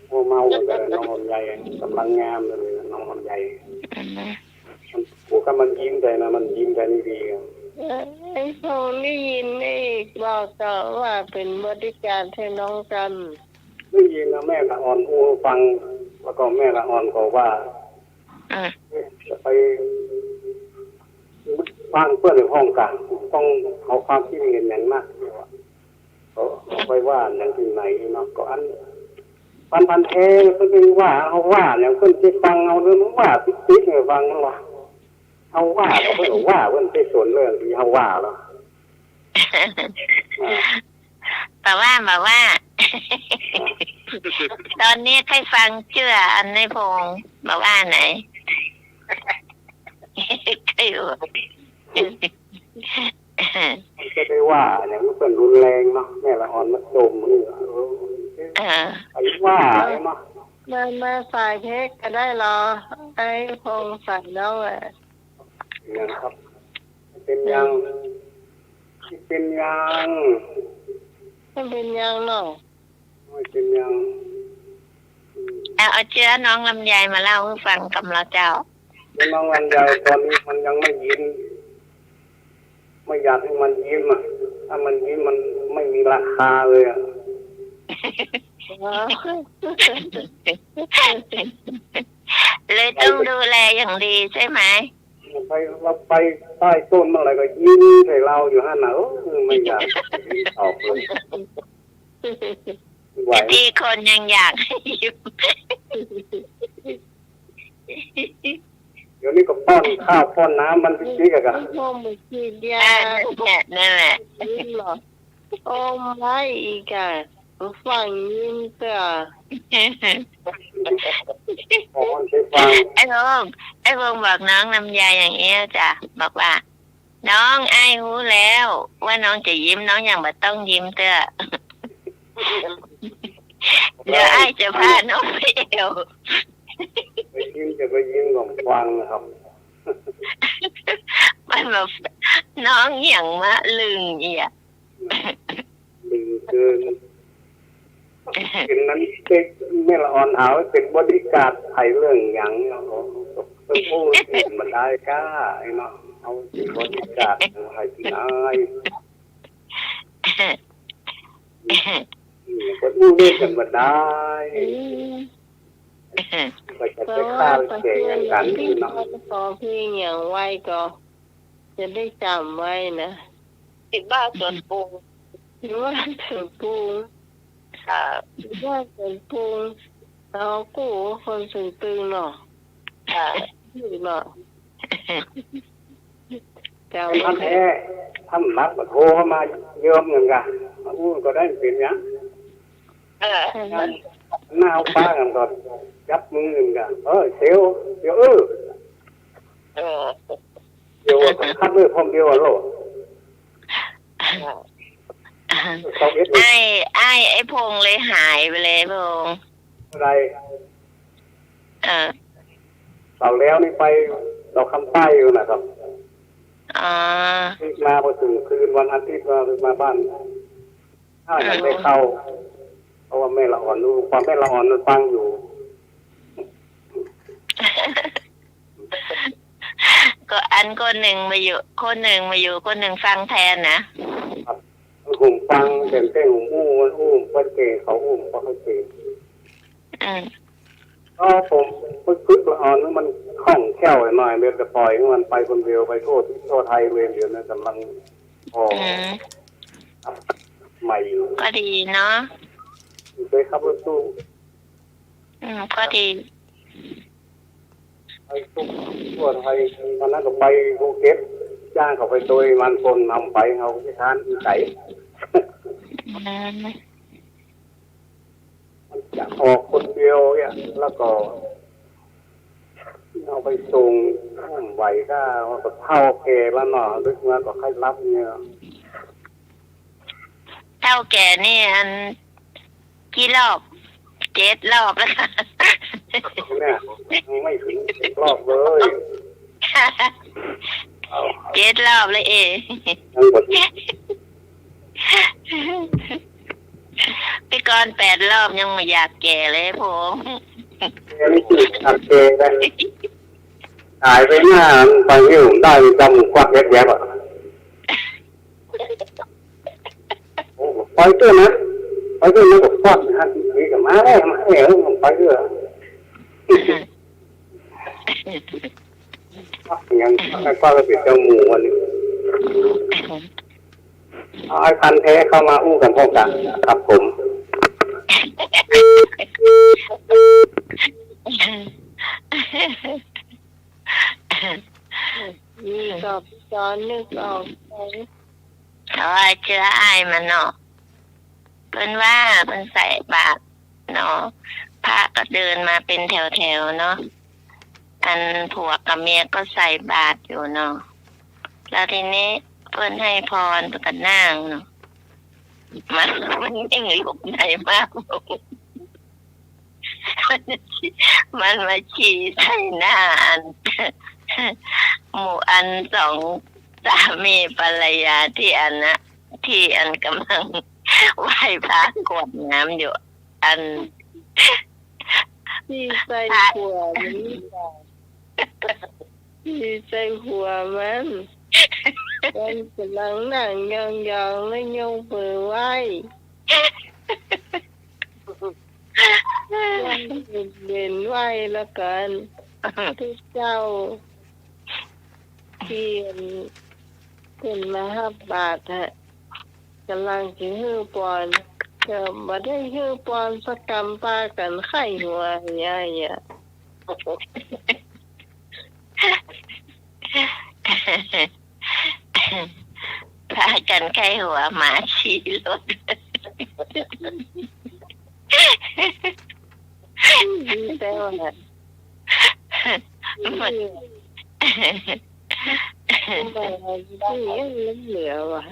โอ้เมาแต่น้องลำไยกำลังงามเลยน้องลำไยมันหัวก็มันยิ้มใจนะมันยิ้มใจนี่ดีครับ ไอ้พงได้ยินไอ้บอกต่อว่าเป็นบริการให้น้องกัน ได้ยินนะแม่ละอ่อนพูดฟังแล้วก็แม่ละอ่อนบอกว่าจะไปฟังเพื่อนในห้องกันต้องเอาความคิดเห็นอย่างมากเขาไปว่าอย่างที่ไหนเนาะก็อันพันเทก็เป็นว่าเขาว่าอย่างเพื่อนที่ฟังเอาเรื่องว่าติ๊กๆเนี่ยฟังว่าเอาว่าเขาไม่ว่าเพื่อนที่สวนเรื่องที่เขาว่าแล้ว แต่ว่าตอนนี้ใครฟังเชื่ออันในพงมาว่าไหนใครอยู่ มันก็ได้ว่าอย่างเพื่อนรุนแรงเนาะแม่ละอ่อนมาโจมมือไปว่าเนาะ มาใส่เค้กก็ได้หรอไอ้พงใส่แล้วอ่ะ อย่างครับเป็นยังไม่เป็นยัง ไม่เป็นยังเนาะ ไม่เป็นยัง เอาเชื้อน้องลำไยมาเล่าให้ฟังกับเราเจ้า น้องวันยาวตอนนี้มันยังไม่ยิ้มไม่อยากให้มันยิ้มอ่ะถ้ามันยิ้มมันไม่มีราคาเลยอ่ะ เลยต้องดูแลอย่างดีใช่ไหม เราไปใต้ต้นเมื่อไหร่ก็ยิ้มใส่เราอยู่ฮะหนาวไม่อยากออกเลยไหว ที่คนยังอยากให้ยิ้ม เดี๋ยวนี้ก็ป้อนข้าวป้อนน้ำมันไปซื้อกัน พงมือขีดยา นั่นแหละ ยิ้มหรอโอ้ไม่อีกอ่ะฟังยิ้มเถอะ บอกมันไปฟัง ไอ้พงบอกน้องลำไยอย่างเงี้ยจ้ะบอกว่า น้องไอ้รู้แล้วว่าน้องจะยิ้มน้องอย่างแบบต้องยิ้มเถอะเดี๋ยวไอ้จะพาน้องไปเอว ไปยิ้มจะไปยิ้มของฟังนะครับ มันแบบน้องอย่างมะลึงเอีย ดึงเกินเป็นนั้นเป็นไม่ละอ่อนเอาเป็นบริการไทยเรื่องอย่างเนาะต้องพูดมันได้ก้าไอ้เนาะเอาเป็นบริการไทยที่ไหนก็ดูเล่นกันมาได้ไปจะไปข้าวเก่งกันเนาะ ขอพี่อย่างไว้ก็จะได้จำไว้นะ ติดบ้าส่วนปรุง หรือว่าถึงปรุง ค่ะ หรือว่าถึงปรุงเรากู้คนสึงตึงเนาะ ค่ะ อยู่เนาะเจ้า ท่านแท้ท่านรักโทรเข้ามาเยอะเหมือนกันอู้ก็ได้เป็นยังหน้าป้ากันก่อนยับมือกันเซลเดี๋ยวเดี๋ยวคัดเลยพร้อมเดียวโลไอ้พงเลยหายไปเลยพง อะไร เออ เสาแล้วนี่ไปเราคำใต้อยู่นะครับ อ อ๋อ มาพอถึงคืนวันอาทิตย์มาบ้านถ้ายังไม่เข้าเพราะว่าแม่ละอ่อนรู้ความแม่ละอ่อนมันฟังอยู่ ก็อันคนหนึ่งมาอยู่คนหนึ่งฟังแทนนะ ผมฟังเต็มผมมันมันเก่งเขาเพราะเขาเก่ง ก็ผมพึกละอ่อนมันคล่องแคล่วหน่อยเดี๋ยวจะปล่อยมันไปคนเดียวไปโทษไทยเวรเดียวนะกำลังพอใหม่อยู่ ก็ดีเนาะ เคยขับรถตู้ ก็ดี ไปทั่วไทยตอนนั้นก็ไปภูเก็ตจ้างเขาไปโดยมันคนนำไปเขาที่ทานที่ไก่มันจะออกคนเดียวเนี่ยแล้วก็เอาไปส่งไหวก็เท่าแก่แล้วเนาะดึกมาก็ใครรับเนี่ย เท่าแก่นี่อันกี่รอบ7 รอบแล้วค่ะ เนี่ยไม่ถึง10 รอบเลย 7 รอบเลยทั้งหมด พี่กรณ์8 รอบยังไม่อยากแก่เลยผม นี่คือตัดเกงได้หายไปหน้าไปที่ผมได้จำควักแยบๆอ่ะโอ้ไปเตื้อนะไปเตื้อนะกับควักหันทีกับมาได้ผมไปเตื้อยังไอ้ควักก็เป็นเจ้าหมูวันนี้เอาไอ้พันแท้เข้ามาอู้กันพร้อมกันครับผมนี่กับจอนนึกออกไป เอาไว้เชื้อไอมันเนาะเพิ่นว่าเพิ่นใส่บาตรเนาะพระก็เดินมาเป็นแถวๆเนาะอันผัวกับเมียก็ใส่บาตรอยู่เนาะแล้วทีนี้เพิ่นให้พรเพิ่นก็นั่งเนาะมันยังลุกได้มากมันมาฉี่ใส่หน้าอันหมู่อันสองสามีภรรยาที่อันนะที่อันกำลังไหว้พระกรวดน้ำอยู่อัน ที่ใส่หัวมันที่ใส่หัวมันกำลังนั่งยองๆแล้วยกมือไหว้เด่นไหว้แล้วกันที่เจ้าที่เป็นมาฮับบาทฮะกำลังจะฮื้อปอนก็บ่ได้ฮื้อปอนสักกรรมปากันไข้หัวใหญ่อ่ะ พากันไข้หัวหมาฉี่รถ แต่ว่าที่ยังเหลือว่ะ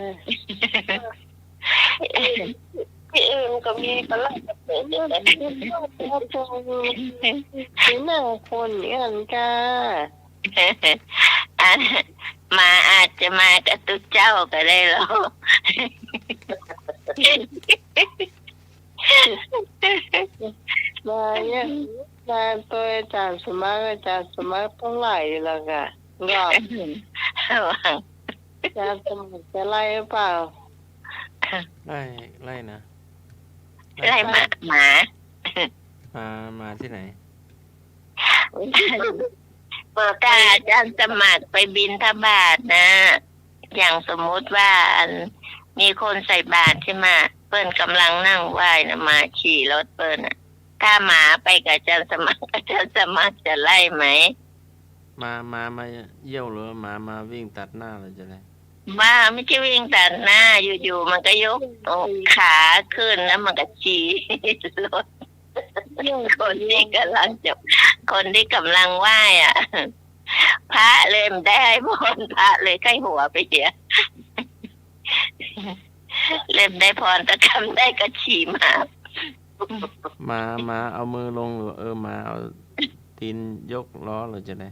ที่อื่นก็มีก็ลังเป็นหน้าคนเนี่ยจ้า อันมาอาจจะมากับตุ๊กเจ้าก็ได้หรอก มาเนี่ยมาตัวอาจารย์สมัครต้องไหลแล้วก็รอบอาจารย์สมัครจะไล่เปล่า ไล่นะ ไล่หมา มาที่ไหน ถ้าอาจารย์สมัครไปบิณฑบาตนะอย่างสมมุติว่ามีคนใส่บาตรใช่ไหมเปิ้นกำลังนั่งไหว้นะมาขี่รถเปิ้นน่ะถ้าหมาไปกับอาจารย์สมัครอาจารย์สมัครจะไล่ไหมมาเยี่ยวหรือมาวิ่งตัดหน้าเลยจะไงบ้าไม่ใช่วิ่งตัดหน้าอยู่ๆมันก็ยกขาขึ้นแล้วมันก็ขี่รถคนที่กำลังไหว้อ่ะพระเลยไม่ได้ให้พรพระเลยใกล้หัวไปเสียเล่มได้พรแต่ทำได้ก็ขี่มาเอามือลงหรือมาเอาตีนยกล้อหรือจะไง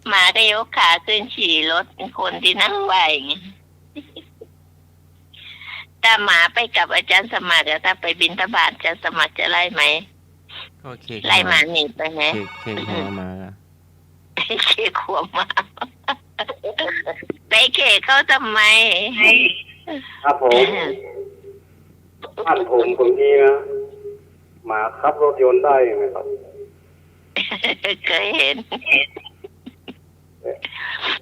หมาก็ยกขาขึ้นฉี่รถคนที่นั่งไหวไงถ้าหมาไปกับอาจารย์สมัครถ้าไปบิณฑบาตอาจารย์สมัครจะไล่ไหม ก็เคก ไล่หมาหนีไปไหม เคกหัวมาละ เคขวบมาไปเคเขาทำไม ครับผมบ้านผมตรงนี้นะหมาขับรถยนต์ได้ไหมครับ เคยเห็น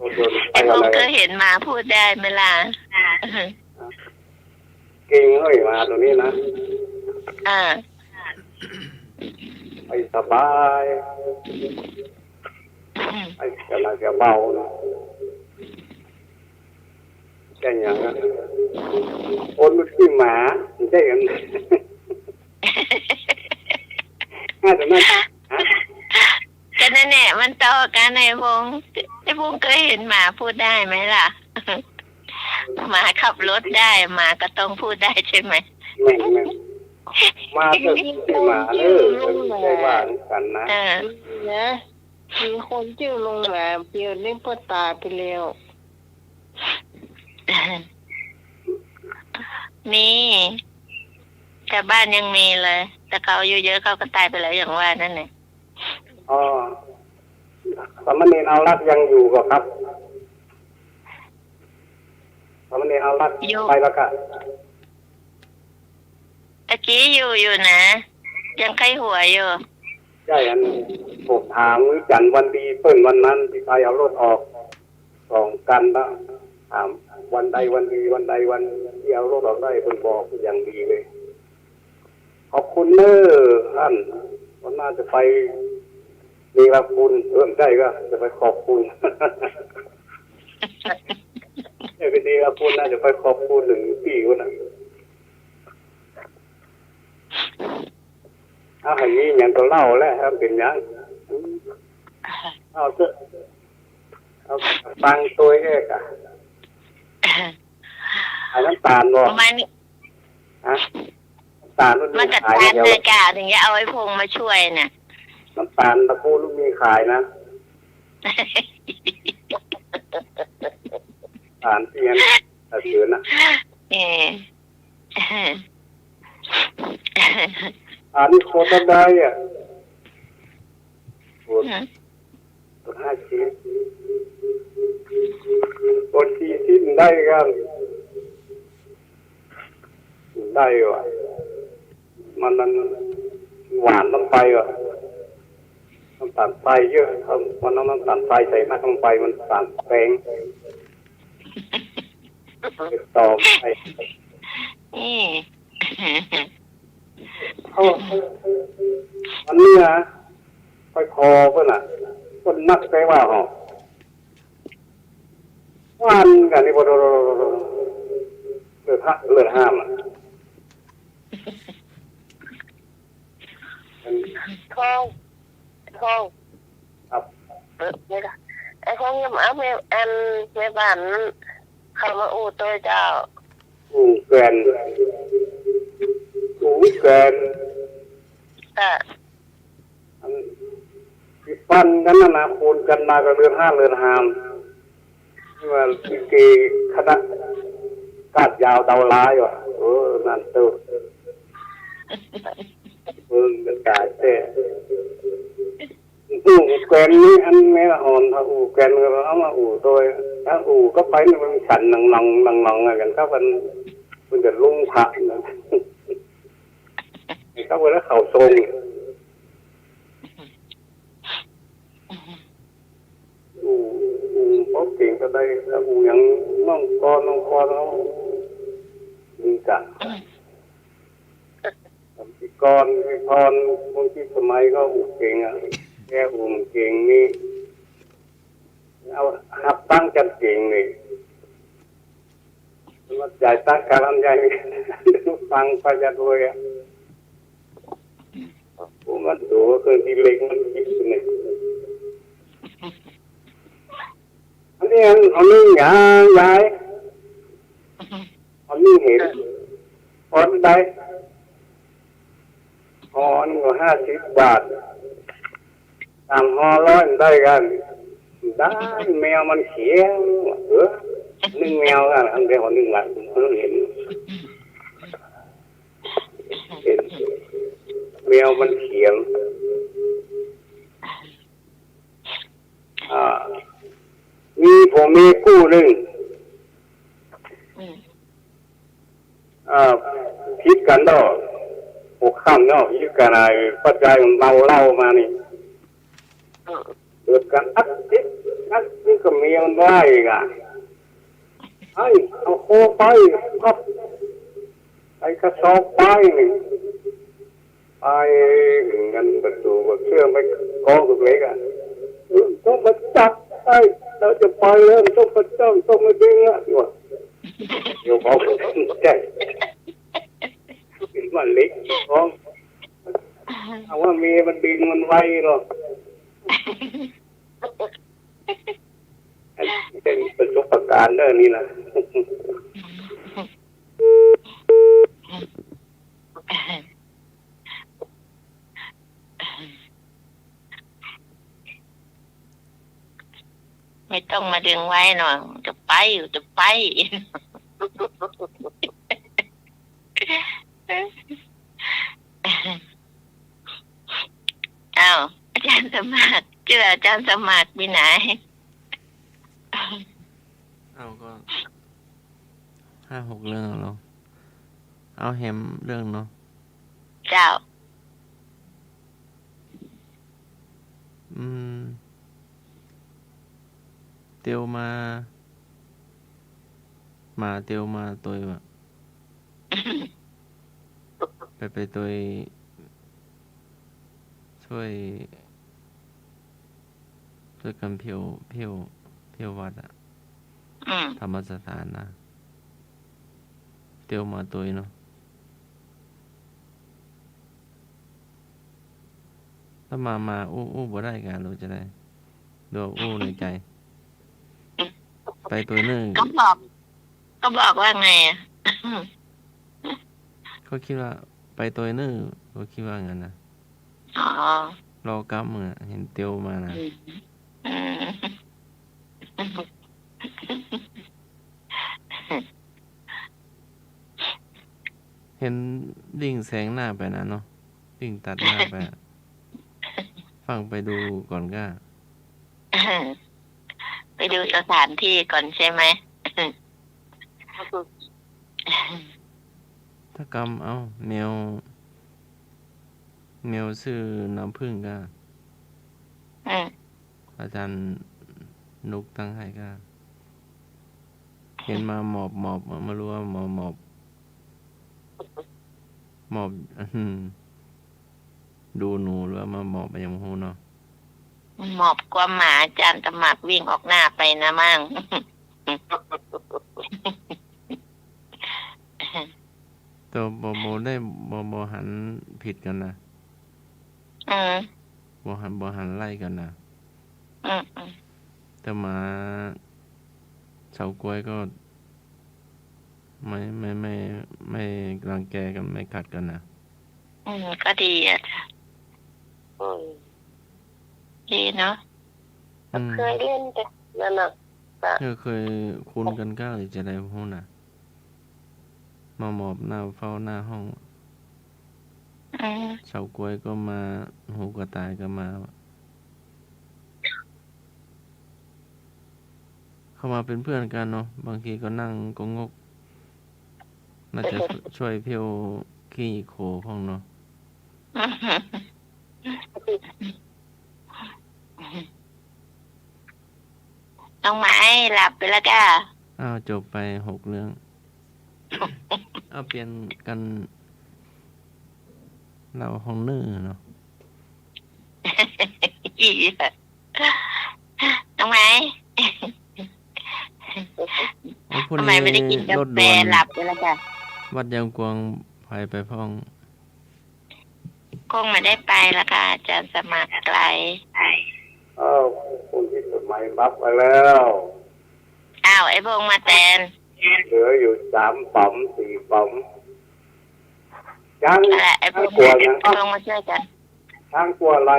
รถยนต์ไป ไอ้พ อะ วก ไร เคยเห็นหมาพูดได้ไหมล่ะ เก่งเลยมาตรงนี้นะ อ่า ไปสบายไปกำลังจะเบานะแค่อย่างนั้นคนมันขี้หมาไม่ใช่กันน่าจะนั่น ก็นั่นแหละมันต่อกันไอ้พงเคยเห็นหมาพูดได้ไหมล่ะ หมาขับรถได้หมาก็ต้องพูดได้ใช่ไหม แม่งมาเถอะขี้หมาไม่ได้ว่ากันนะ นะมีคนชื่อลุงแหลมเดียวนี่พ่อตายไปแล้ว มีแต่บ้านยังมีเลย แต่เขาอายุเยอะเขาก็ตายไปแล้วอย่างว่านั่นแหละ อ๋อสามเณรเอารักยังอยู่ก็ครับสามเณรเอารักไปแล้วก็ ตะกี้อยู่นะ ยังไข้หัวอยู่ ใช่อันผมถามวิจันทร์วันดีเปิ้นวันนั้นที่ไปเอารถออกสองกันแล้วถามวันใดวันดีวันใดวันที่เอารถออกได้เปิ้นบอกอย่างดีเลยขอบคุณเน้อท่านวันหน้าจะไปมีรับคุณเพิ่มได้ก็จะไปขอบคุณจะไปดีรับคุณน่าจะไปขอบคุณถึงปีวันน่ะถ้าอย่างนี้อย่างตัวเล่าแล้วครับเป็นอย่างเอาเถอะเอาตังตัวเอกอ่ะไอ้น้ำตาลบ่ มัน ฮะน้ำตาล มันกัด ขาย ทาน เดียว เลยกาถึงจะเอาไอ้พงมาช่วยน่ะ น้ำตาลตะปูลูกมีขายนะตาลเทียนตะเสือนะอันนี้โคตรได้อ่ะโคตร50โคตร40ได้กันได้ว่ะมันหวานลงไปว่ะน้ำตาลทรายเยอะมันน้ำตาลทรายใส่มากลงไปมันตาลแพงต่อไปอันนี้นะค่อยคอเพื่อนอ่ะคนนักใจว่าหรอวันกันนี่บ่เลือดห้ามอ่ะ ข้าวครับ ไม่ได้ไอ้ของยำเอาแม่แม่บ้านเขามาอู้ตัวเจ้า แกนแกน ค่ะ ปั้นกันนะคูณกันมากับเรือนห้ามนี่ว่าเกคณะกาดยาวเดาลายว่ะนั่นตัวเป็นกาดแต่แกนนี่อันไม่ละอ่อนถ้าแกนก็เอามาตัวถ้าก็ไปมันสั่นนังกันก็มันจะลุ่งผักนะเขาไปแล้วเข่าทรงพบเก่งก็ได้ถ้าอย่างน้องคอเขาดีจังพี่กรพี่พรบางทีสมัยก็เก่งอ่ะแค่เก่งนี่เอาหับตั้งจัดเก่งเลยมันใหญ่ตั้งการใหญ่ฟังไปจะด้วยอ่ะมันดูเคยที่เล็กมันคิดเนี่ยอันนี้อันนี้ใหญ่อันนี้เห็นพอได้พอนี่ก็50 บาทตามห่อ100ได้กัน ได้แมวมันเขียวนึ่งแมวอ่ะอันเดียวนึ่งหลังคุณเห็นแมวมันเขียวผมมีกู้หนึ่งพิษกันดอกหกข้ามเนาะพิษกันอะไรปัจจัยเมาเหล้ามานี่เกิดกันอัดนี่ก็มีมันได้อีกอ่ะเอาโคไปครับไอ้กระสอบไปนี่ไปเงินประตูก็เชื่อไม่กองตัวเล็กอ่ะต้องมาจับเราจะไปแล้วต้องมาจ้องต้องมาดึงอ่ะเดี๋ยวบอกใจเป็นว่าเล็กน้องเอาว่ามีมันดึงมันไวหรอกเป็นประสบการณ์เรื่องนี้นะไม่ต้องมาดึงไว้หน่อยจะไปอ้าวอาจารย์สมัครเจออาจารย์สมัครมีไหนเอาก็5-6 เรื่องเราเอาแฮมเรื่องเนาะเจ้าเตียวมาเตียวมาตัวแบบไปตัวช่วยกันเพียววัดอะธรรมสถานนะเตียวมาตัวเนาะถ้ามาอู้บ่ได้กันรู้จะได้ดูอู้ในใจไปตัวนึงก็บอกว่าไงอ่ะเขาคิดว่าไปตัวนึงเขาคิดว่างั้นนะรอกำมือเห็นเตียวมานะเห็นดิ่งแสงหน้าไปนะเนาะดิ่งตัดหน้าไปฟังไปดูก่อนก็ไปดูสถานที่ก่อนใช่ไหมถ้ากำเอาแนวชื่อน้ำผึ้งก็อาจารย์นุกตั้งให้ก็เห็นมาหมอบมารู้ว่าหมอบดูหนูหรือว่ามาหมอบไปยังหูเนาะหมอบกว่าหมาอาจารย์สมัครวิ่งออกหน้าไปนะมั่งตัวโบได้โบหันผิดกันนะโบหันไล่กันนะแต่หมาเฉากล้วยก็ไม่รังแกกันไม่กัดกันนะก็ดีอ่ะดีเนาะเคยเล่นแต่นั่นน่ะเคยคุ้นกันก็เลยจะได้พูดนะมาหมอบหน้าเฝ้าหน้าห้องเฉากล้วยก็มาหูกระต่ายก็มาเข้ามาเป็นเพื่อนกันเนาะบางทีก็นั่งกงกน่าจะช่วยเพียวขี้โคห้องเนาะน้องไม้หลับไปแล้วจ้าจบไป6 เรื่องเอาเปลี่ยนกันเราห้องนื้อเนาะน้องไม้ทำไมไม่ได้กินกาแฟหลับไปแล้วจ้ะวัดยางกวางไปพ้องคงไม่ได้ไปแล้วค่ะอาจารย์สมัครไกลคุณที่สุดหมายบัฟไปแล้วไอ้พงมาแตนเหลืออยู่3 ป๋อม 4 ป๋อมยังไอ้พงมาช่วยกันช้างกลัวอะไร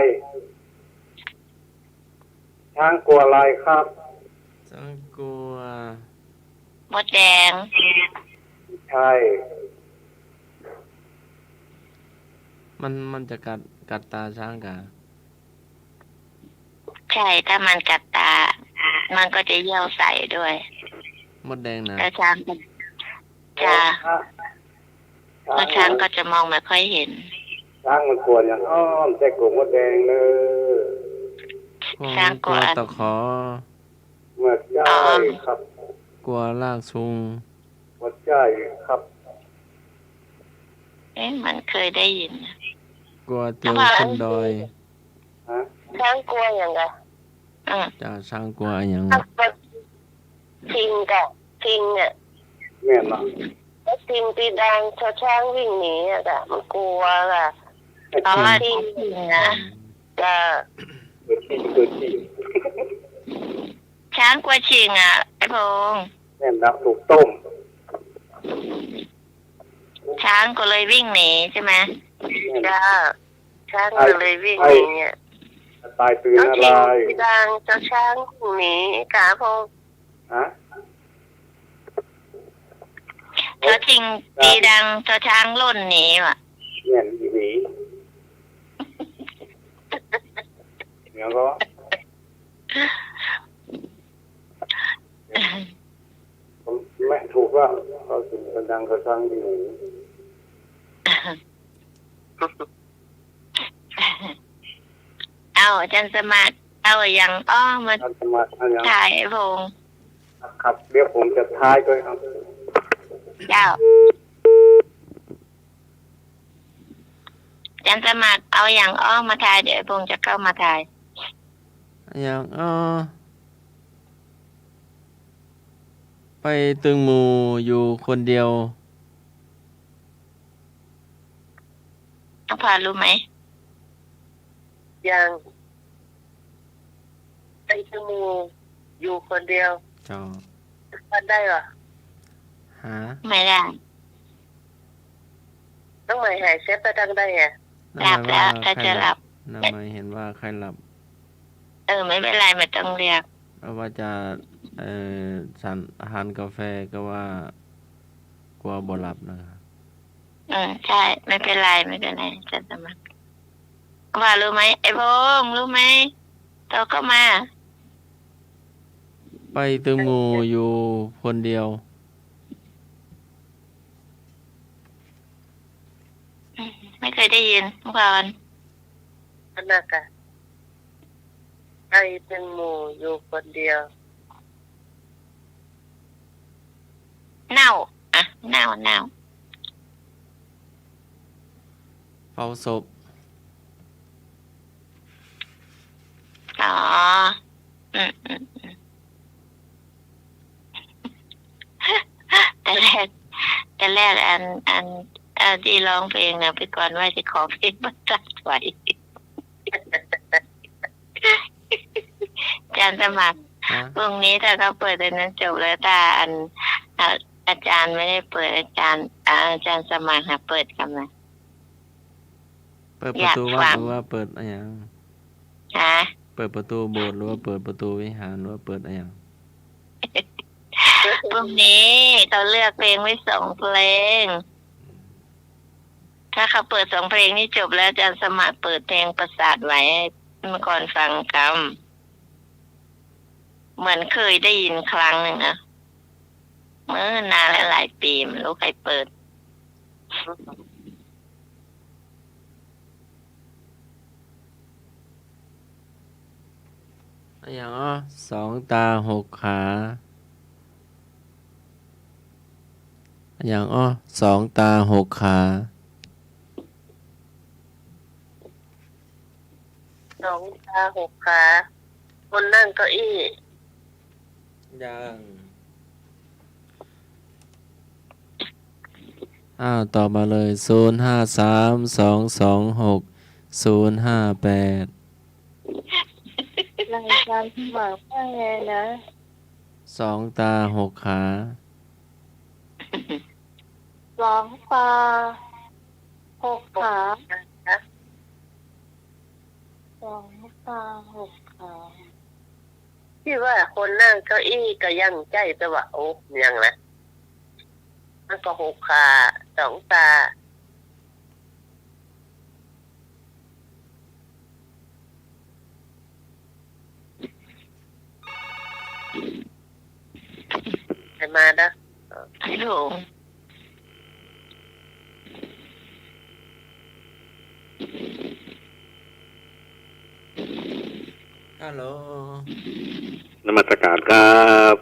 ช้างกลัวอะไรครับ ช้างกลัว มดแดง ใช่ มันจะกัดตาช้างกะ ใช่ถ้ามันกัดตา มันก็จะเยี่ยวใส่ด้วย มดแดงนะ แล้วช้างก็จะแล้วช้างก็จะมองไม่ค่อยเห็น ช้างมันกลัวอย่างอ้อมแต่กลุ่มมดแดงเลย พวก ช้าง ก กลั ลั ว วตะขอ เมื่อใจครับ กลัวลากซุง เมื่อใจครับ มันเคยได้ยินนะ กลัวเตียวขึ้นดอย ฮะ ช้างกลัวอย่างไร จ้าช้างกลัวอย่าง ช้างกลัวทิงกับทิงเนี่ย แม่นเนาะ แล้วทิงตีดังชอช้างวิ่งหนีอะค่ะมันกลัวค่ะ เพราะว่าจริงนะ จะ เกิดที่ ช้างกลัวชิงอ่ะไอ้พงษ์ แม่นแล้วถูกต้ม ช้างก็เลยวิ่งหนีใช่ไหม จะช้างก็เลยวิ่งหนีเนี่ย ตายตื่น แล้ว อะ ทิ ไรง ตีดังชอช้างวิ่งหนีกาพง ฮะ เจ้าชิงตีดังเจ้าช้างล่นหนีว่ะ แม่นอีหวีเดี๋ยวก็ผมไม่ถูกว่าเขาถึงกระดังกระชังดี เอาอาจารย์สมัครเอาอย่างอ้อมา ท่านสมาธิยัง ถ่ายไอ้พงษ์ ครับเดี๋ยวผมจะทายด้วยครับ เจ้าอาจารย์สมัครเอาอย่างอ้อมาถ่ายเดี๋ยวไอ้พงษ์จะเข้ามาถ่าย อย่างไปตึงหมู่อยู่คนเดียว น้องพารู้ไหม ยังไปจมูกอยู่คนเดียว เจ้า มันได้เหรอ หา ไม่ได้ ต้องหมายหายเซฟไปดังได้ไง หลับแล้วถ้าจะหลับ น้าไม่เห็นว่าใครหลับ ไม่เป็นไรไม่ต้องเรียก เพราะว่าจะฉันทานกาแฟก็ว่ากลัวบ่หลับนะครับ ใช่ไม่เป็นไรไม่เป็นไรอาจารย์สมัครว่ารู้ไหมไอ้พงษ์รู้ไหมโตก็มา ไปตึงหมู่อยู่คนเดียว ไม่เคยได้ยินเมื่อก่อน นั่นน่ะค่ะไปเป็นหมู่อยู่คนเดียว เน่าเน่า เฝ้าศพ อ๋อแต่แรกอันที่ร้องเพลงนะพี่กรณ์ว่าจะขอเพลงมาตัดไว้อาจารย์สมัคร ฮะ พรุ่งนี้ถ้าเขาเปิดอันนั้นจบแล้วถ้าอาจารย์ไม่ได้เปิดอาจารย์สมัครเปิดกันนะ เปิดประตู อยาก วั ฟั ด ง หรือว่าเปิดอะไรอย่าง ฮะ เปิดประตูโบสถ์หรือว่าเปิดประตูวิหารหรือว่าเปิดอะไรอย่าง พรุ่งนี้เขาเลือกเพลงไว้2 เพลง ถ้าเขาเปิด2 เพลงนี้จบแล้วอาจารย์สมัครเปิดเพลงประสาทไว้ให้เมื่อก่อนฟังคำเหมือนเคยได้ยินครั้งหนึ่งนะเมื่อนานหลายปีไม่รู้ใครเปิด อะไรอย่าง2 ตา 6 ขาอะไรอย่าง2 ตา 6 ขา 2 ตา 6 ขาคนนั่งเก้าอี้ ยังต่อมาเลย053 226 058รายการที่บอกว่าไงนะ 2 ตา 6 ขา 2 ตา 6 ขา 2 ตา 6 ขา ที่ว่าคนนั่งเก้าอี้ก็ยังใจแต่ว่าโอ้ยังนะมันก็6 ขา2 ตาใครมาเด้อ ฮัลโหล ฮัลโหล นมัสการครับ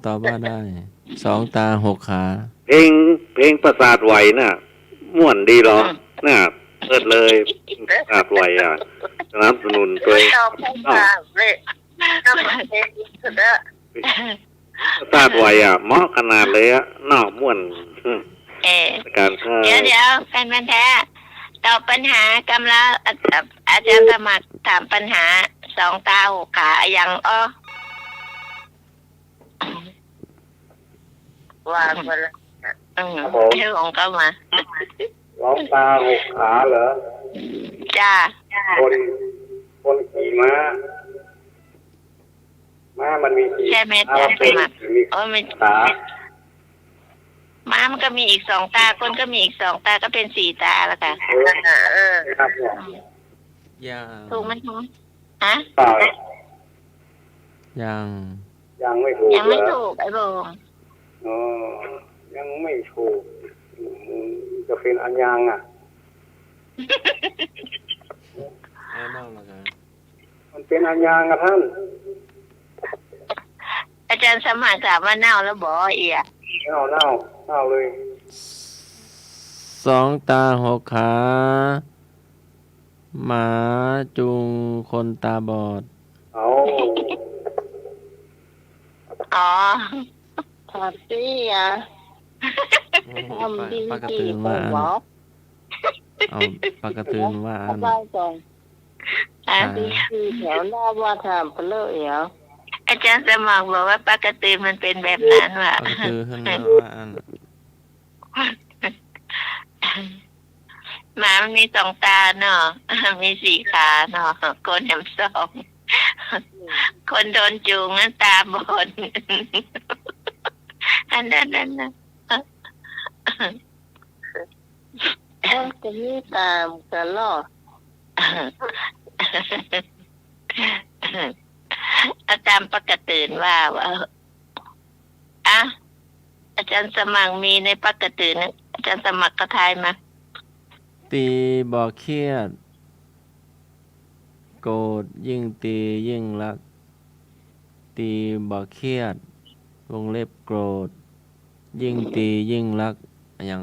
ตอบว่าได้2 ตา 6 ขา เพลงประสาทไหวน่ะม่วนดีเหรอน่ะเปิดเลยประสาทไหวสนับสนุนตัว ชอบให้ฟังเลยน้ำมันเองเด้อ ประสาทไหวเหมาะขนาดเลยนอกม่วน การค่า เดี๋ยวแฟนมันแท้ตอบปัญหากำลังอาจารย์สมัครถามปัญหา2 ตา 6 ขาอย่างวางไปแล้ว ชื่อของก็มา 2 ตา 6 ขาเหรอ จ้า คนขี่ม้ามันมีกี่ ใช่ไหม ขา อาจารย์สมัคร มี ไม่ ขา ม้ามันก็มีอีก2 ตาคนก็มีอีก2 ตาก็เป็น4 ตาแล้วค่ะ ครับ ยัง ถูกไหมถูกฮะ เปล่า ยัง ไม่ถูก ยังไม่ถูกไอ้โบง อ๋อยังไม่ถูกจะเป็นอันยังนอกแล้วกัน มันเป็นอันยังท่าน อาจารย์สมัครถามว่าเน่าแล้วบอกเอีย เน่าเลย 2 ตา 6 ขาหมาจูงคนตาบอด เอา อ๋อ ถอดซี่ทำดี ปากกระ ดี ตือน ขอ ว่าง หมอ เอาปากกระตือนว่า สบายก่อน อ่ะ ดีแถวหน้าว่าถามไปเลย อาจารย์สมัครบอกว่าปกติมันเป็นแบบนั้นว่ะ ปากกระตือขึ้นมาว่าหมามันมี2 ตาเนาะมี4 ขาเนาะคนแหม2คนโดนจูงนั้นตาบอดอันนั้นนะ มันก็มีตามกันล่อ อาจารย์ปกติว่าอาจารย์สมัครมีในปกตินะอาจารย์สมัครก็ทายมา ตีบ่เครียดโกรธยิ่งตียิ่งรัก ตีบ่เครียดวงเล็บโกรธยิ่งตียิ่งรักอย่าง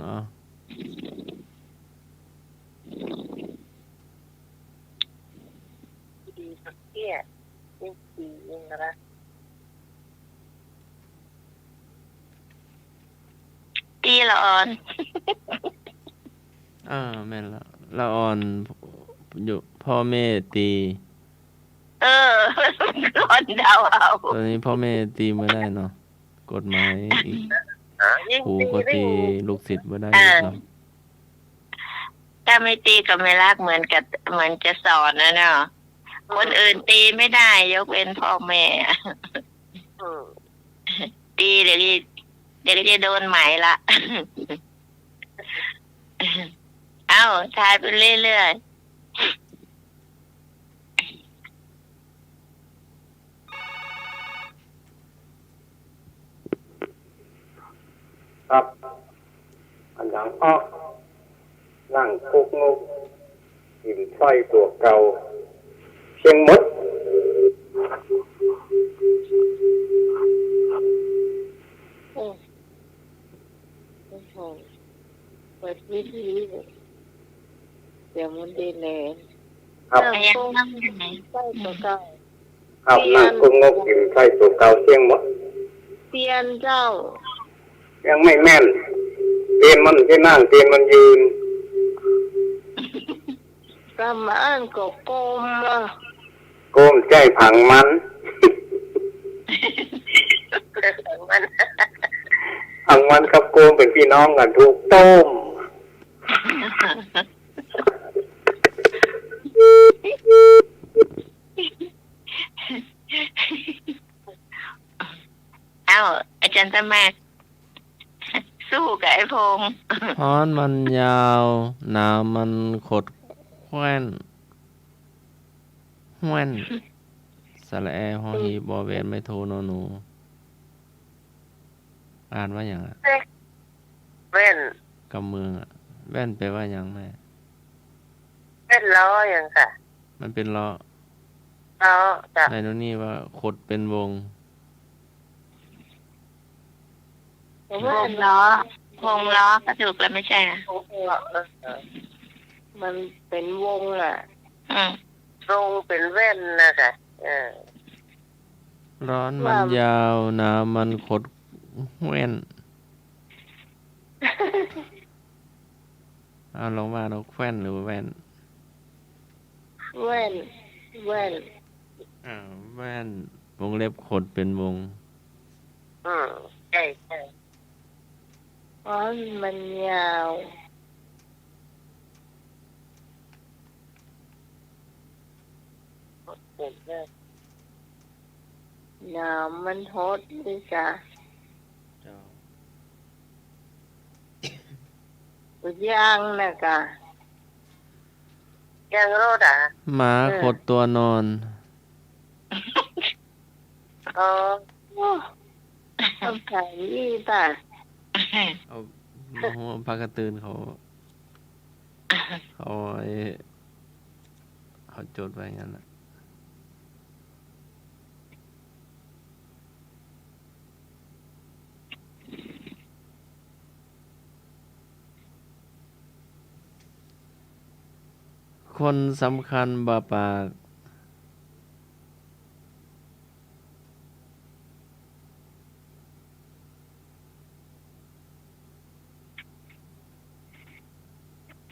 ดีสักเที่ยยิ่งดียิ่งรัก ตีละอ่อน แม่นละอ่อนอยู่พ่อแม่ตี คนเดาเอา ตอนนี้พ่อแม่ตีไม่ได้เนาะกฎหมายอีก ยิ่ง ครู ดี ก็ ยิ่ ตี ง ลูกศิษย์ไม่ได้อีกเนาะ ถ้าไม่ตีก็ไม่รักเหมือนจะสอนนะเนาะคนอื่นตีไม่ได้ยกเว้นพ่อแม่ ตีเดี๋ยวจะโดนหมายละ เอ้าทายไปเรื่อยๆ ครับอันยังนั่งคุกงูกินไส้ตัวเก่าเชียงมด เปิดวิธีเดี๋ยวมันดีเลย ครับ ยังนั่งอยู่ไหน ใส่ตัวเก่า ครับนั่งคุกงูกินไส้ตัวเก่าเชียงมด เปลี่ยนเจ้า ยังไม่แม่นเตียนมันที่นั่งเตียนมันยืน กำมาอ่านก็โกม โกมใจผังมัน มัน ผังมันกับโกมเป็นพี่น้องกันถูกต้ม มัครสู้กับไอ้พงษ์ ฮ้อนมันยาวหนาวมันขดแคว้นแห้วนสระแอฮอฮีบอเวนไม่โทนอหนู อ่านว่าอย่างอ่ะ เว้น กำเมืองอ่ะแว่นแปลว่าอย่างแม่ เว้นล้ออย่างค่ะ มันเป็นล้อ ล้อจ้ะ ในนู้นนี่ว่าขดเป็นวง วงล้อก็ถูกแล้วไม่ใช่นะ มันเป็นวงอ่ะ อืม ทรงเป็นเว้นนะคะร้อนมันยาวหนาวมันขดแห้วนเอาลงมาเราแคว้นหรือว่าแว่น แว่น แว่นวงเล็บขดเป็นวง ใช่ อ๋อมันยาวหนาวมันฮดดิจ้ะย่างนะกะ ยังรถอ่ะ หมาขดตัวนอน อ๋อ ต้องใส่ยี่ป่ะ เอาหัวปลากระตือนเขาจดไว้งั้นนะคนสำคัญบ่ปาก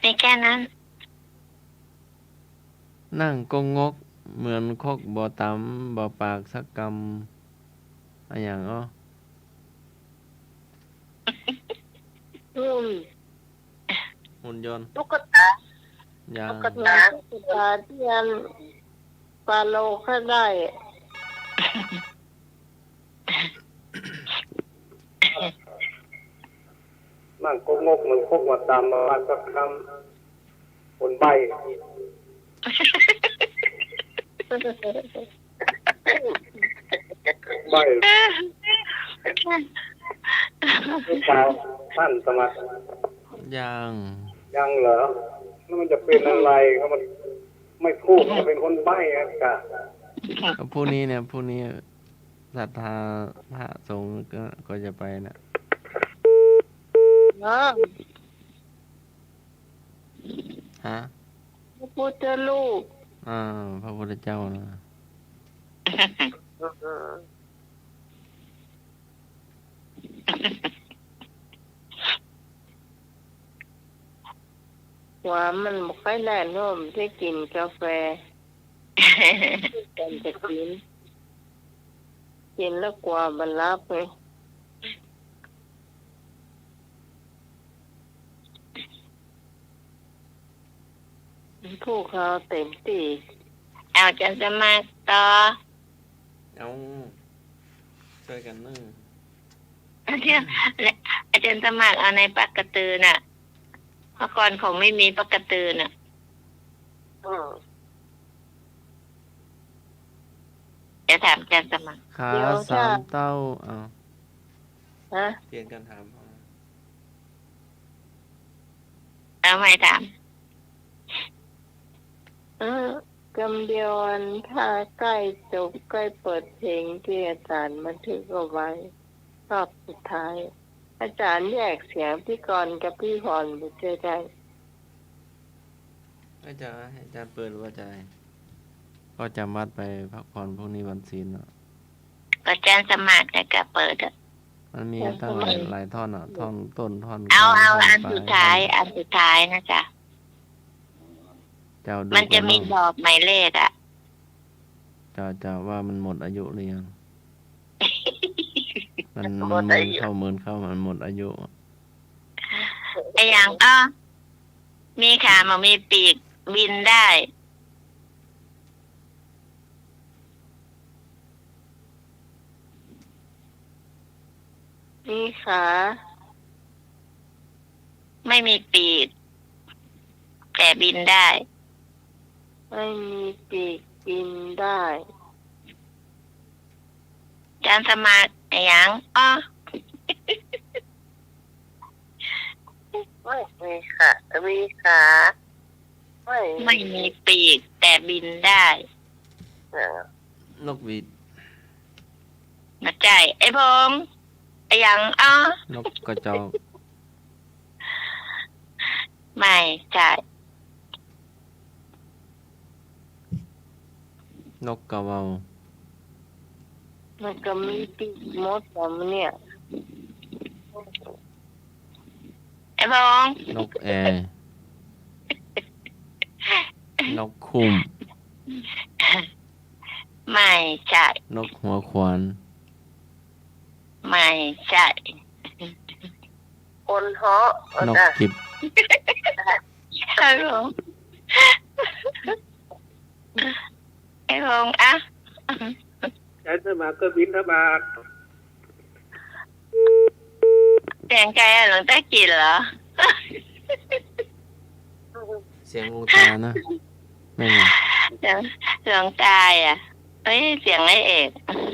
มีแค่นั้น นั่งกงงกเหมือนคกบ่ตำบ่ปากสักกำอะไรอย่างหุ่นยนต์ ตุ๊กตา ยาง ตุ๊กตา ปลาเทียนปลาโลก็ได้ นั่งกงกเหมือนคกมาตามมาสักคำคนใบใบลูกสาวท่านสมัคร ยาง ยังเหรอแล้วมันจะเป็นอะไรก็มันไม่พูดจะเป็นคนใบ้อะกะ ผู้นี้ศรัทธาพระสงฆ์ก็จะไปนะ เนาะ ฮะ พระพุทธรูป พระพุทธเจ้านะ หัวมันไม่ค่อยแน่นมที่กินกาแฟกันจะกินแล้วกว่าบรรลับเลยผู้เขาเต็มตี เอาจะสมัครต่อ เอาช่วยกันนึ่ง อาจารย์สมัครเอาในปากกระตือน่ะเมื่อก่อนเขาไม่มีปากกระตือน่ะจะถามอาจารย์สมัคร ขาสามเต้าฮะ เปลี่ยนกันถาม เอาไม่ถาม กำเดียวอันถ้าใกล้จบใกล้เปิดเพลงที่อาจารย์บันทึกเอาไว้รอบสุดท้าย อาจารย์แยกเสียงพี่กรณ์กับพี่พรบุตรได้ อาจารย์เปิดว่าใจก็จำวัดไปพักผ่อนพวกนี้วันศีลเนาะ ก็อาจารย์สมัครแต่ก็เปิดอ่ะ มันมีตั้งหลายท่อนอ่ะท่อนต้นท่อน เอา กลาง อัน ท่ สุดท้าย ปล อันสุดท้ายนะจ๊ะ เจ้าดู มันจะมี ก่อน บอกหมายเลขอ่ะ จะว่ามันหมดอายุหรือยัง มัน หมดอายุ เข้ามันหมดอายุ ไอ้อย่างมีขามันมีปีกบินได้ ม มีขา ไม่มีปีกแต่บินได้ ไม่มีปีกบินได้ อาจารย์สมัครอะไรยังอ้อ ไม่มีค่ะมีขาไม่มีปีกแต่บินได้ นกหวีด มาใจไอ้พงษ์อะไรยังอ้อน กกระจอก ไม่ใช่ นกกระเวา มันก็มีปีกมดแบบเนี่ย ไอ้พงษ์ นกแอร์นกคุ้ม ไม่ใช่ นกหัวขวาน ไม่ใช่ คนเหาะ นกจิบ ไอ้พงษ์ไอ้พงษ์อ่ะ ใช้สมัครก็บินทบาท เสียงใจอะหลวงตากินเหรอ เสียงลูกตานะไม่ไง เสียงหลวงตาอ่ะเอ้ยเสียงไอ้เอก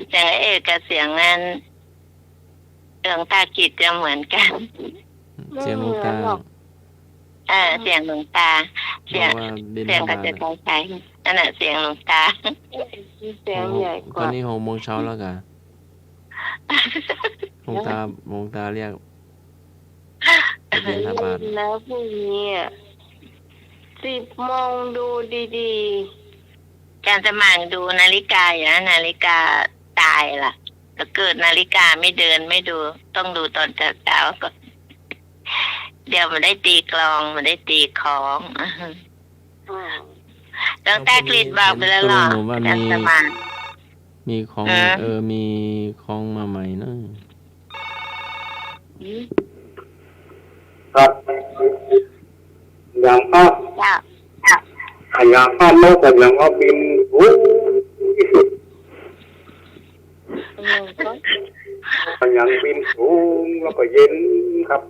เสียงไอ้เอกกับเสียงนั้นหลวงตากิจจะเหมือนกัน เสียงลูกตา เสียงหลวงตา เพ เสียง ราะว่าบิน เสียง ท ก็ บาท จะคล้ายๆนั่นแหละเสียงหลวงตา เสียงใหญ่ก ตอ ว่า นนี้6 โมงเช้าแล้วกะหลวงตาเรียกไปบินทบาท แล้วพรุ่งนี้10 โมงดูดี การสมัครดูนาฬิกาอยู่นะนาฬิกาตายล่ะถ้าเกิดนาฬิกาไม่เดินไม่ดู ต้องดูตอนเช้าๆก่อนเดี๋ยวมันได้ตีกลองมันได้ตีของต้องตากรีดบอกไปแล้วเหรอ หนูว่า การสมัคร มีของมีของมาใหม่เนอะ ครับอย่างก็ เจ้า อย่างก็นกแต่อย่างก็บินวู้ที่สุดอย่างบินสูงแล้วก็เย็นครับ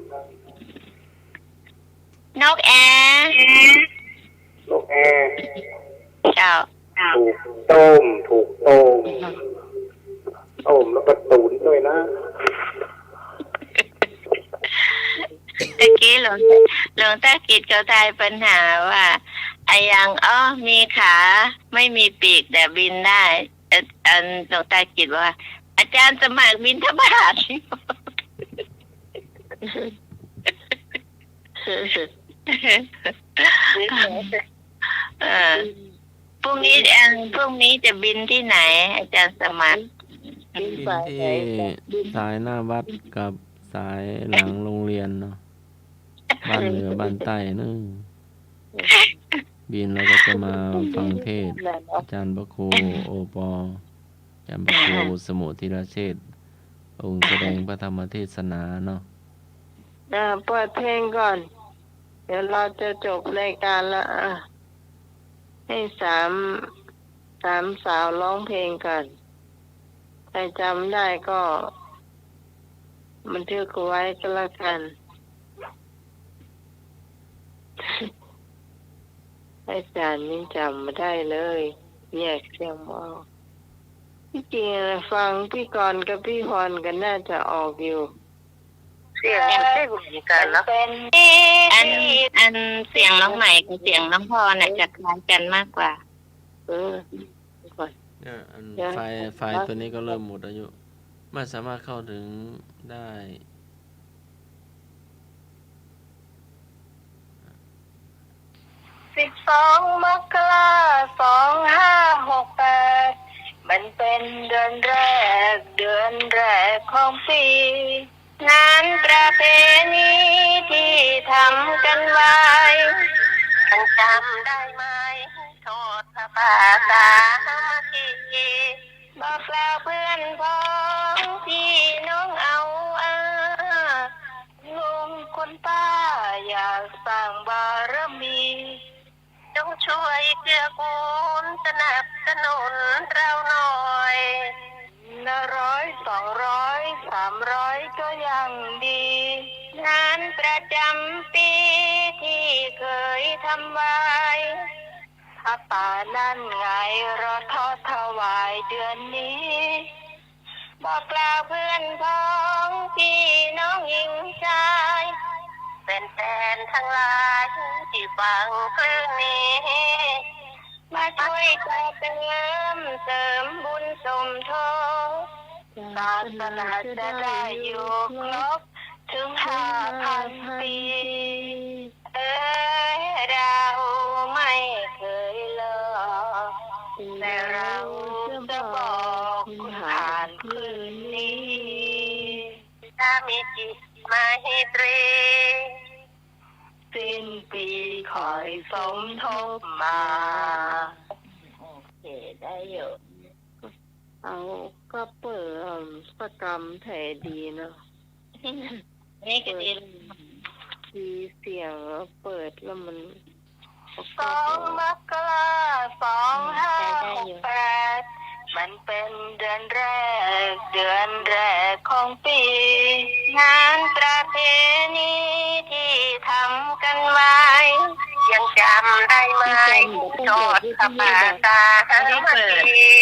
นกแอร์ นกแอร์ เจ้า ถูกต้มแล้วก็ตุ๋นด้วยนะ ตะกี้หลวงตากิจเขาทายปัญหาว่าไอ้ยังมีขาไม่มีปีกแต่บินได้อันหลวงตากิจว่า อาจารย์สมัครบินทบาทพรุ่งนี้จะบินที่ไหน อาจารย์สมัคร บินที่สายหน้าวัดกับสายหลังโรงเรียนเนาะบ้านเหนือบ้านใต้เนอะบินแล้วก็จะมาฟังเทศน์อาจารย์พระครูโอปออาจารย์พระครูสมุทิรเชษฐ์องค์แสดงพระธรรมเทศนาเนาะ เปิดเพลงก่อน เดี๋ยวเราจะจบรายการละให้สามสาวร้องเพลงกันใครจำได้ก็บันทึกไว้ก็แล้วกันอาจารย์นี่จำไม่ได้เลยแยกเสียงออกที่จริงฟังพี่กรณ์กับพี่พรกันน่าจะออกอยู่ เสียงไม่ใช่เหมือนกันนะ อันเสียงน้องใหม่กับเสียงน้องพ่อเนี่ยจะคล้ายกันมากกว่า เนี่ยไฟล์ตัวนี้ก็เริ่มหมดอายุไม่สามารถเข้าถึงได้ 12 มกราคม 2568มันเป็นเดือนแรกของปีงานประเพณีที่ทำกันไว้ท่านจำได้ไหมโทษพระบาทาคีบอกกล่าวเพื่อนพ้องที่น้องเอาลุงคนป้าอยากสร้างบารมีจงช่วยเกื้อกูลสนับสนุนเราหน่อย100 200 300ก็ยัง ดีงานประจำปีที่เคยทำไว้ถ้าป่านั่นไงรอทอดถวายเดือนนี้บอกกล่าวเพื่อนพ้องพี่น้องหญิงชายเป็นแฟนทั้งหลายที่ฟังคลื่นนี้มาช่วยกันเติมบุญสมทบศาสนาจะได้อยู่ครบถึง5,000 ปีเราไม่เคยเลิกแต่เราจะบอกคุณผ่านคืนนี้ถ้ามีจิตมาให้ตรีสิ้นปีคอยสมทบมาโอเคได้อยู่เอาก็เปิดประกรรมแผลดีเนาะนี่ก็ดีเสียงเปิดแล้วมัน2 มกราคม 2568มันเป็นเดือนแรกของปีงานประเพณีที่ทำกันไว้ยังจำได้ไหมโจทย์กับป่าตาเมื่อกี้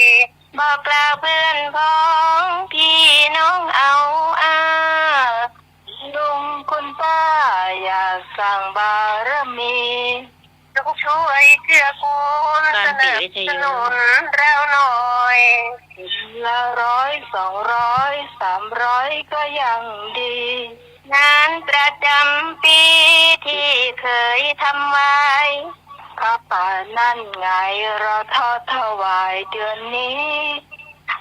บอกกล่าวเพื่อนพ้องพี่น้องเอาลุงคุณป้าอยากสร้างบารมีต้องช่วยเกื้อกูลสนับสนุนเราหน่อยละ100 200 300ก็ยังดีงานประจำปีที่เคยทำไว้ข้าป่านั่นไงรอทอดถวายเดือนนี้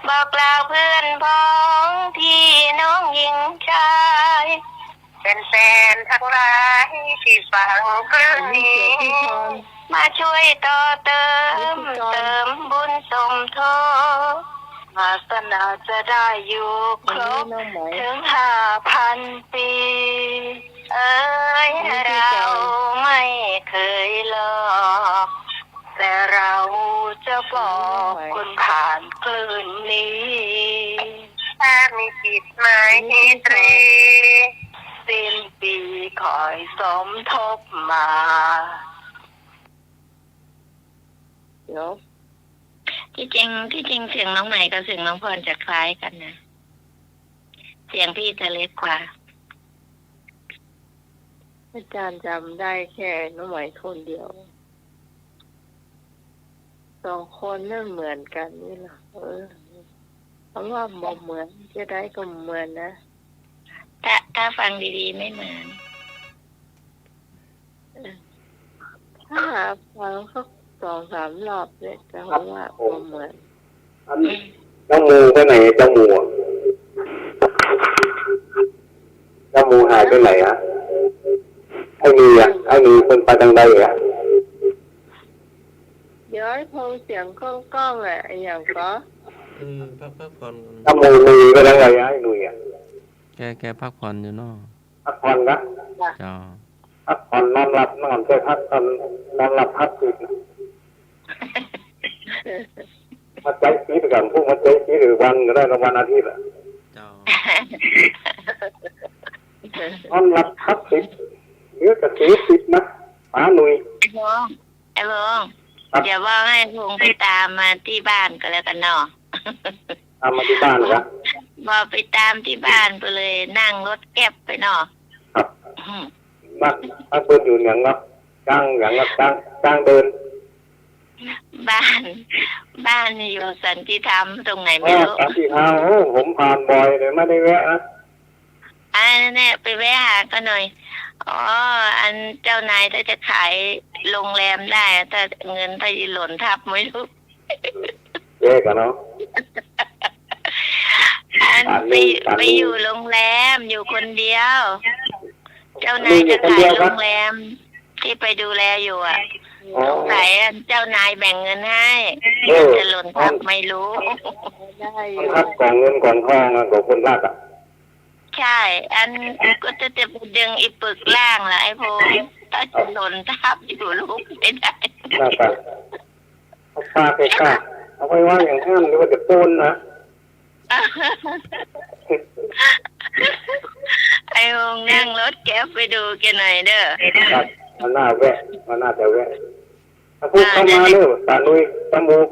บอกกล่าวเพื่อนพ้องพี่น้องหญิงชายเป็นแฟนทั้งหลายที่ฟังคลื่นนี้มาช่วยต่อเติมบุญสมทบศาสนาจะได้อยู่ครบถึง5,000 ปีเราไม่เคยหลอกแต่เราจะบอกคุณผ่านคลื่นนี้ถ้ามีจิตหมายตรีสิ้นปีคอยสมทบมาเดี๋ยวที่จริงเสียงน้องใหม่กับเสียงน้องพรจะคล้ายกันนะเสียงพี่จะเล็กกว่าอาจารย์จำได้แค่น้องใหม่คนเดียว2 คนนั่นเหมือนกันนี่แหละเพราะว่าบอกเหมือนจะได้ก็เหมือนนะถ้าฟังดีๆไม่เหมือนถ้าฟังสัก2-3 รอบเนี่ยจะว่าเหมือนเจ้ามูไปไหนเจ้ามูหายไปไหนฮะไอ้มีคนไปทางใดอ่ะเดี๋ยวให้พงเสียงกล้องอ่ะอย่างก็พักผ่อนเจ้ามูไปทางใดไอ้หนุ่ยอ่ะแกพักผ่อนอยู่เนาะพักผ่อนนะจ้าพักผ่อนนอนหลับใช่พักผ่อนนอนหลับพักตื่นมาใจสีไปกันพวกมาใจสีหรือวันก็ได้วันอาทิตย์อ่ะจ้านอนหลับพักสิบเยอะกับ40นะป๋าหนุ่ยไอ้บงเดี๋ยวว่าให้พงไปตามมาที่บ้านก็แล้วกันเนาะตามมาที่บ้านครับบอกไปตามที่บ้านไปเลยนั่งรถแก๊ปไปเนาะครับบ้านเปิดอยู่อย่างละจ้างเดินบ้านอยู่สันติธรรมตรงไหนไม่รู้สันติธรรมผมผ่านบ่อยเลยไม่ได้แวะนะเนี่ยไปแวะหากันหน่อยอันเจ้านายถ้าจะขายโรงแรมได้ถ้าเงินถ้าหล่นทับไม่รู้เจ๊กันเนาะไปอยู่โรงแรมอยู่คนเดียวเจ้านายจะขายโรงแรมที่ไปดูแลอยู่อ่ะสงสัยเจ้านายแบ่งเงินให้จะหล่นทับไม่รู้ทับกองเงินกองทองของคนรักอ่ะใช่อันก็จะไปดึงอีปึกล่างละไอ้พวกถ้าจะหล่นทับอยู่ลูกไม่ได้น่าไปเอาปลาไปกล้าเอาไว้ว่าอย่างนั้นหรือว่าจะโซนนะ ดแก้วไปดูแกหน่อยเด้อ ครับมันน่าแวะมันน่าจะแวะถ้าพูดเข้ามาเร็วตาลุยจมูก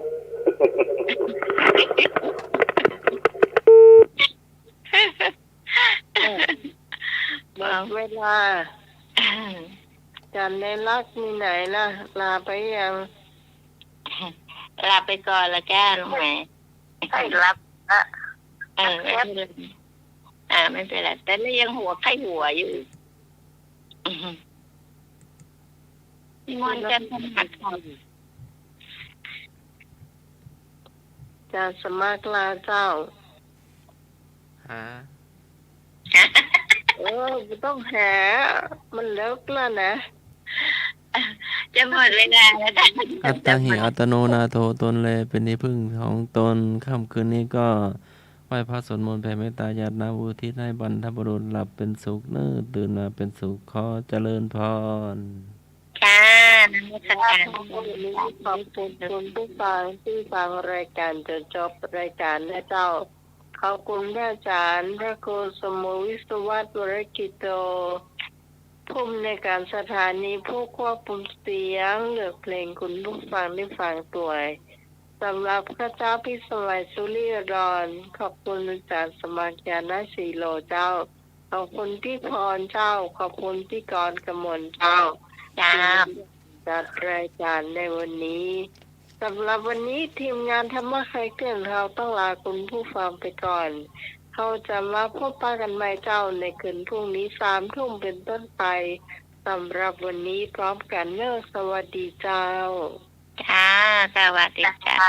หมดเวลาจันในรักมีไหนล่ะลาไปยัง ลาไปก่อนละแก้ลุงแม่ ให้รับนะ ไม่เป็นไรไม่เป็นไรแต่นี่ยังหัวไข้หัวอยู่มันจะถนัดท จะสมัครลาเจ้า ฮะ ไม่ต้องแหมันแล้วกล้านะ จะหมดเวลาแล้วจ้ะ อัตตาหิอัตโนนาโถตนแลเป็นที่พึ่งของตนค่ำคืนนี้ก็ไหว้พระสวดมนต์แผ่เมตตาญาติน้ำอุทิศให้บรรพบุรุษหลับเป็นสุขตื่นมาเป็นสุขขอเจริญพร ค่ะนักวิชาการ ขอบคุณคุณผู้ฟังที่ฟังรายการจนจบรายการนะเจ้าขอบคุณพระอาจารย์พระครูสมุวิศวัตวรกิจโตผู้อำนวยการสถานีผู้ควบคุมเสียงเลือกเพลงคุณผู้ฟังได้ฟังตัวสำหรับข้าเจ้าพิสมัยสุริยดอนขอบคุณอาจารย์สมัครยานาสีโลเจ้าขอบคุณพี่พรเจ้าขอบคุณพี่กรกมลเจ้า จ้า จัดรายการในวันนี้สำหรับวันนี้ทีมงานธรรมะใครเกินเราต้องลาคุณผู้ฟังไปก่อนเขาจะมาพบปะกันใหม่เจ้าในคืนพรุ่งนี้3 ทุ่มเป็นต้นไปสำหรับวันนี้พร้อมกันเนอะสวัสดีเจ้า ค่ะสวัสดีจ้า